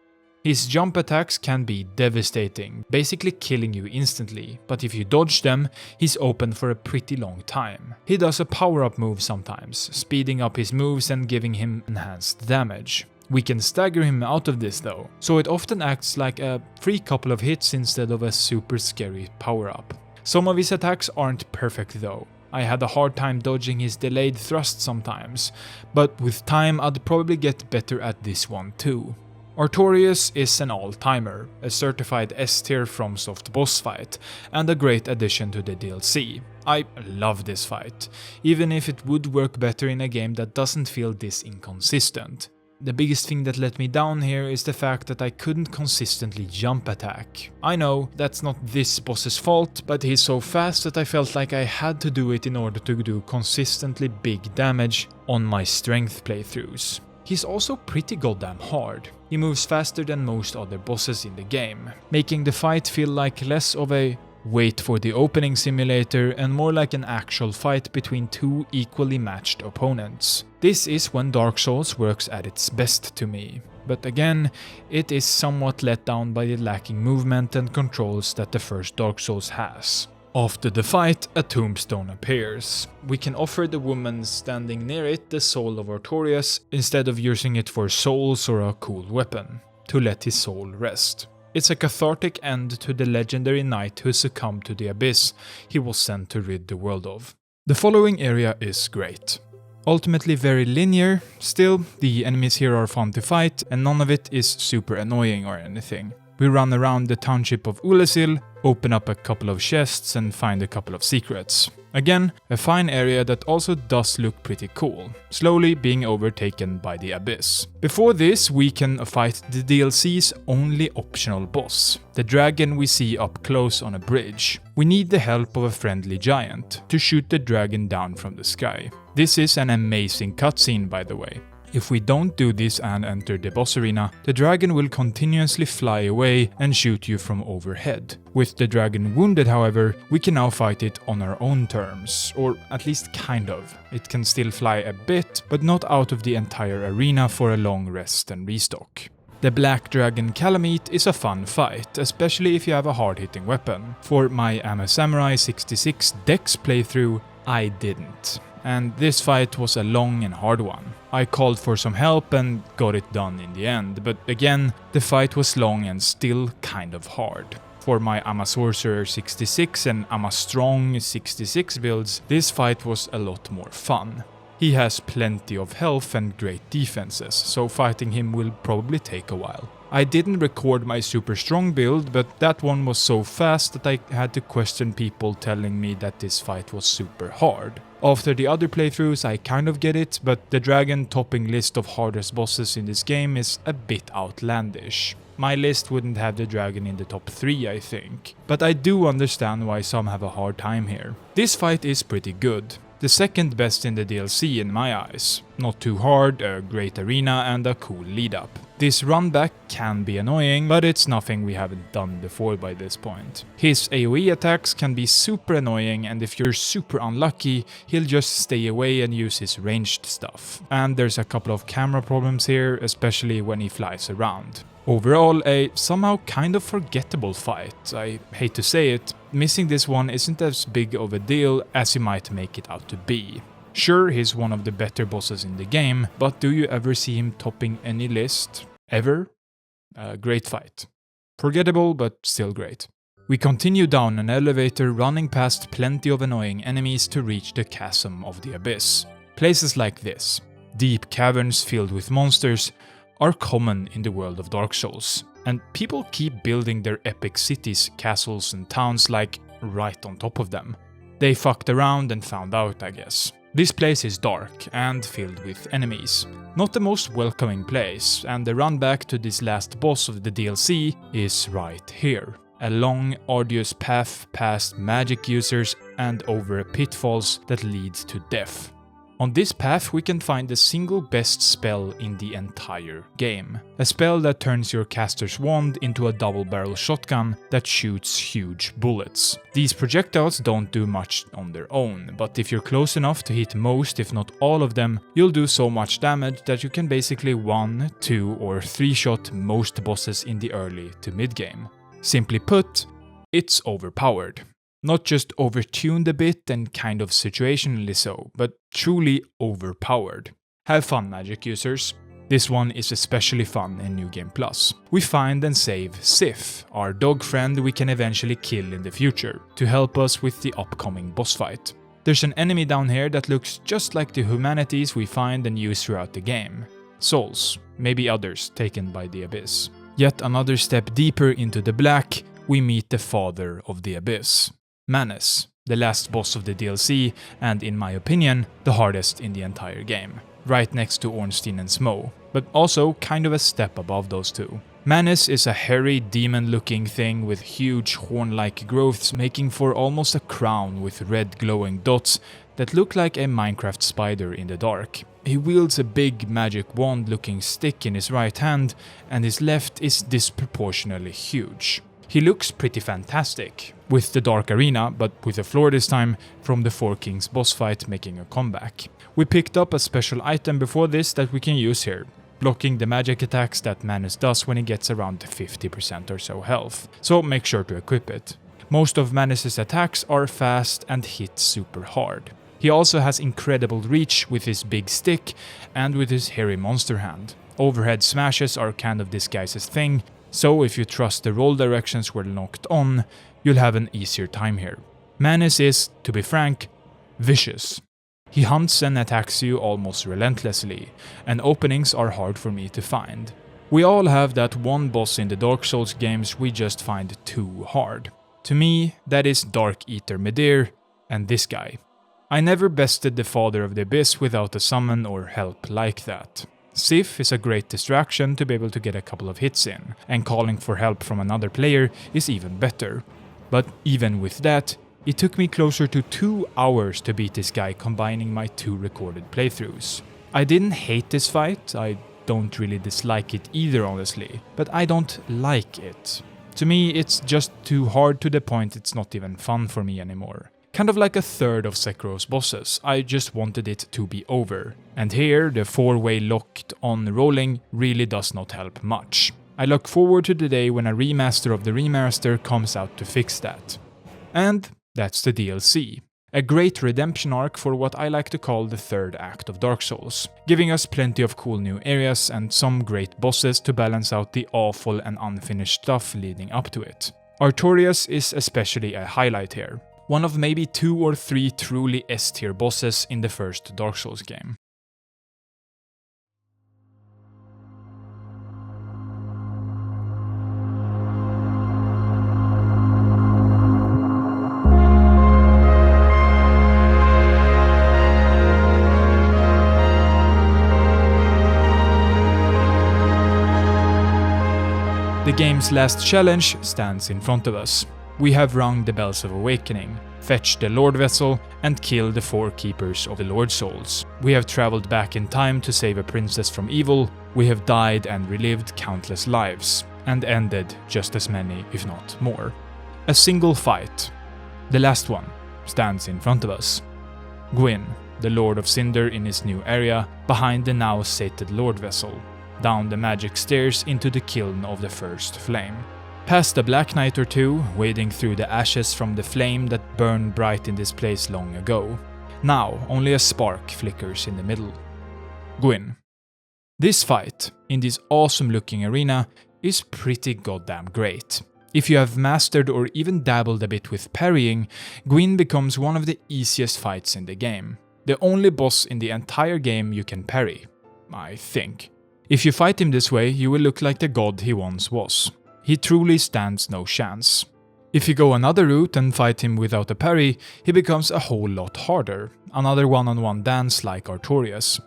His jump attacks can be devastating, basically killing you instantly, but if you dodge them, he's open for a pretty long time. He does a power-up move sometimes, speeding up his moves and giving him enhanced damage. We can stagger him out of this though, so it often acts like a free couple of hits instead of a super scary power-up. Some of his attacks aren't perfect though. I had a hard time dodging his delayed thrust sometimes, but with time I'd probably get better at this one too. Artorias is an all-timer, a certified S-tier FromSoft boss fight, and a great addition to the DLC. I love this fight, even if it would work better in a game that doesn't feel this inconsistent. The biggest thing that let me down here is the fact that I couldn't consistently jump attack. I know, that's not this boss's fault, but he's so fast that I felt like I had to do it in order to do consistently big damage on my strength playthroughs. He's also pretty goddamn hard. He moves faster than most other bosses in the game, making the fight feel like less of a wait for the opening simulator and more like an actual fight between two equally matched opponents. This is when Dark Souls works at its best to me, but again, it is somewhat let down by the lacking movement and controls that the first Dark Souls has. After the fight, a tombstone appears. We can offer the woman standing near it the soul of Artorias instead of using it for souls or a cool weapon, to let his soul rest. It's a cathartic end to the legendary knight who succumbed to the abyss he was sent to rid the world of. The following area is great. Ultimately very linear, still the enemies here are fun to fight and none of it is super annoying or anything. We run around the township of Ulesil, open up a couple of chests and find a couple of secrets. Again, a fine area that also does look pretty cool, slowly being overtaken by the abyss. Before this, we can fight the DLC's only optional boss, the dragon we see up close on a bridge. We need the help of a friendly giant to shoot the dragon down from the sky. This is an amazing cutscene by the way. If we don't do this and enter the boss arena, the dragon will continuously fly away and shoot you from overhead. With the dragon wounded, however, we can now fight it on our own terms, or at least kind of. It can still fly a bit, but not out of the entire arena for a long rest and restock. The Black Dragon Calamite is a fun fight, especially if you have a hard-hitting weapon. For my I'm a Samurai 66 Dex playthrough, I didn't. And this fight was a long and hard one. I called for some help and got it done in the end, but again, the fight was long and still kind of hard. For my I'm a Sorcerer 66 and I'm a Strong 66 builds, this fight was a lot more fun. He has plenty of health and great defenses, so fighting him will probably take a while. I didn't record my super strong build, but that one was so fast that I had to question people telling me that this fight was super hard. After the other playthroughs I kind of get it, but the dragon topping list of hardest bosses in this game is a bit outlandish. My list wouldn't have the dragon in the top 3, I think, but I do understand why some have a hard time here. This fight is pretty good. The second best in the DLC in my eyes. Not too hard, a great arena and a cool lead up. This run back can be annoying, but it's nothing we haven't done before by this point. His AoE attacks can be super annoying, and if you're super unlucky, he'll just stay away and use his ranged stuff. And there's a couple of camera problems here, especially when he flies around. Overall, a somehow kind of forgettable fight. I hate to say it, missing this one isn't as big of a deal as you might make it out to be. Sure, he's one of the better bosses in the game, but do you ever see him topping any list? Ever? Great fight. Forgettable, but still great. We continue down an elevator, running past plenty of annoying enemies to reach the Chasm of the Abyss. Places like this, deep caverns filled with monsters, are common in the world of Dark Souls, and people keep building their epic cities, castles and towns like right on top of them. They fucked around and found out, I guess. This place is dark and filled with enemies. Not the most welcoming place, and the run back to this last boss of the DLC is right here. A long, arduous path past magic users and over pitfalls that lead to death. On this path we can find the single best spell in the entire game. A spell that turns your caster's wand into a double-barrel shotgun that shoots huge bullets. These projectiles don't do much on their own, but if you're close enough to hit most if not all of them, you'll do so much damage that you can basically 1, 2 or 3 shot most bosses in the early to mid game. Simply put, it's overpowered. Not just overtuned a bit and kind of situationally so, but truly overpowered. Have fun, magic users. This one is especially fun in New Game Plus. We find and save Sif, our dog friend we can eventually kill in the future, to help us with the upcoming boss fight. There's an enemy down here that looks just like the humanities we find and use throughout the game. Souls, maybe others taken by the Abyss. Yet another step deeper into the black, we meet the Father of the Abyss. Manus, the last boss of the DLC, and in my opinion, the hardest in the entire game. Right next to Ornstein and Smo, but also kind of a step above those two. Manus is a hairy demon-looking thing with huge horn-like growths making for almost a crown with red glowing dots that look like a Minecraft spider in the dark. He wields a big magic wand-looking stick in his right hand, and his left is disproportionately huge. He looks pretty fantastic, with the Dark Arena, but with a floor this time, from the Four Kings boss fight making a comeback. We picked up a special item before this that we can use here, blocking the magic attacks that Manus does when he gets around 50% or so health, so make sure to equip it. Most of Manus' attacks are fast and hit super hard. He also has incredible reach with his big stick and with his hairy monster hand. Overhead smashes are kind of this guy's thing, so if you trust the roll directions were locked on, you'll have an easier time here. Manus is, to be frank, vicious. He hunts and attacks you almost relentlessly, and openings are hard for me to find. We all have that one boss in the Dark Souls games we just find too hard. To me, that is Dark Eater Medir and this guy. I never bested the Father of the Abyss without a summon or help like that. Sif is a great distraction to be able to get a couple of hits in, and calling for help from another player is even better. But even with that, it took me closer to 2 hours to beat this guy combining my 2 recorded playthroughs. I didn't hate this fight, I don't really dislike it either honestly, but I don't like it. To me, it's just too hard to the point it's not even fun for me anymore. Kind of like a third of Sekiro's bosses, I just wanted it to be over. And here, the 4-way locked on rolling really does not help much. I look forward to the day when a remaster of the remaster comes out to fix that. And that's the DLC. A great redemption arc for what I like to call the third act of Dark Souls, giving us plenty of cool new areas and some great bosses to balance out the awful and unfinished stuff leading up to it. Artorias is especially a highlight here. One of maybe 2 or 3 truly S-tier bosses in the first Dark Souls game. The game's last challenge stands in front of us. We have rung the bells of awakening, fetched the Lord Vessel, and killed the 4 keepers of the Lord Souls. We have traveled back in time to save a princess from evil, we have died and relived countless lives, and ended just as many, if not more. A single fight, the last one, stands in front of us. Gwyn, the Lord of Cinder in his new area, behind the now sated Lord Vessel, down the magic stairs into the kiln of the first flame. Past a Black Knight or 2, wading through the ashes from the flame that burned bright in this place long ago. Now, only a spark flickers in the middle. Gwyn. This fight, in this awesome looking arena, is pretty goddamn great. If you have mastered or even dabbled a bit with parrying, Gwyn becomes one of the easiest fights in the game. The only boss in the entire game you can parry, I think. If you fight him this way, you will look like the god he once was. He truly stands no chance. If you go another route and fight him without a parry, he becomes a whole lot harder. Another one-on-one dance like Artorias.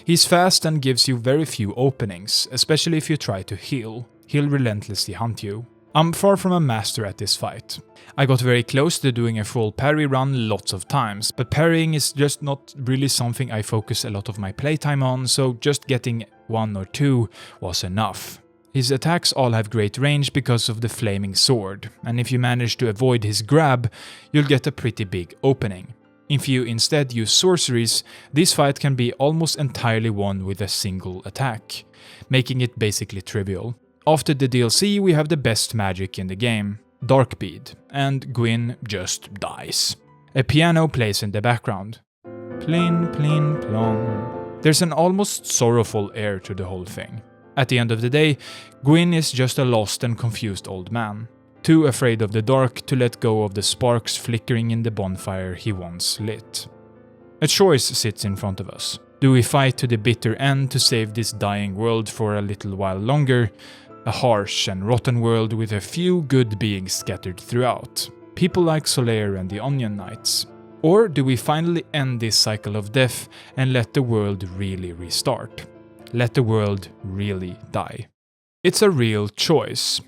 He's fast and gives you very few openings, especially if you try to heal. He'll relentlessly hunt you. I'm far from a master at this fight. I got very close to doing a full parry run lots of times, but parrying is just not really something I focus a lot of my playtime on, so just getting 1 or 2 was enough. His attacks all have great range because of the flaming sword, and if you manage to avoid his grab, you'll get a pretty big opening. If you instead use sorceries, this fight can be almost entirely won with a single attack, making it basically trivial. After the DLC, we have the best magic in the game, Dark Bead, and Gwyn just dies. A piano plays in the background. Plin, plin, plon. There's an almost sorrowful air to the whole thing. At the end of the day, Gwyn is just a lost and confused old man, too afraid of the dark to let go of the sparks flickering in the bonfire he once lit. A choice sits in front of us. Do we fight to the bitter end to save this dying world for a little while longer? A harsh and rotten world with a few good beings scattered throughout, people like Solaire and the Onion Knights. Or do we finally end this cycle of death and let the world really restart? Let the world really die. It's a real choice.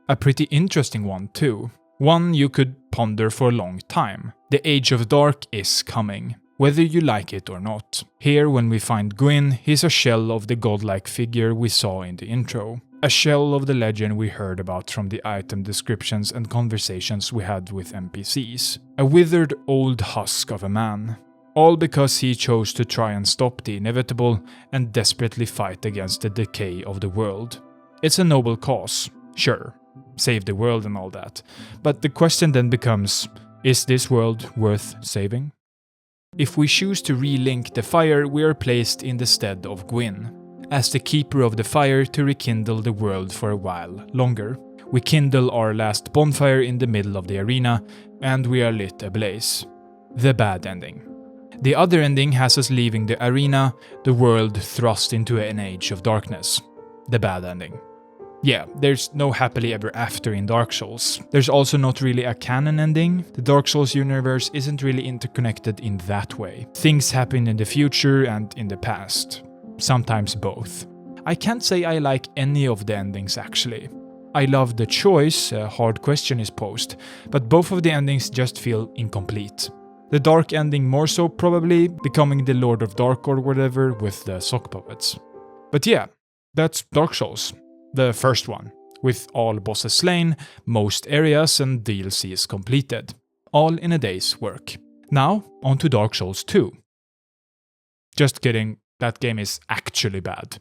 A pretty interesting one too. One you could ponder for a long time. The Age of Dark is coming, whether you like it or not. Here, when we find Gwyn, he's a shell of the godlike figure we saw in the intro. A shell of the legend we heard about from the item descriptions and conversations we had with NPCs. A withered old husk of a man. All because he chose to try and stop the inevitable and desperately fight against the decay of the world. It's a noble cause, sure, save the world and all that, but the question then becomes, is this world worth saving? If we choose to relink the fire, we are placed in the stead of Gwyn, as the keeper of the fire to rekindle the world for a while longer. We kindle our last bonfire in the middle of the arena, and we are lit ablaze. The bad ending. The other ending has us leaving the arena, the world thrust into an age of darkness. The bad ending. Yeah, there's no happily ever after in Dark Souls. There's also not really a canon ending. The Dark Souls universe isn't really interconnected in that way. Things happen in the future and in the past. Sometimes both. I can't say I like any of the endings actually. I love the choice, a hard question is posed, but both of the endings just feel incomplete. The dark ending more so, probably becoming the Lord of Dark or whatever with the sock puppets. But yeah, that's Dark Souls, the first one, with all bosses slain, most areas and DLCs completed, all in a day's work. Now, on to Dark Souls 2. Just kidding, that game is actually bad.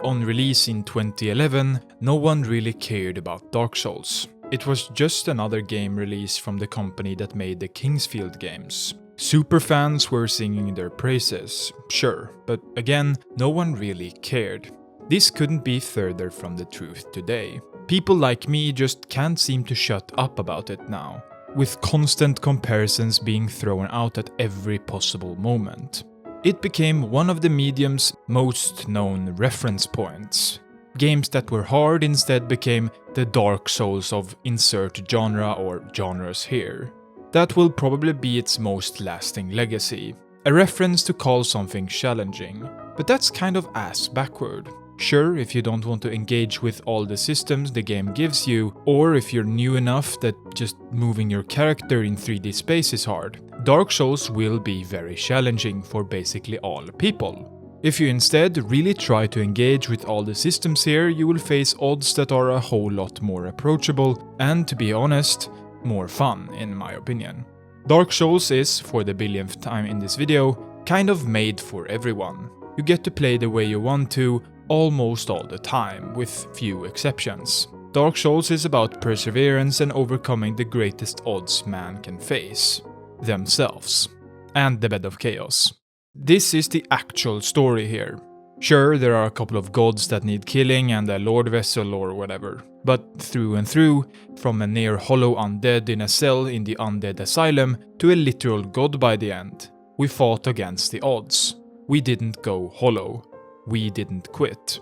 On release in 2011, no one really cared about Dark Souls. It was just another game release from the company that made the Kingsfield games. Superfans were singing their praises, sure, but again, no one really cared. This couldn't be further from the truth today. People like me just can't seem to shut up about it now, with constant comparisons being thrown out at every possible moment. It became one of the medium's most known reference points. Games that were hard instead became the Dark Souls of insert genre or genres here. That will probably be its most lasting legacy. A reference to call something challenging. But that's kind of ass backward. Sure, if you don't want to engage with all the systems the game gives you, or if you're new enough that just moving your character in 3D space is hard, Dark Souls will be very challenging for basically all people. If you instead really try to engage with all the systems here, you will face odds that are a whole lot more approachable and, to be honest, more fun, in my opinion. Dark Souls is, for the billionth time in this video, kind of made for everyone. You get to play the way you want to, almost all the time, with few exceptions. Dark Souls is about perseverance and overcoming the greatest odds man can face. Themselves. And the bed of chaos. This is the actual story here. Sure, there are a couple of gods that need killing and a lord vessel or whatever, but through and through, from a near hollow undead in a cell in the Undead asylum to a literal god by the end, we fought against the odds. We didn't go hollow. We didn't quit.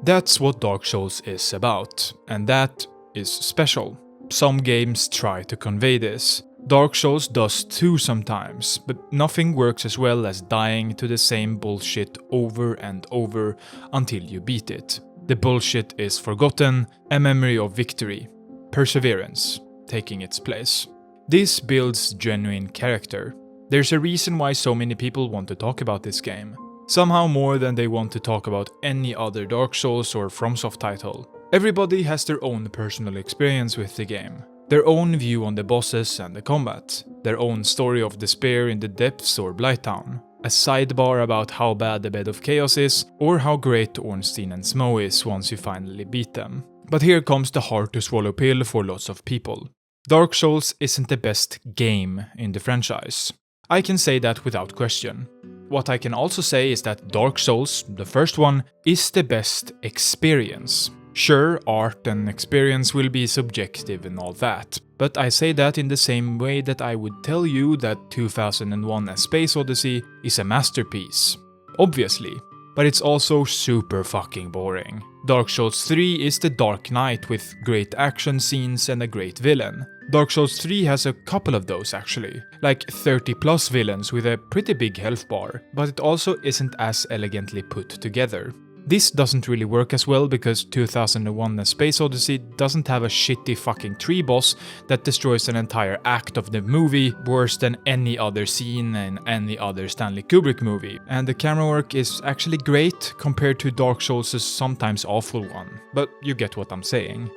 That's what Dark Souls is about, and that is special. Some games try to convey this. Dark Souls does too sometimes, but nothing works as well as dying to the same bullshit over and over until you beat it. The bullshit is forgotten, a memory of victory. Perseverance, taking its place. This builds genuine character. There's a reason why so many people want to talk about this game. Somehow more than they want to talk about any other Dark Souls or FromSoft title. Everybody has their own personal experience with the game. Their own view on the bosses and the combat, their own story of despair in the depths or Blighttown, a sidebar about how bad the Bed of Chaos is, or how great Ornstein and Smough is once you finally beat them. But here comes the hard-to-swallow pill for lots of people. Dark Souls isn't the best game in the franchise. I can say that without question. What I can also say is that Dark Souls, the first one, is the best experience. Sure, art and experience will be subjective and all that, but I say that in the same way that I would tell you that 2001: A Space Odyssey is a masterpiece. Obviously, but it's also super fucking boring. Dark Souls 3 is the Dark Knight with great action scenes and a great villain. Dark Souls 3 has a couple of those actually, like 30 plus villains with a pretty big health bar, but it also isn't as elegantly put together. This doesn't really work as well because 2001: A Space Odyssey doesn't have a shitty fucking tree boss that destroys an entire act of the movie worse than any other scene in any other Stanley Kubrick movie, and the camera work is actually great compared to Dark Souls' sometimes awful one, but you get what I'm saying.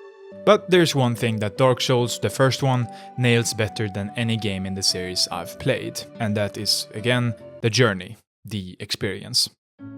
But there's one thing that Dark Souls, the first one, nails better than any game in the series I've played, and that is, again, the journey, the experience.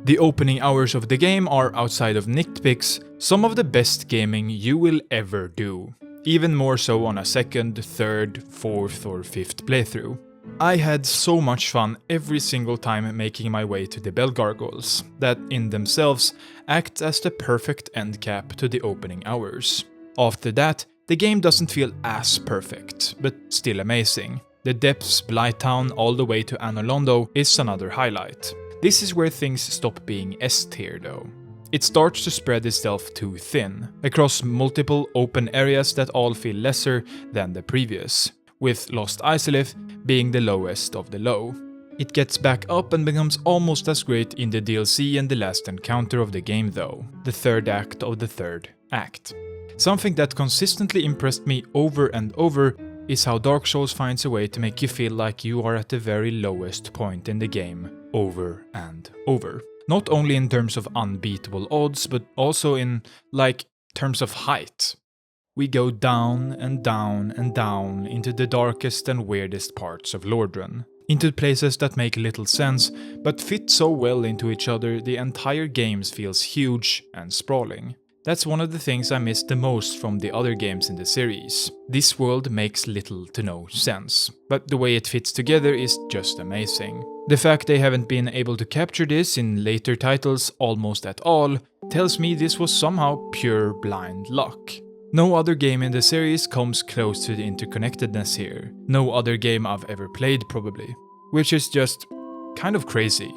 The opening hours of the game are, outside of nitpicks, some of the best gaming you will ever do. Even more so on a second, third, fourth or fifth playthrough. I had so much fun every single time making my way to the Bell Gargoyles, that in themselves act as the perfect end cap to the opening hours. After that, the game doesn't feel as perfect, but still amazing. The depths, Blighttown all the way to Anor Londo is another highlight. This is where things stop being S-tier though. It starts to spread itself too thin, across multiple open areas that all feel lesser than the previous, with Lost Isolith being the lowest of the low. It gets back up and becomes almost as great in the DLC and the last encounter of the game though, the third act of the third act. Something that consistently impressed me over and over is how Dark Souls finds a way to make you feel like you are at the very lowest point in the game over and over. Not only in terms of unbeatable odds, but also in, terms of height. We go down and down and down into the darkest and weirdest parts of Lordran. Into places that make little sense, but fit so well into each other the entire game feels huge and sprawling. That's one of the things I miss the most from the other games in the series. This world makes little to no sense, but the way it fits together is just amazing. The fact they haven't been able to capture this in later titles almost at all tells me this was somehow pure blind luck. No other game in the series comes close to the interconnectedness here. No other game I've ever played probably. Which is just kind of crazy.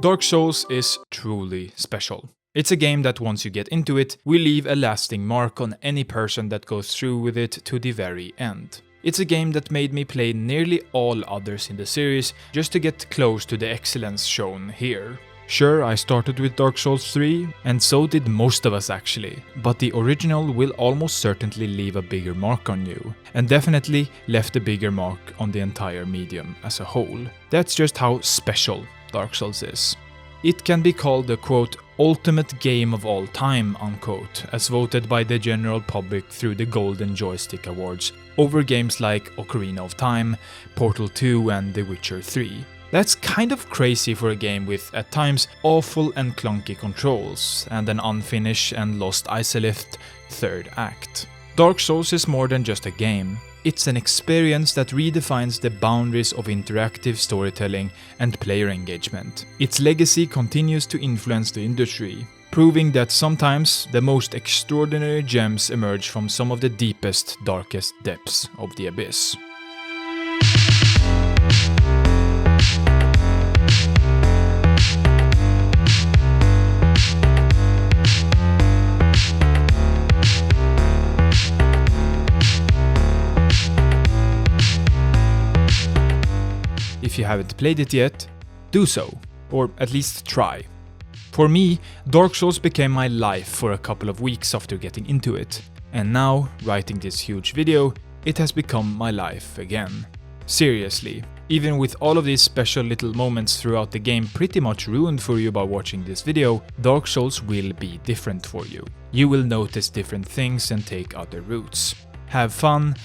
Dark Souls is truly special. It's a game that once you get into it, will leave a lasting mark on any person that goes through with it to the very end. It's a game that made me play nearly all others in the series just to get close to the excellence shown here. Sure, I started with Dark Souls 3, and so did most of us actually, but the original will almost certainly leave a bigger mark on you, and definitely left a bigger mark on the entire medium as a whole. That's just how special Dark Souls is. It can be called the quote, ultimate game of all time, unquote, as voted by the general public through the Golden Joystick Awards, over games like Ocarina of Time, Portal 2 and The Witcher 3. That's kind of crazy for a game with, at times, awful and clunky controls, and an unfinished and lost Isolith third act. Dark Souls is more than just a game. It's an experience that redefines the boundaries of interactive storytelling and player engagement. Its legacy continues to influence the industry, proving that sometimes the most extraordinary gems emerge from some of the deepest, darkest depths of the abyss. If you haven't played it yet, do so, or at least try. For me, Dark Souls became my life for a couple of weeks after getting into it, and now, writing this huge video, it has become my life again. Seriously, even with all of these special little moments throughout the game pretty much ruined for you by watching this video, Dark Souls will be different for you. You will notice different things and take other routes. Have fun,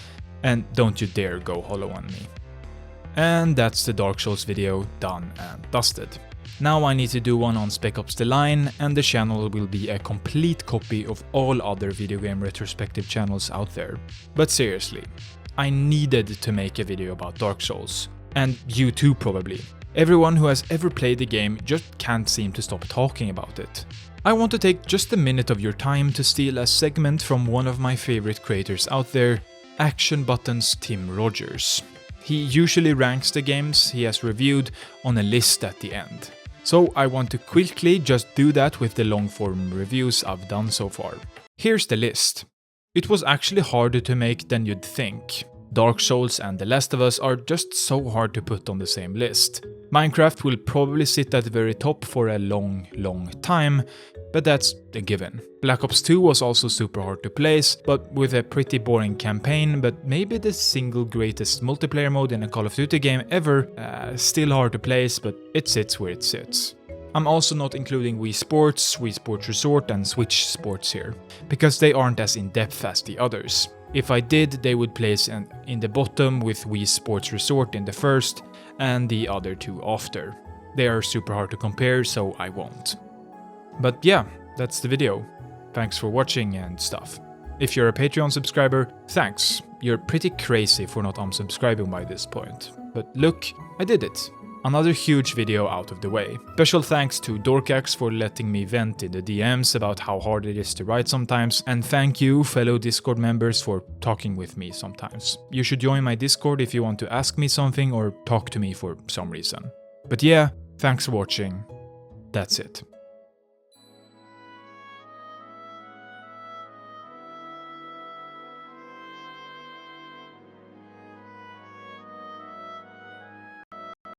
and don't you dare go hollow on me. And that's the Dark Souls video done and dusted. Now I need to do one on Spec Ops: The Line, and the channel will be a complete copy of all other video game retrospective channels out there. But seriously, I needed to make a video about Dark Souls. And you too probably. Everyone who has ever played the game just can't seem to stop talking about it. I want to take just a minute of your time to steal a segment from one of my favorite creators out there, Action Button's Tim Rogers. He usually ranks the games he has reviewed on a list at the end. So I want to quickly just do that with the long-form reviews I've done so far. Here's the list. It was actually harder to make than you'd think. Dark Souls and The Last of Us are just so hard to put on the same list. Minecraft will probably sit at the very top for a long time, but that's a given. Black Ops 2 was also super hard to place, but with a pretty boring campaign, but maybe the single greatest multiplayer mode in a Call of Duty game ever. Still hard to place, but it sits where it sits. I'm also not including Wii Sports Resort and Switch Sports here, because they aren't as in-depth as the others. If I did, they would place in the bottom with Wii Sports Resort in the first, and the other two after. They are super hard to compare, so I won't. But yeah, that's the video. Thanks for watching and stuff. If you're a Patreon subscriber, thanks. You're pretty crazy for not unsubscribing by this point. But look, I did it. Another huge video out of the way. Special thanks to Dorkax for letting me vent in the DMs about how hard it is to write sometimes, and thank you fellow Discord members for talking with me sometimes. You should join my Discord if you want to ask me something or talk to me for some reason. But yeah, thanks for watching. That's it.